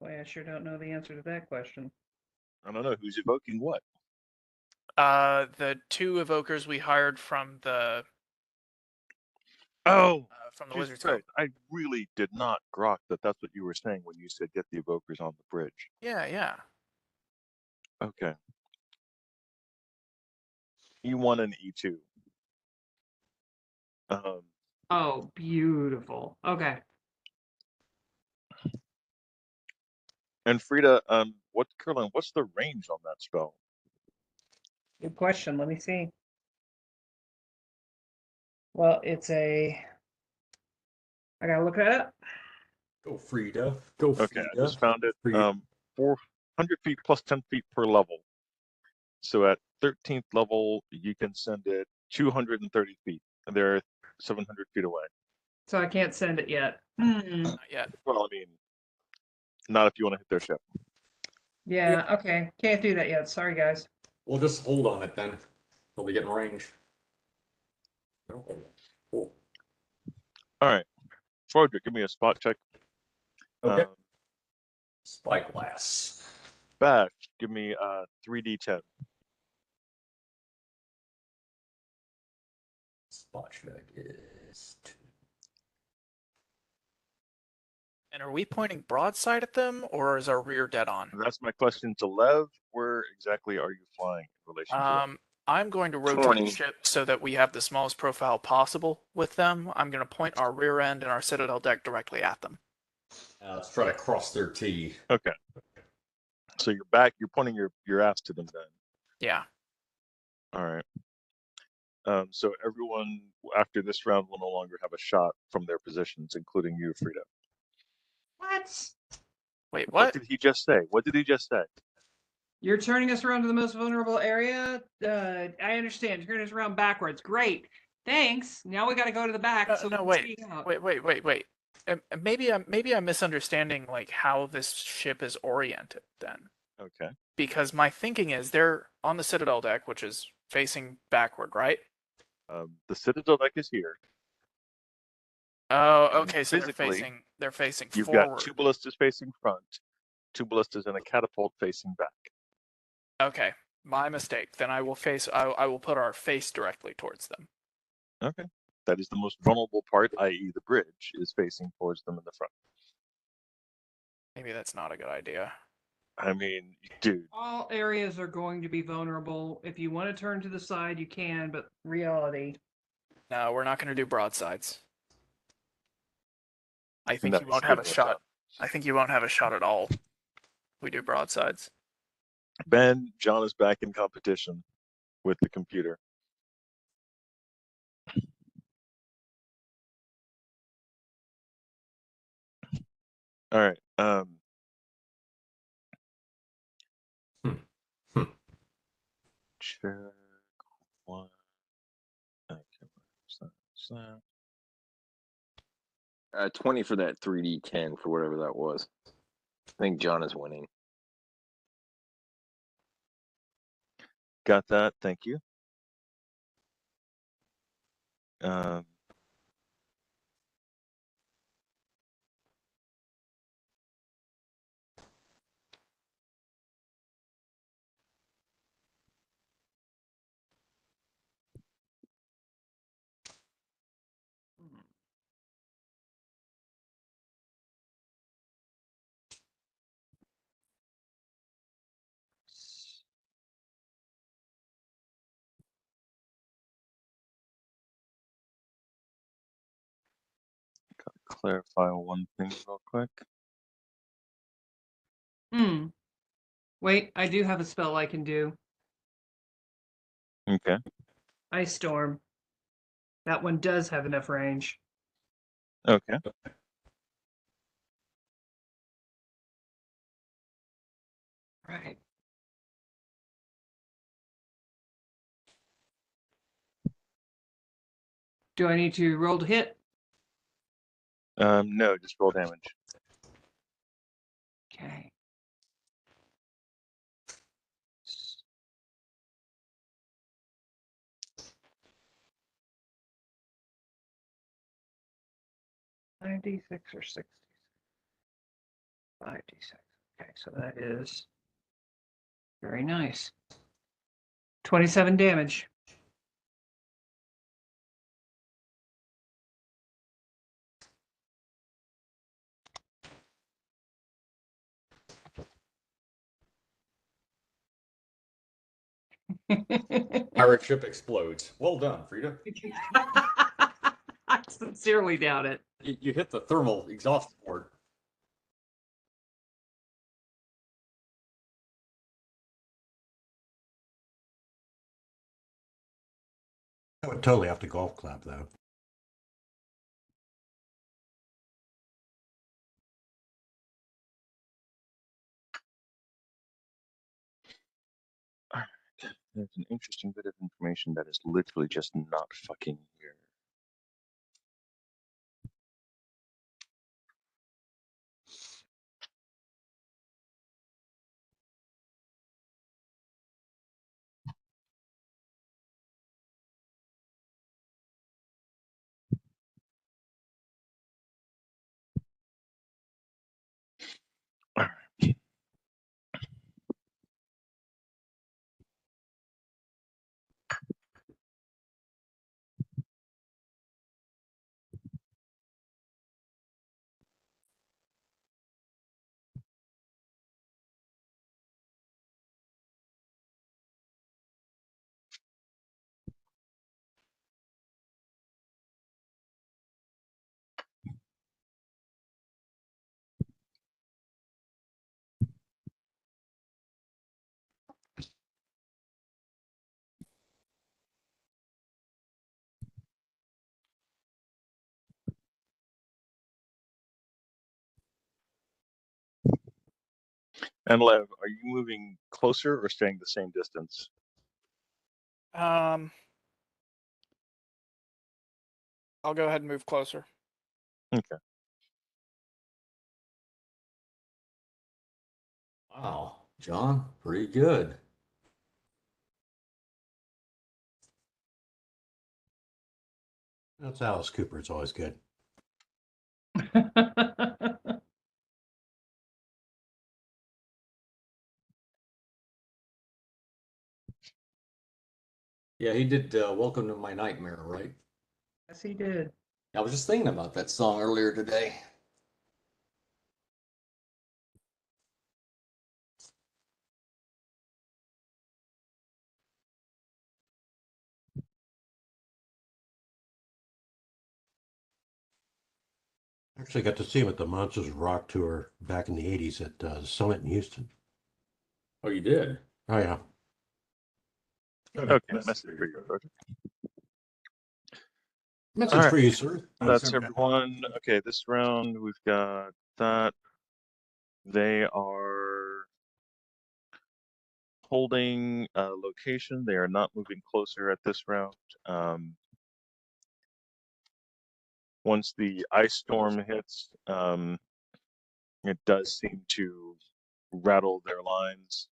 Boy, I sure don't know the answer to that question. I don't know who's evoking what. The 2 evokers we hired from the Oh, from the Jesus Wizard's Cove. Christ. I really did not grok that that's what you were saying when you said get the evokers on the bridge. Yeah. Okay. E1 and E2. Oh, beautiful. Okay. And Frida, Caroline, what's the range on that spell? Good question. Let me see. Well, it's a. I gotta look that up. Go Frida. Go Okay, Frida. I just found it. Frida. 400 feet plus 10 feet per level. So at 13th level, you can send it 230 feet, and they're 700 feet away. So I can't send it yet. Not yet. Well, I mean, not if you want to hit their ship. Yeah, okay. Can't do that yet. Sorry, guys. We'll just hold on it then. Till we get in range. Cool. All right. Frederick, give me a spot check. Okay. Spyglass. Bash, give me 3d10. Spot check is 2. And are we pointing broadside at them, or is our rear dead on? That's my question to Lev. Where exactly are you flying in relation to that? I'm going to rotate 20. the ship so that we have the smallest profile possible with them. I'm going to point our rear end and our citadel deck directly at them. Let's try to cross their T. Okay. So you're back. You're pointing your ass to them then. Yeah. All right. So everyone after this round will no longer have a shot from their positions, including you, Frida. What? Wait, What what? did he just say? What did he just say? You're turning us around to the most vulnerable area? I understand. Turning us around backwards. Great. Thanks. Now we got to go to the back so we No, can wait, speed out. wait. Maybe I'm misunderstanding like how this ship is oriented then. Okay. Because my thinking is they're on the citadel deck, which is facing backward, right? The citadel deck is here. Oh, And okay. So physically, they're facing You've forward. got 2 ballistas facing front, 2 ballistas and a catapult facing back. Okay, my mistake. Then I will I will put our face directly towards them. Okay. That is the most vulnerable part, i.e. the bridge, is facing towards them in the front. Maybe that's not a good idea. I mean, dude. All areas are going to be vulnerable. If you want to turn to the side, you can, but reality. No, we're not going to do broadsides. I think Nice, you won't good have a enough shot. job. I think you won't have a shot at all. If we do broadsides. Ben, John is back in competition with the computer. All right. Check one. Okay, where's that? 20 for that 3D10 for whatever that was. I think John is winning. Got that. Thank you. Gotta clarify one thing real quick. Wait, I do have a spell I can do. Okay. Ice Storm. That one does have enough range. Okay. Right. Do I need to roll to hit? No, just roll damage. Okay. $5d6 or 60? 5d6. Okay, so that is very nice. 27 damage. Pirate ship explodes. Well done, Frida. I sincerely doubt it. You hit the thermal exhaust port. I would totally have to golf clap though. All right. There's an interesting bit of information that is literally just not fucking here. All right. And Lev, are you moving closer or staying the same distance? I'll go ahead and move closer. Okay. Wow, John, pretty good. That's Alice Cooper. It's always good. Yeah, he did Welcome to My Nightmare, right? Yes, he did. I was just thinking about that song earlier today. Actually got to see him at the Monsters Rock tour back in the 80s at Summit in Houston. Oh, you did? Oh, yeah. Okay, message for you, Roger. Message for you, sir. That's everyone. Okay, this round we've got that. They are holding a location. They are not moving closer at this round. Once the ice storm hits, it does seem to rattle their lines.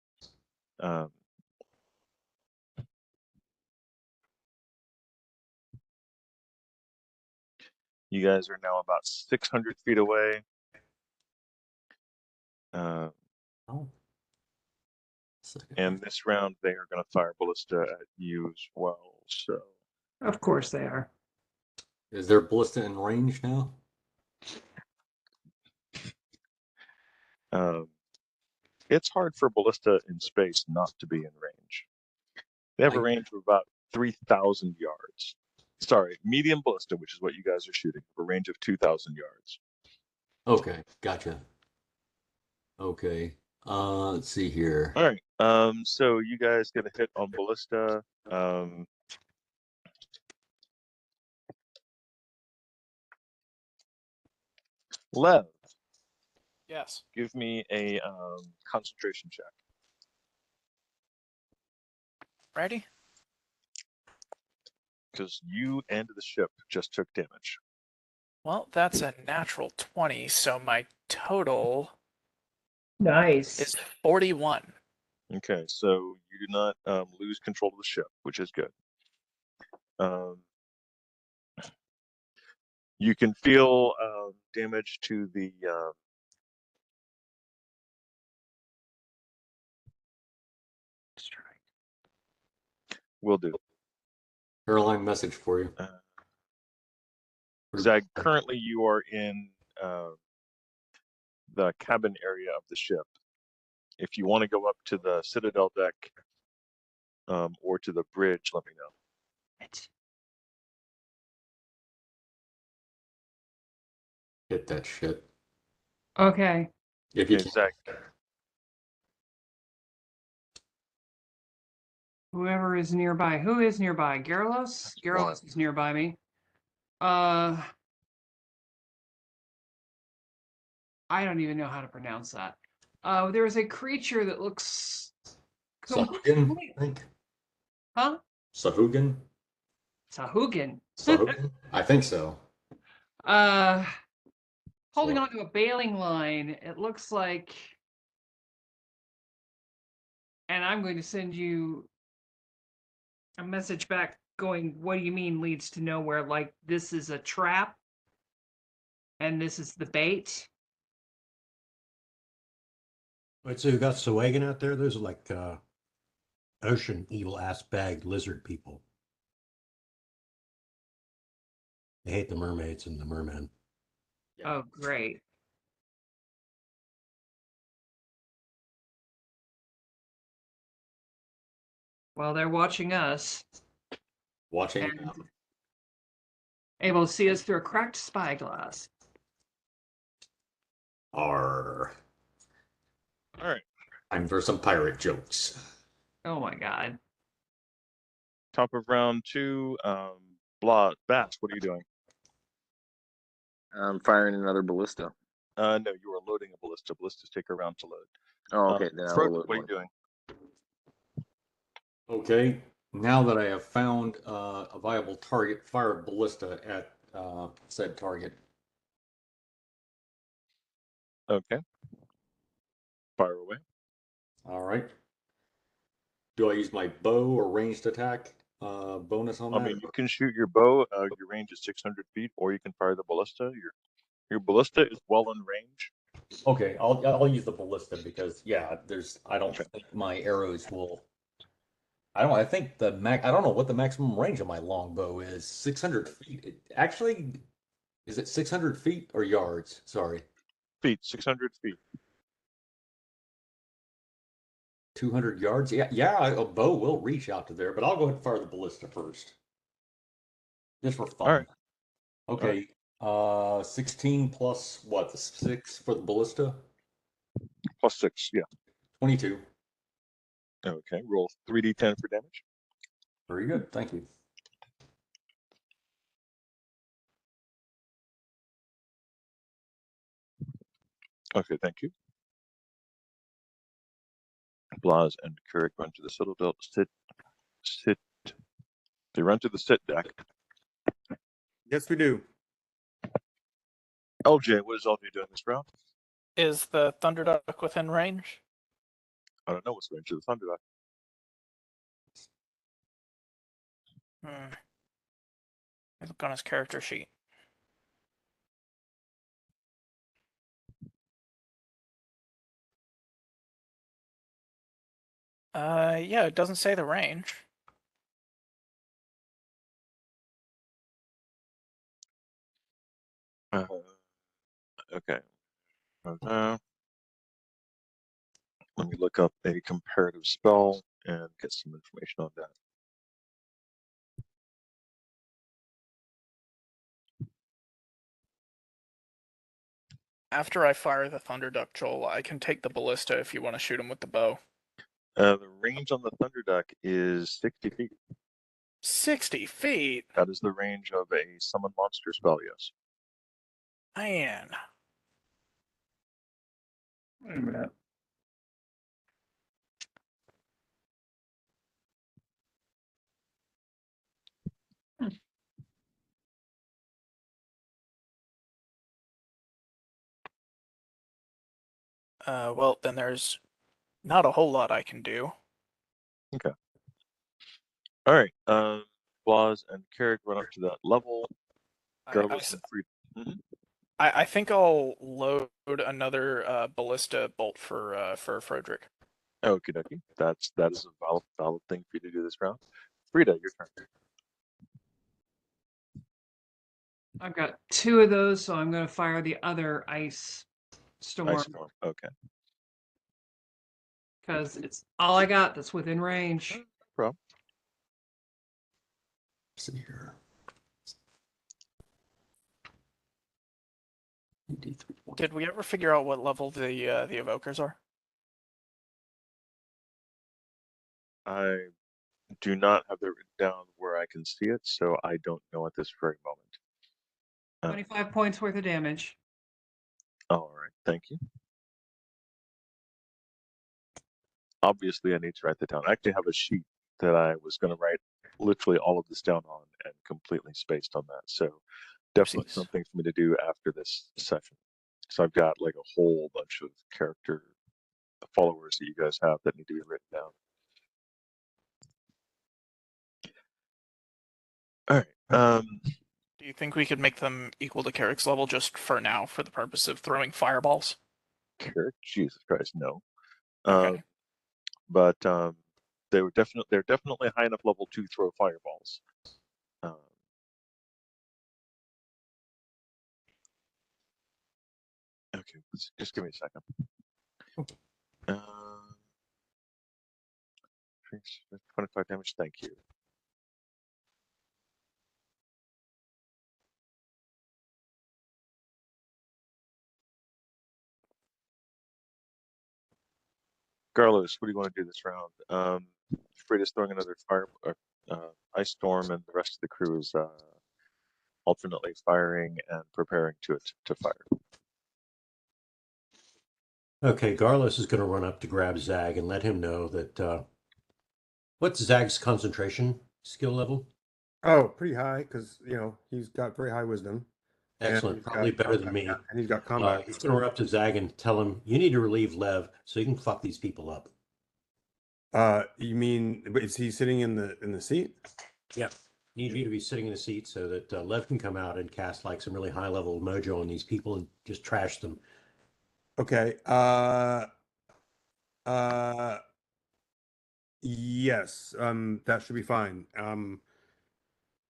You guys are now about 600 feet away. And this round, they are going to fire ballista at you as well. So, Of course they are. Is there ballista in range now? it's hard for ballista in space not to be in range. They have a range of about 3,000 yards. Sorry, medium ballista, which is what you guys are shooting, a range of 2,000 yards. Okay, gotcha. Okay, let's see here. All right, so you guys get a hit on ballista. Lev. Yes. Give me a concentration check. Ready? Because you and the ship just took damage. Well, that's a natural 20, so my total Nice. is 41. Okay, so you do not lose control of the ship, which is good. You can feel damage to the will do. Airline message for you. Zag, currently you are in the cabin area of the ship. If you want to go up to the Citadel deck or to the bridge, let me know. Hit that shit. Okay. If you Okay, can. Zag. Whoever is nearby. Who is nearby? Gyaralos? Gyaralos is nearby me. I don't even know how to pronounce that. There is a creature that looks Sahugan, I think. Huh? Sahugan? Sahugan. Sahugan? I think so. Holding onto a bailing line. It looks like, and I'm going to send you a message back going, what do you mean leads to nowhere? Like this is a trap and this is the bait. Wait, so you got Sawagan out there? Those are like ocean evil ass bag lizard people. They hate the mermaids and the mermen. Oh, great. Well, they're watching us. Watching and able to see us through a cracked spyglass. Arr. All right. Time for some pirate jokes. Oh my god. Top of round 2, Bass, what are you doing? I'm firing another ballista. No, you are loading a ballista. Ballistas take a round to load. Oh, okay. Then I'll Frodo, load what are you one. doing? Okay, now that I have found a viable target, fire a ballista at said target. Okay. Fire away. All right. Do I use my bow or ranged attack bonus on I that? mean, you can shoot your bow. Your range is 600 feet, or you can fire the ballista. Your ballista is well in range. Okay, I'll use the ballista because yeah, I don't Okay. think my arrows will. I think I don't know what the maximum range of my longbow is. 600 feet. Actually, is it 600 feet or yards? Sorry. Feet, 600 feet. 200 yards? Yeah, a bow will reach out to there, but I'll go ahead and fire the ballista first. Just for fun. All right. Okay. 16 plus what? The 6 for the ballista? Plus 6, yeah. 22. Okay, roll 3d10 for damage. Very good. Thank you. Okay, thank you. Blas and Keurig run to the citadel. Sit. They run to the sit deck. Yes, we do. LJ, what is LJ doing this round? Is the Thunderduck within range? I don't know what's the range of the Thunderduck. Look on his character sheet. Yeah, it doesn't say the range. Okay. Let me look up a comparative spell and get some information on that. After I fire the Thunderduck, Joel, I can take the ballista if you want to shoot him with the bow. The range on the Thunderduck is 60 feet. 60 feet? That is the range of a summon monster spell, yes. Man. Wait a minute. Well, then there's not a whole lot I can do. Okay. All right. Blas and Carrick run up to that level. Garlos and Free. I think I'll load another ballista bolt for Frederick. Okie dokie. That is a valid thing for you to do this round. Frida, your turn. I've got 2 of those, so I'm going to fire the other ice storm Ice storm. Okay. because it's all I got that's within range. Bro. Let's see here. Did we ever figure out what level the evokers are? I do not have that written down where I can see it, so I don't know at this very moment. 25 points worth of damage. All right, thank you. Obviously, I need to write that down. I actually have a sheet that I was going to write literally all of this down on and completely spaced on that. So definitely something for me to do after this session. So I've got like a whole bunch of character followers that you guys have that need to be written down. All right. Do you think we could make them equal to Carrick's level just for now, for the purpose of throwing fireballs? Carrick, Jesus Christ, no. Okay. But they're definitely high enough level to throw fireballs. Okay, just give me a second. 25 damage, thank you. Carlos, what do you want to do this round? Frida's throwing another ice storm, and the rest of the crew is alternately firing and preparing to fire. Okay, Garlos is going to run up to grab Zag and let him know that. What's Zag's concentration skill level? Oh, pretty high because he's got very high wisdom, and Excellent, he's probably got better combat, than me. and he's got combat. He's going to run up to Zag and tell him, you need to relieve Lev so you can fuck these people up. You mean is he sitting in the seat? Yeah. Need you to be sitting in a seat so that Lev can come out and cast like some really high level mojo on these people and just trash them. Okay. Uh, yes. That should be fine.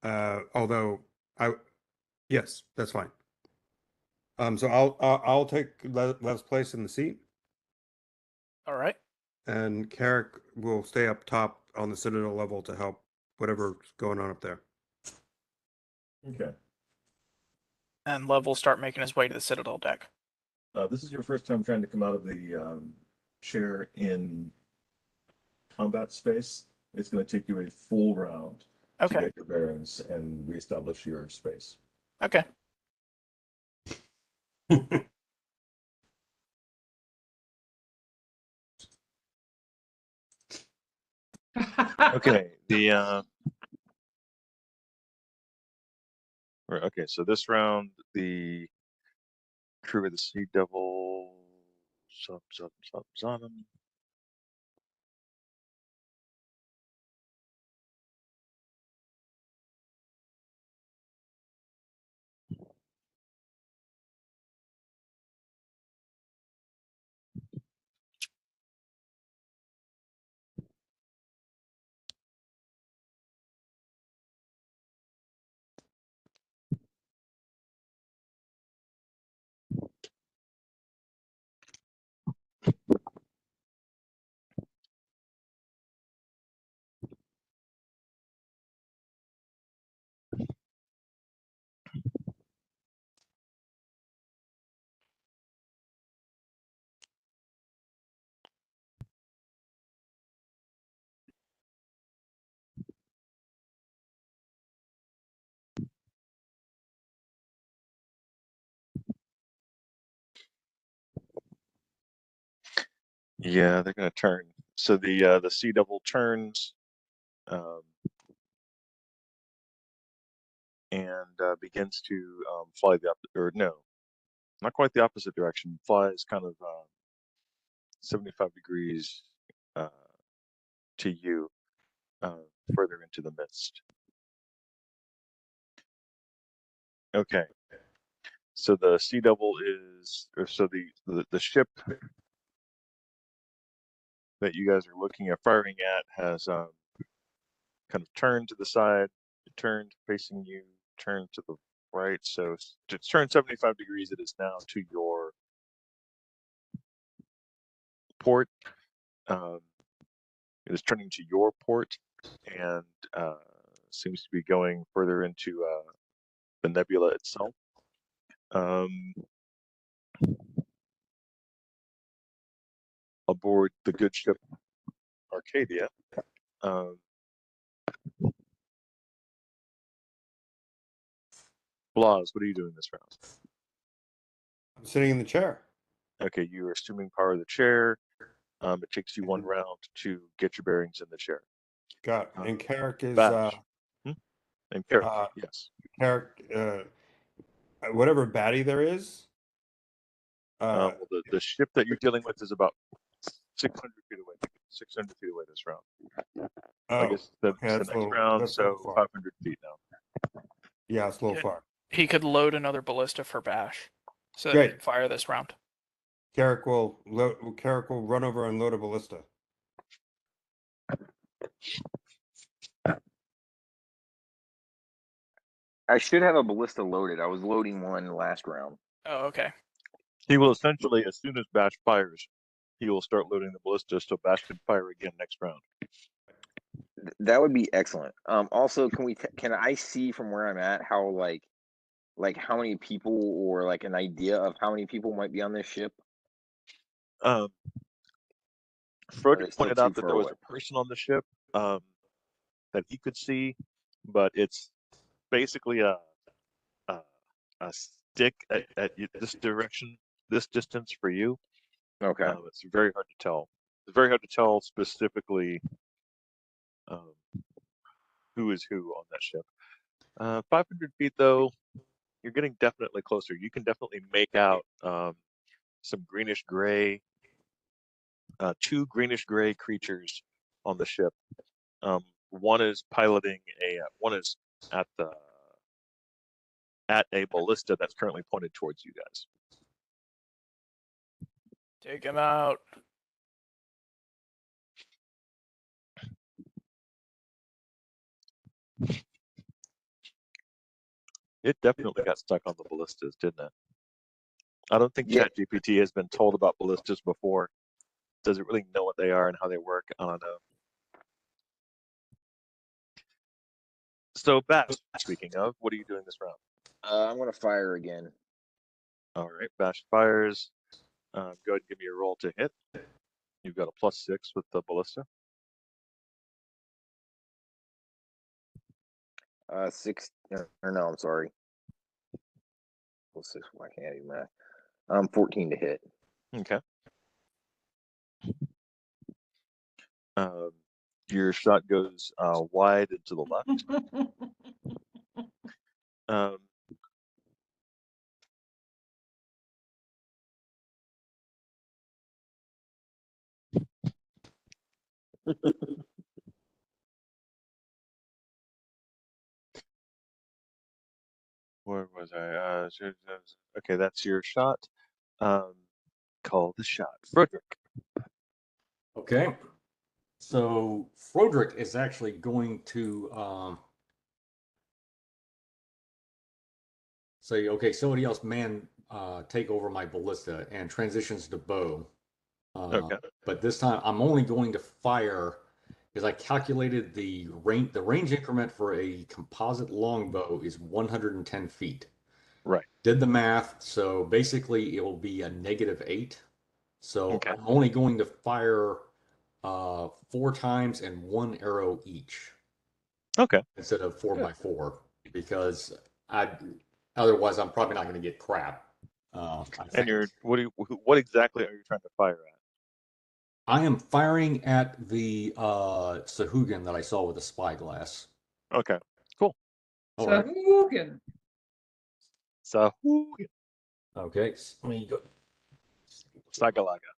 Although yes, that's fine. So I'll take Lev's place in the seat, All right. and Carrick will stay up top on the Citadel level to help whatever's going on up there. Okay. And Lev will start making his way to the Citadel deck. This is your first time trying to come out of the chair in combat space. It's going to take you a full round to Okay. get your bearings and reestablish your space. Okay. Okay, okay, so this round the crew of the Sea Devil subs on him. Yeah, they're gonna turn. So the Sea Devil turns and begins to fly or no, not quite the opposite direction. Flies kind of 75 degrees to you, further into the mist. Okay. So the Sea Devil so the ship that you guys are looking at firing at has kind of turned to the side, turned facing you, turned to the right. So it's turned 75 degrees. It is now to your port. It is turning to your port and seems to be going further into the nebula itself. Aboard the good ship Arcadia. Blas, what are you doing this round? I'm sitting in the chair. Okay, you are assuming power of the chair. It takes you one round to get your bearings in the chair. Got it. And Carrick is Bash. And Carrick, yes. Carrick, whatever baddie there is. Well, the ship that you're dealing with is about 600 feet away. 600 feet away this round. I guess the next round, so 500 feet now. Yeah, it's a little far. He could load another ballista for Bash, so that he Great. can fire this round. Carrick will run over and load a ballista. I should have a ballista loaded. I was loading one last round. Oh, okay. He will essentially, as soon as Bash fires, he will start loading the ballista so Bash can fire again next round. That would be excellent. Also, can I see from where I'm at how like how many people or like an idea of how many people might be on this ship? Frody pointed out that there was a person on the ship that he could see, but it's basically a stick at this direction, this distance for you. Okay. It's very hard to tell. It's very hard to tell specifically who is who on that ship. 500 feet, though, you're getting definitely closer. You can definitely make out some greenish gray, two greenish gray creatures on the ship. One is piloting one is at a ballista that's currently pointed towards you guys. Take him out. It definitely got stuck on the ballistas, didn't it? I don't think Yeah. ChatGPT has been told about ballistas before. Does it really know what they are and how they work? I don't know. So, Bash, speaking of, what are you doing this round? I'm gonna fire again. All right, Bash fires. Go ahead and give me a roll to hit. You've got a +6 with the ballista. 6 or no, I'm sorry. What's this? Why can't I do math? 14 to hit. Okay. Your shot goes wide and to the left. Where was I? Okay, that's your shot. Call the shot. Frederick. Okay. So Frederick is actually going to say, okay, somebody else take over my ballista and transitions to bow. Okay. But this time I'm only going to fire because I calculated the range increment for a composite longbow is 110 feet. Right. Did the math, so basically it will be a -8. So Okay. I'm only going to fire 4 times and 1 arrow each. Okay. Instead of 4x4 because otherwise I'm probably not going to get crap. And what exactly are you trying to fire at? I am firing at the Sahuagin that I saw with the spyglass. Okay. Cool. All right. Sahuagin. Sahuagin. Okay. So let me go. Sagalaga.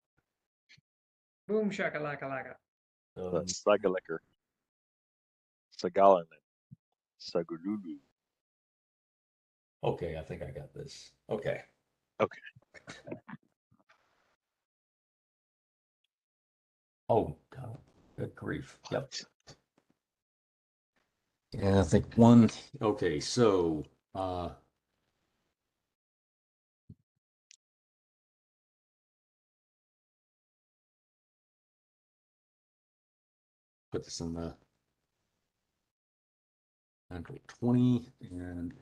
Boom shakalaka laka. Sagalicker. Sagalanen. Sagululu. Okay, I think I got this. Okay. Okay. Oh, God. Good grief. Yep. Yeah, I think one. Okay, so put this in the natural 20 and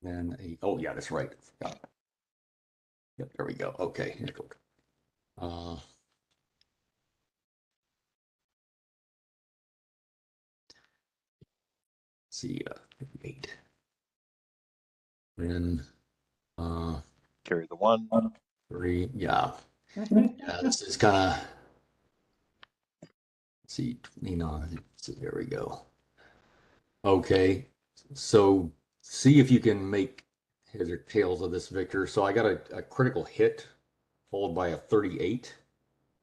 then oh yeah, that's right. Forgot. Yep, there we go. Okay, here we go. Let's see, 8. Then Carry the 1. 3. Yeah. Yeah, this is kind of. Let's see, 29. So there we go. Okay, so see if you can make heads or tails of this, Victor. So I got a critical hit followed by a 38.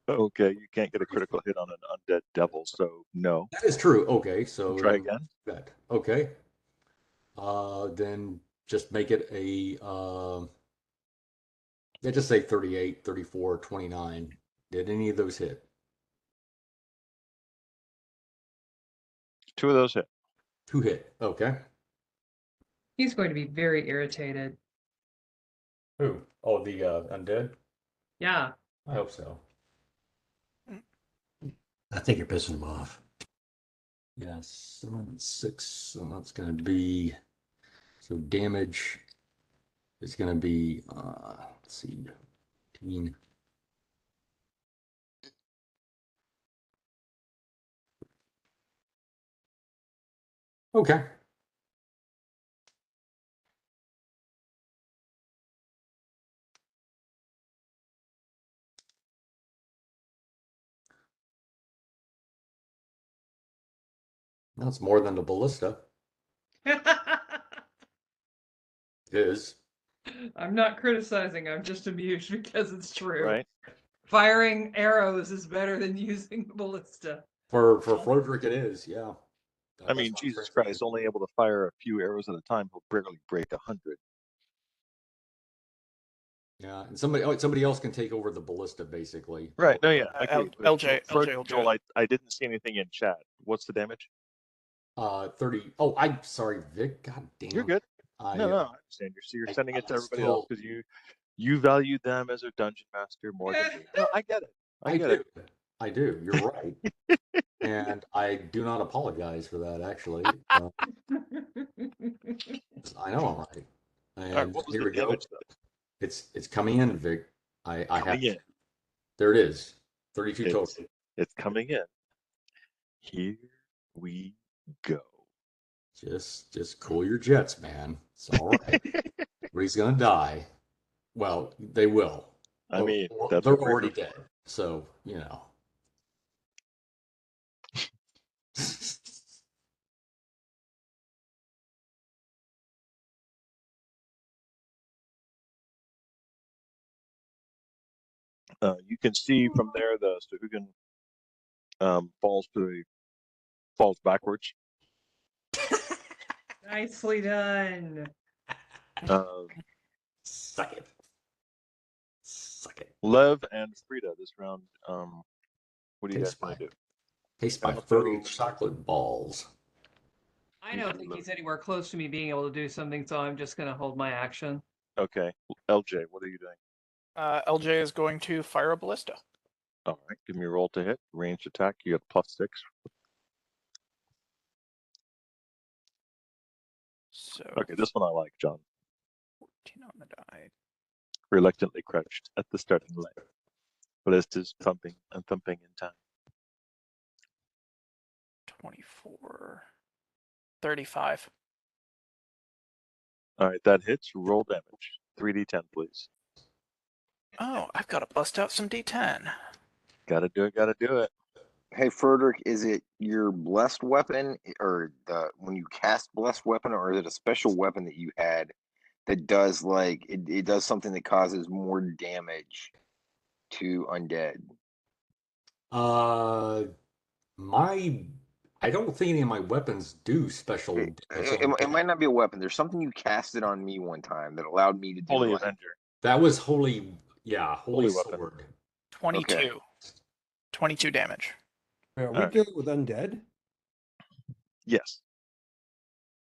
Okay, you can't get a critical hit on an undead devil, so no. That is true. Okay, so Try again. That okay. Then just make it a yeah, just say 38, 34, 29. Did any of those hit? 2 of those hit. 2 hit. Okay. He's going to be very irritated. Who? Oh, the undead? Yeah. I hope so. I think you're pissing them off. Yes, 6. So that's going to be so damage is going to be let's see, 15. Okay. That's more than the ballista is. I'm not criticizing, I'm just amused because it's true. Right? Firing arrows is better than using the ballista. For Frederick, it is. Yeah. I mean, Jesus Christ, only able to fire a few arrows at a time, he'll barely break 100. Yeah, and somebody else can take over the ballista, basically. Right? No, yeah, okay. LJ, Joel, I didn't see anything in chat. What's the damage? 30. Oh, I'm sorry, Vic. God damn. You're good. I, No, I understand. You're sending it to everybody else still- because you value them as a dungeon master more than me. No, I get it. I get it. I do. You're right. And I do not apologize for that, actually. I know I'm right. And All right, what was here the we go. damage though? It's coming in, Vic. I have Coming in. There it is. 32 total. It's coming in. Here we go. Just cool your jets, man. It's all right. Everybody's gonna die. Well, they will. I mean, that's they're what we're already here dead. So, you know. You can see from there the Sahuagin falls backwards. Nicely done. Suck it. Suck it. Lev and Frida this round. What do you guys Taste want to do? Taste my I'll 30 throw- chocolate balls. I don't think he's anywhere close to me being able to do something, so I'm just going to hold my action. Okay, LJ, what are you doing? LJ is going to fire a ballista. All right, give me a roll to hit. Ranged attack. You got +6. So Okay, this one I like, John. 14 on the die. Reluctantly crouched at the starting line. Ballistas thumping and thumping in time. 24. 35. All right, that hits. Roll damage. 3d10, please. Oh, I've got to bust out some D10. Gotta do it. Gotta do it. Hey, Frederick, is it your blessed weapon, or when you cast blessed weapon, or is it a special weapon that you had that does it does something that causes more damage to undead? I don't think any of my weapons do special damage. It might not be a weapon. There's something you casted on me one time that allowed me to do Holy Avenger. That was holy Holy sword. weapon. 22. Okay. 22 damage. Are we Alright. dealing with undead? Yes.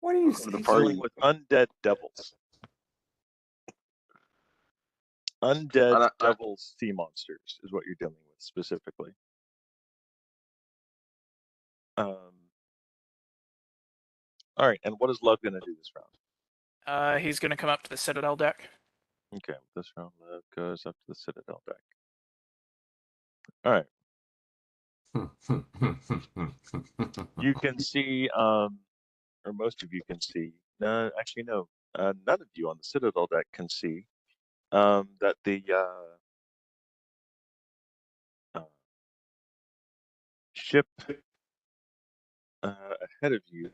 Why do you For the say party. Dealing with undead devils. Undead devil sea monsters is what you're dealing with specifically. All right, and what is Love going to do this round? He's going to come up to the Citadel deck. Okay, this round Love goes up to the Citadel deck. All right. You can see, or most of you can see, actually no, none of you on the Citadel deck can see that the ship ahead of you,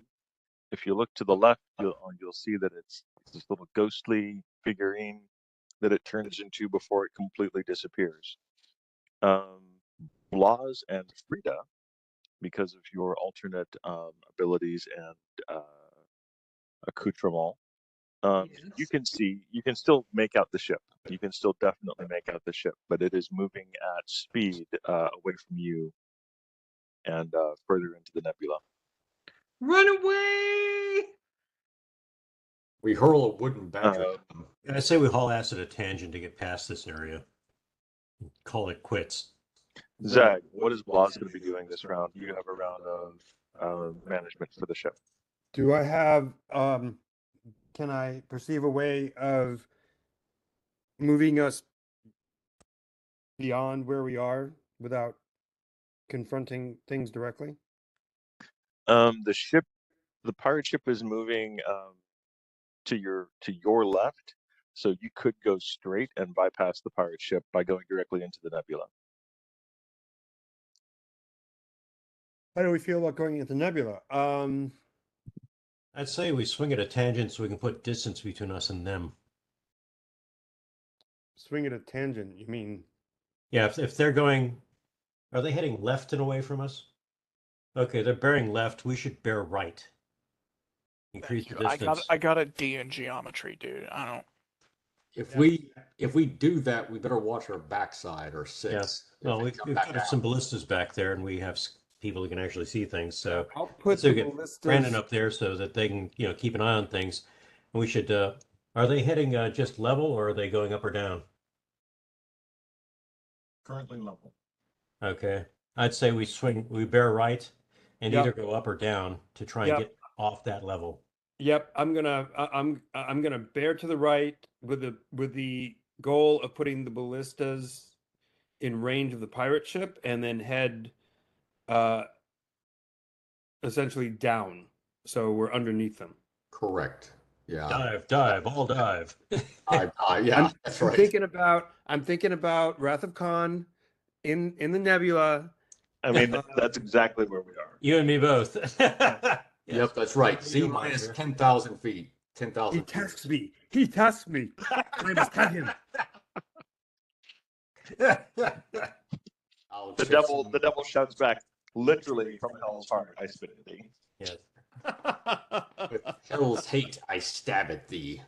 if you look to the left, you'll see that it's this little ghostly figurine that it turns into before it completely disappears. Blas and Frida, because of your alternate abilities and accoutrement, you can still make out the ship. You can still definitely make out the ship, but it is moving at speed away from you and further into the nebula. Run away! We hurl a wooden badger. I say we haul ass at a tangent to get past this area. Call it quits. Zag, what is Blas going to be doing this round? You have a round of management for the ship. Do I have, can I perceive a way of moving us beyond where we are without confronting things directly? The pirate ship is moving to your left, so you could go straight and bypass the pirate ship by going directly into the nebula. How do we feel about going into nebula? I'd say we swing at a tangent so we can put distance between us and them. Swing at a tangent. You mean? Yeah, if they're going, are they heading left and away from us? Okay, they're bearing left. We should bear right. Increase the distance. I got a D in geometry, dude. I don't. If we do that, we better watch our backside or six. Yes. Well, we've got some ballistas back there, and we have people who can actually see things. So I'll put so the get ballistas. Brandon up there so that they can, keep an eye on things. And we should. Are they heading just level, or are they going up or down? Currently level. Okay, I'd say we bear right, and Yep. either go up or down to try and get off that level. Yep, I'm gonna bear to the right with the goal of putting the ballistas in range of the pirate ship, and then head essentially down, so we're underneath them. Correct. Yeah. Dive, all dive. Yeah, that's right. I'm thinking about Wrath of Khan in the nebula. I mean, that's exactly where we are. You and me both. Yep, that's right. C You're minus right. 10,000 feet. 10,000. He tasks me. He tasks me. I must have him. I'll The chip devil shouts back, literally from hell's heart, I spit at thee. Yes. with hell's hate, I stab at thee.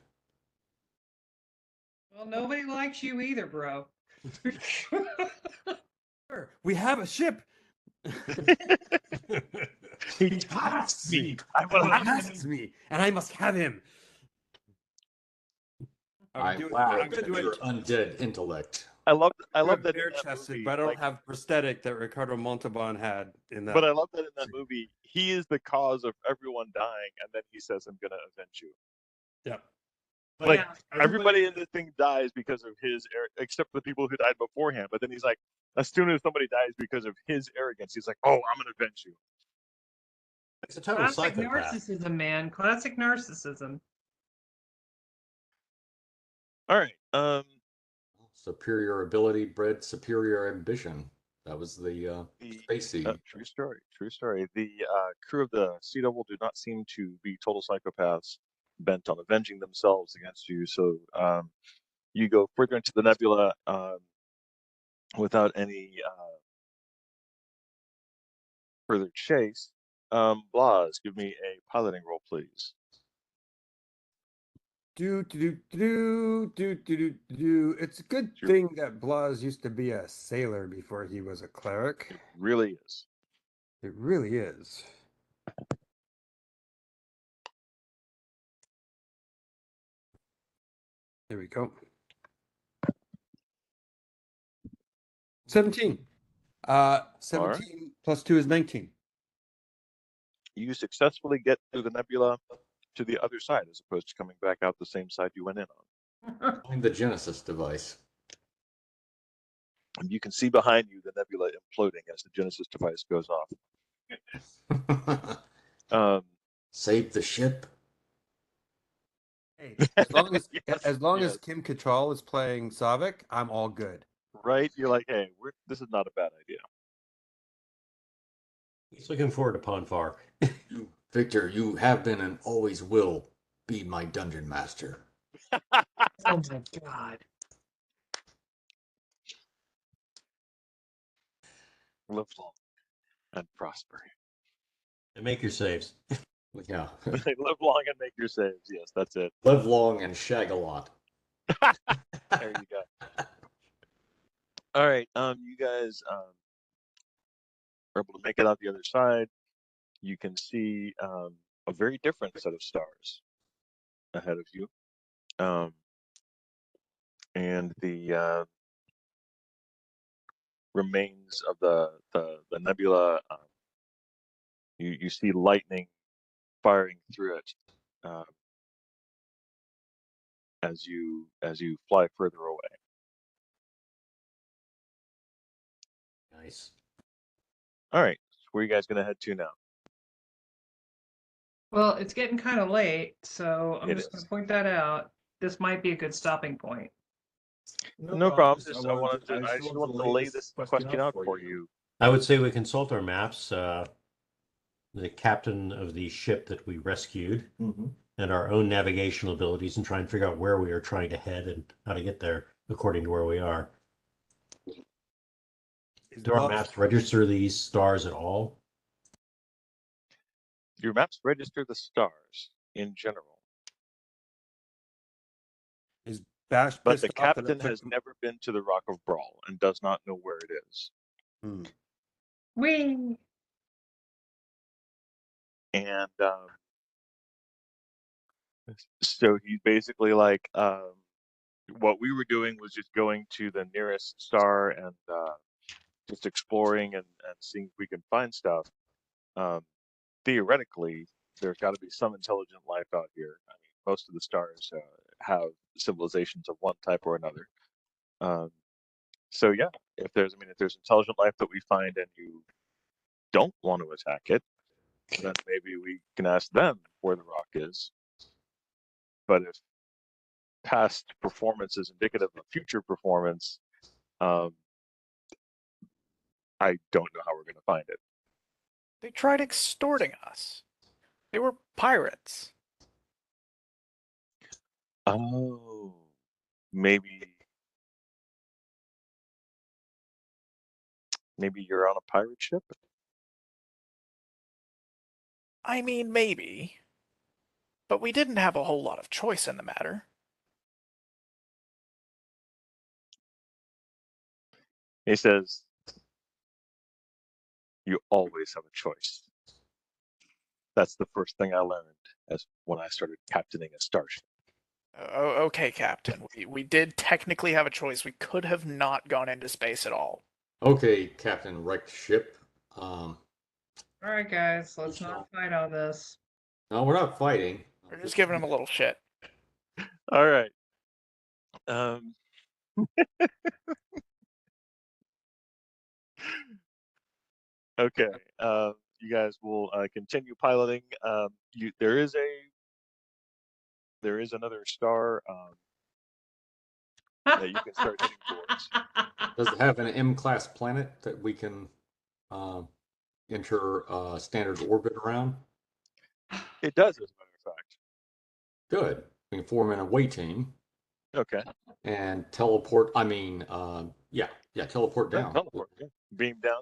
Well, nobody likes you either, bro. We have a ship. He tasks me. He tasks me, and I must have him. I laugh at your undead intellect. I love that bare in that chested, movie, but I don't like, have prosthetic that Ricardo Montalban had in that. but I love that in that movie, he is the cause of everyone dying, and then he says, "I'm gonna avenge you." Yeah. Like Yeah. everybody in this thing dies because of his, except for the people who died beforehand. But then he's like, as soon as somebody dies because of his arrogance, he's like, "Oh, I'm gonna avenge you." It's a total Classic psychopath. narcissism, man. Classic narcissism. All right. Superior ability bred superior ambition. That was the Spacey. True story. True story. The crew of the Sea Devil do not seem to be total psychopaths bent on avenging themselves against you. So you go further into the nebula without any further chase. Blas, give me a piloting roll, please. It's a good thing that Blas used to be a sailor before he was a cleric. It really is. It really is. There we go. 17. 17 plus 2 is 19. You successfully get through the nebula to the other side, as opposed to coming back out the same side you went in on. Find the Genesis device. And you can see behind you the nebula imploding as the Genesis device goes off. Save the ship. Hey, as long as Kim Cattrall is playing Savik, I'm all good. Right? You're like, hey, this is not a bad idea. He's looking forward to Ponfar. Victor, you have been and always will be my dungeon master. Oh my god. Live long and prosper. And make your saves. Yeah. Live long and make your saves. Yes, that's it. Live long and shag a lot. There you go. All right. You guys are able to make it out the other side. You can see a very different set of stars ahead of you. And the remains of the nebula. You see lightning firing through it as you fly further away. Nice. All right, where are you guys gonna head to now? Well, it's getting kind of late, so I'm It just going is. to point that out. This might be a good stopping point. No problem. I just I wanted to lay this question out for you. I would say we consult our maps. the captain of the ship that we rescued, Mm-hmm. and our own navigational abilities, and try and figure out where we are trying to head and how to get there according to where we are. Do our maps register these stars at all? Your maps register the stars in general, Is Bash but the pissed off that I captain took has never been to the Rock of Brawl and does not know where it is. Hmm. Wing. And so he's basically like, what we were doing was just going to the nearest star and just exploring and seeing if we can find stuff. Theoretically, there's got to be some intelligent life out here. I mean, most of the stars have civilizations of one type or another. So yeah, if there's intelligent life that we find and you don't want to attack it, then maybe we can ask them where the rock is. But if past performance is indicative of future performance, I don't know how we're going to find it. They tried extorting us. They were pirates. Oh, maybe you're on a pirate ship? I mean, maybe. But we didn't have a whole lot of choice in the matter. He says, you always have a choice. That's the first thing I learned as when I started captaining a starship. Okay, Captain. We did technically have a choice. We could have not gone into space at all. Okay, Captain wrecked ship. All right, guys, let's not fight on this. No, we're not fighting. We're just giving him a little shit. All right. Okay. You guys will continue piloting. There is another star that you can start heading towards. Does it have an M-class planet that we can enter standard orbit around? It does, as a matter of fact. Good. We can form an away team. Okay. And teleport. I mean, teleport down. Teleport. Yeah. Beam down.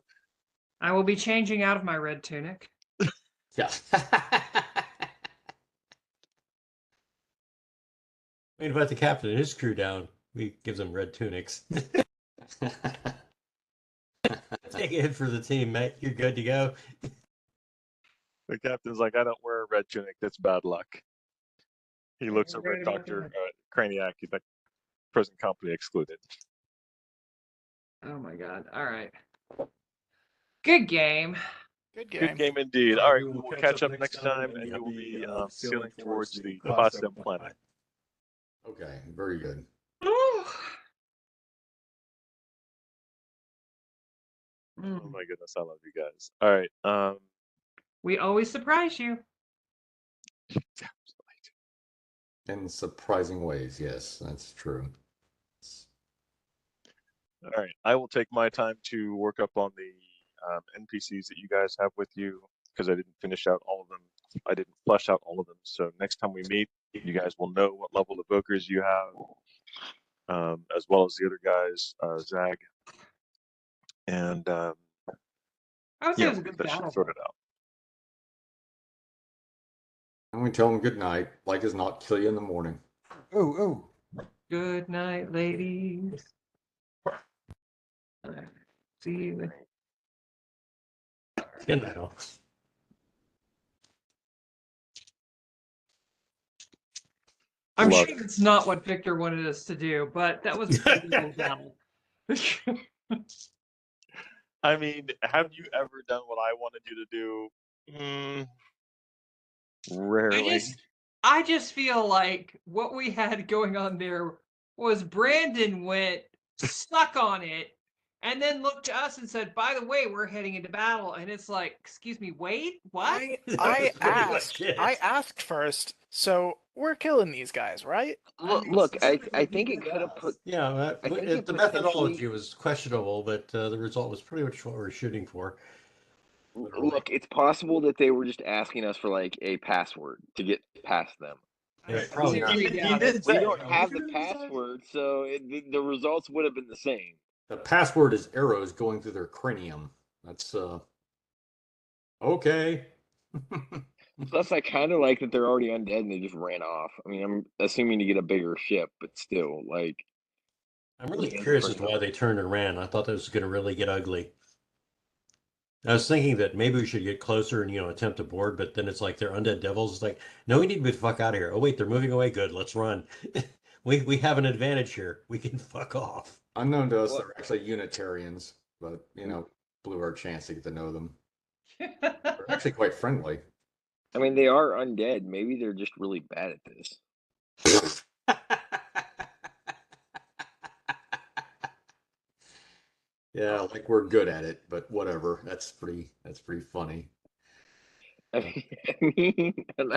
I will be changing out of my red tunic. Yeah. We invite the captain and his crew down. We give them red tunics. Take it for the team, mate. You're good to go. The captain's like, I don't wear a red tunic. That's bad luck. He looks over at Dr. Craniac. He's like, present company excluded. Oh my god. All right. Good game. Good game. Good game indeed. All right, we'll catch up next time, and you will be sailing towards the Class M planet. Okay, very good. Oh my goodness, I love you guys. All right. We always surprise you. In surprising ways, yes, that's true. All right, I will take my time to work up on the NPCs that you guys have with you, because I didn't finish out all of them. I didn't flesh out all of them. So next time we meet, you guys will know what level of evokers you have, as well as the other guys, Zag. And I would say it was a good that should battle. sort it out. And we tell them good night. Like as not, kill you in the morning. Oh. Good night, ladies. See you. Good night, all. I'm Love sure it's not what Victor wanted us to do, but that was a pretty good battle. I mean, have you ever done what I wanted you to do? Rarely. I just feel like what we had going on there was Brandon went stuck on it and then looked to us and said, by the way, we're heading into battle. And it's like, excuse me, wait, what? I asked first, so we're killing these guys, right? Look, I think it could have put. Yeah, I think it the methodology was questionable, but the result was pretty much what we were shooting for. literally. Look, it's possible that they were just asking us for like a password to get past them. Yeah, I probably not. sincerely doubt did it. We say, don't "Are have we the gonna decide?" password, so the results would have been the same. The password is arrows going through their cranium. That's okay. Plus, I kind of like that they're already undead and they just ran off. I mean, I'm assuming to get a bigger ship, but still, like. I'm really Yeah, curious as to pretty why they turned and ran. I thought that was going to really get ugly. I was thinking that maybe we should get closer and attempt to board, but then it's like they're undead devils. It's like, no, we need to be the fuck out of here. Oh wait, they're moving away. Good, let's run. We have an advantage here. We can fuck off. Unknown to us, What? they're actually Unitarians, but blew our chance to get to know them. They're Very actually quite friendly. I mean, they are undead. Maybe they're just really bad at this. Yeah, like we're good at it, but whatever. That's pretty funny. I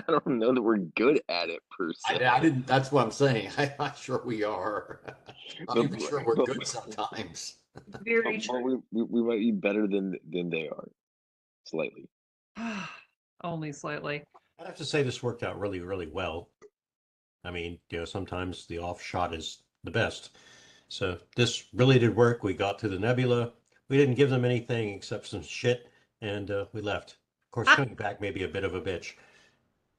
don't know that we're good at it per se. I didn't. That's what I'm saying. I'm not sure we are. I'm But- even sure we're but- good sometimes. Well, we might be better than they are, slightly. Only slightly. I'd have to say this worked out really, really well. I mean, sometimes the off shot is the best. So this really did work. We got to the nebula. We didn't give them anything except some shit, and we left. Of course, coming back may be a bit of a bitch.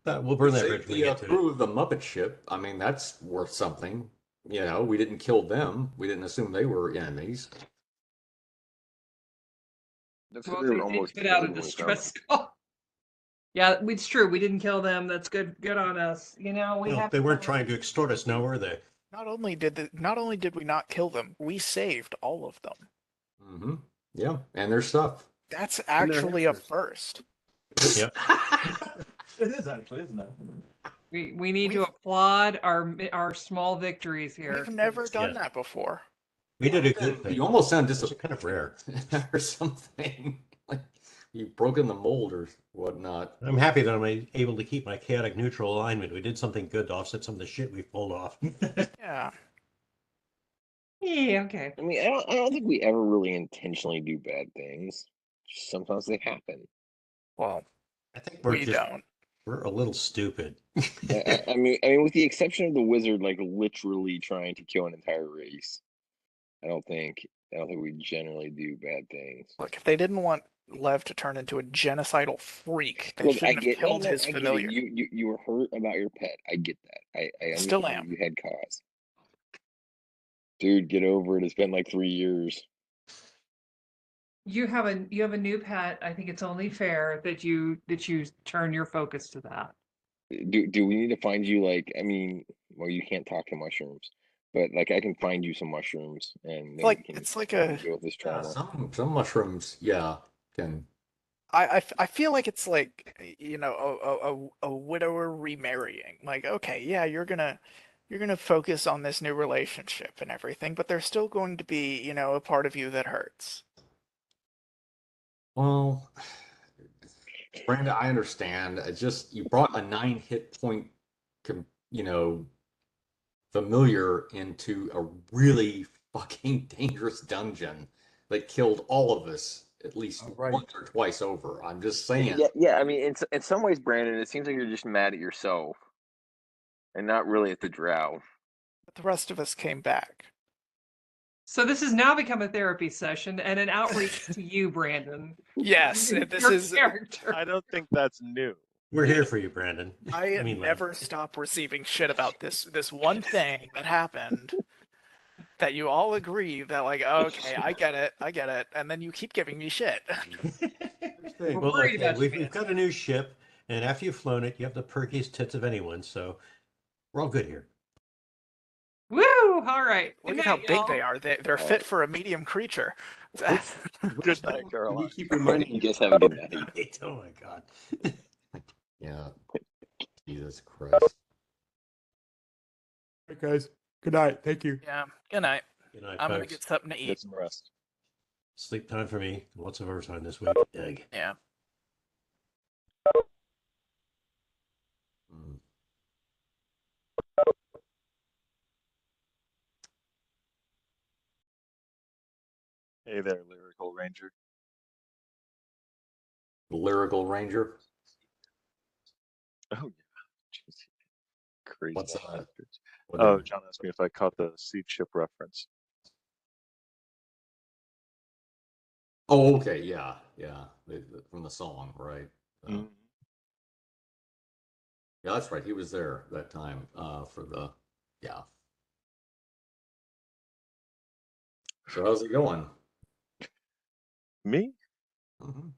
But we'll burn that bridge Saved when we the get to it. crew of the Muppet ship. I mean, that's worth something. We didn't kill them. We didn't assume they were enemies. That's Well, what we we were did almost put out a killed with them. distress call. Yeah, it's true. We didn't kill them. That's good. Good on us. We No, have. they weren't trying to extort us, now were they? Not only did we not kill them, we saved all of them. Mm-hmm. Yeah, and their stuff. That's And they're actually a hamsters. first. Yep. It is actually, isn't it? We need to applaud our small victories here. We've never done Yeah. that before. We did a good thing. You almost sound Those are disappointed kind of rare. or something. Like you've broken the mold or whatnot. I'm happy that I'm able to keep my chaotic neutral alignment. We did something good to offset some of the shit we pulled off. Yeah. Yeah. Okay. I mean, I don't think we ever really intentionally do bad things. Sometimes they happen. Well, I think we don't. we're a little stupid. I mean, with the exception of the wizard, like literally trying to kill an entire race, I don't think we generally do bad things. Look, if they didn't want Lev to turn into a genocidal freak, they Look, I shouldn't have get killed no, his I get it. familiar. You were hurt about your pet. I get that. I Still understand am. you had cause. Dude, get over it. It's been like 3 years. You have a new pet. I think it's only fair that you turn your focus to that. Do we need to find you I mean, well, you can't talk to mushrooms, but like I can find you some mushrooms and then we can It's like a. deal with this Yeah, trauma. some mushrooms, yeah, can. I feel like it's like a widower remarrying. Like, okay, yeah, you're gonna focus on this new relationship and everything, but there's still going to be a part of you that hurts. Well, Brenda, I understand. It's just you brought a 9 hit point, you know, familiar into a really fucking dangerous dungeon that killed all of us at least Right. once or twice over. I'm just saying. Yeah. I mean, in some ways, Brandon, it seems like you're just mad at yourself and not really at the drow. But the rest of us came back. So this has now become a therapy session and an outreach to you, Brandon. Yes, this Your is. character. I don't think that's new. We're here for you, Brandon. I mean, Lev. never stop receiving shit about this one thing that happened that you all agree that like, okay, I get it, and then you keep giving me shit. We're Well, worried okay, about you, we've got a new ship, and after you've flown it, you have the perkiest tits of anyone, so we're all good here. Woo! All right. Look Good at how night, big y'all. they are. They're fit for a medium creature. Good night, We Caroline. keep reminding You you. guys have a good night. Oh my god. Yeah. Jesus Christ. Hey guys, good night. Thank you. Yeah. Good night. Good night, I'm gonna folks. get something to eat. Get some rest. Sleep time for me. Lots of overtime this week. Egg. Yeah. Mm. Hey there, lyrical ranger. The lyrical ranger. Oh yeah. Jeez. Crazy What's that? bastards. What Oh, did- John asked me if I caught the seed ship reference. Oh, okay, yeah, yeah, from the song, right? Mhm. Yeah, that's right. He was there that time for the yeah. So how's it going? Me? Mhm.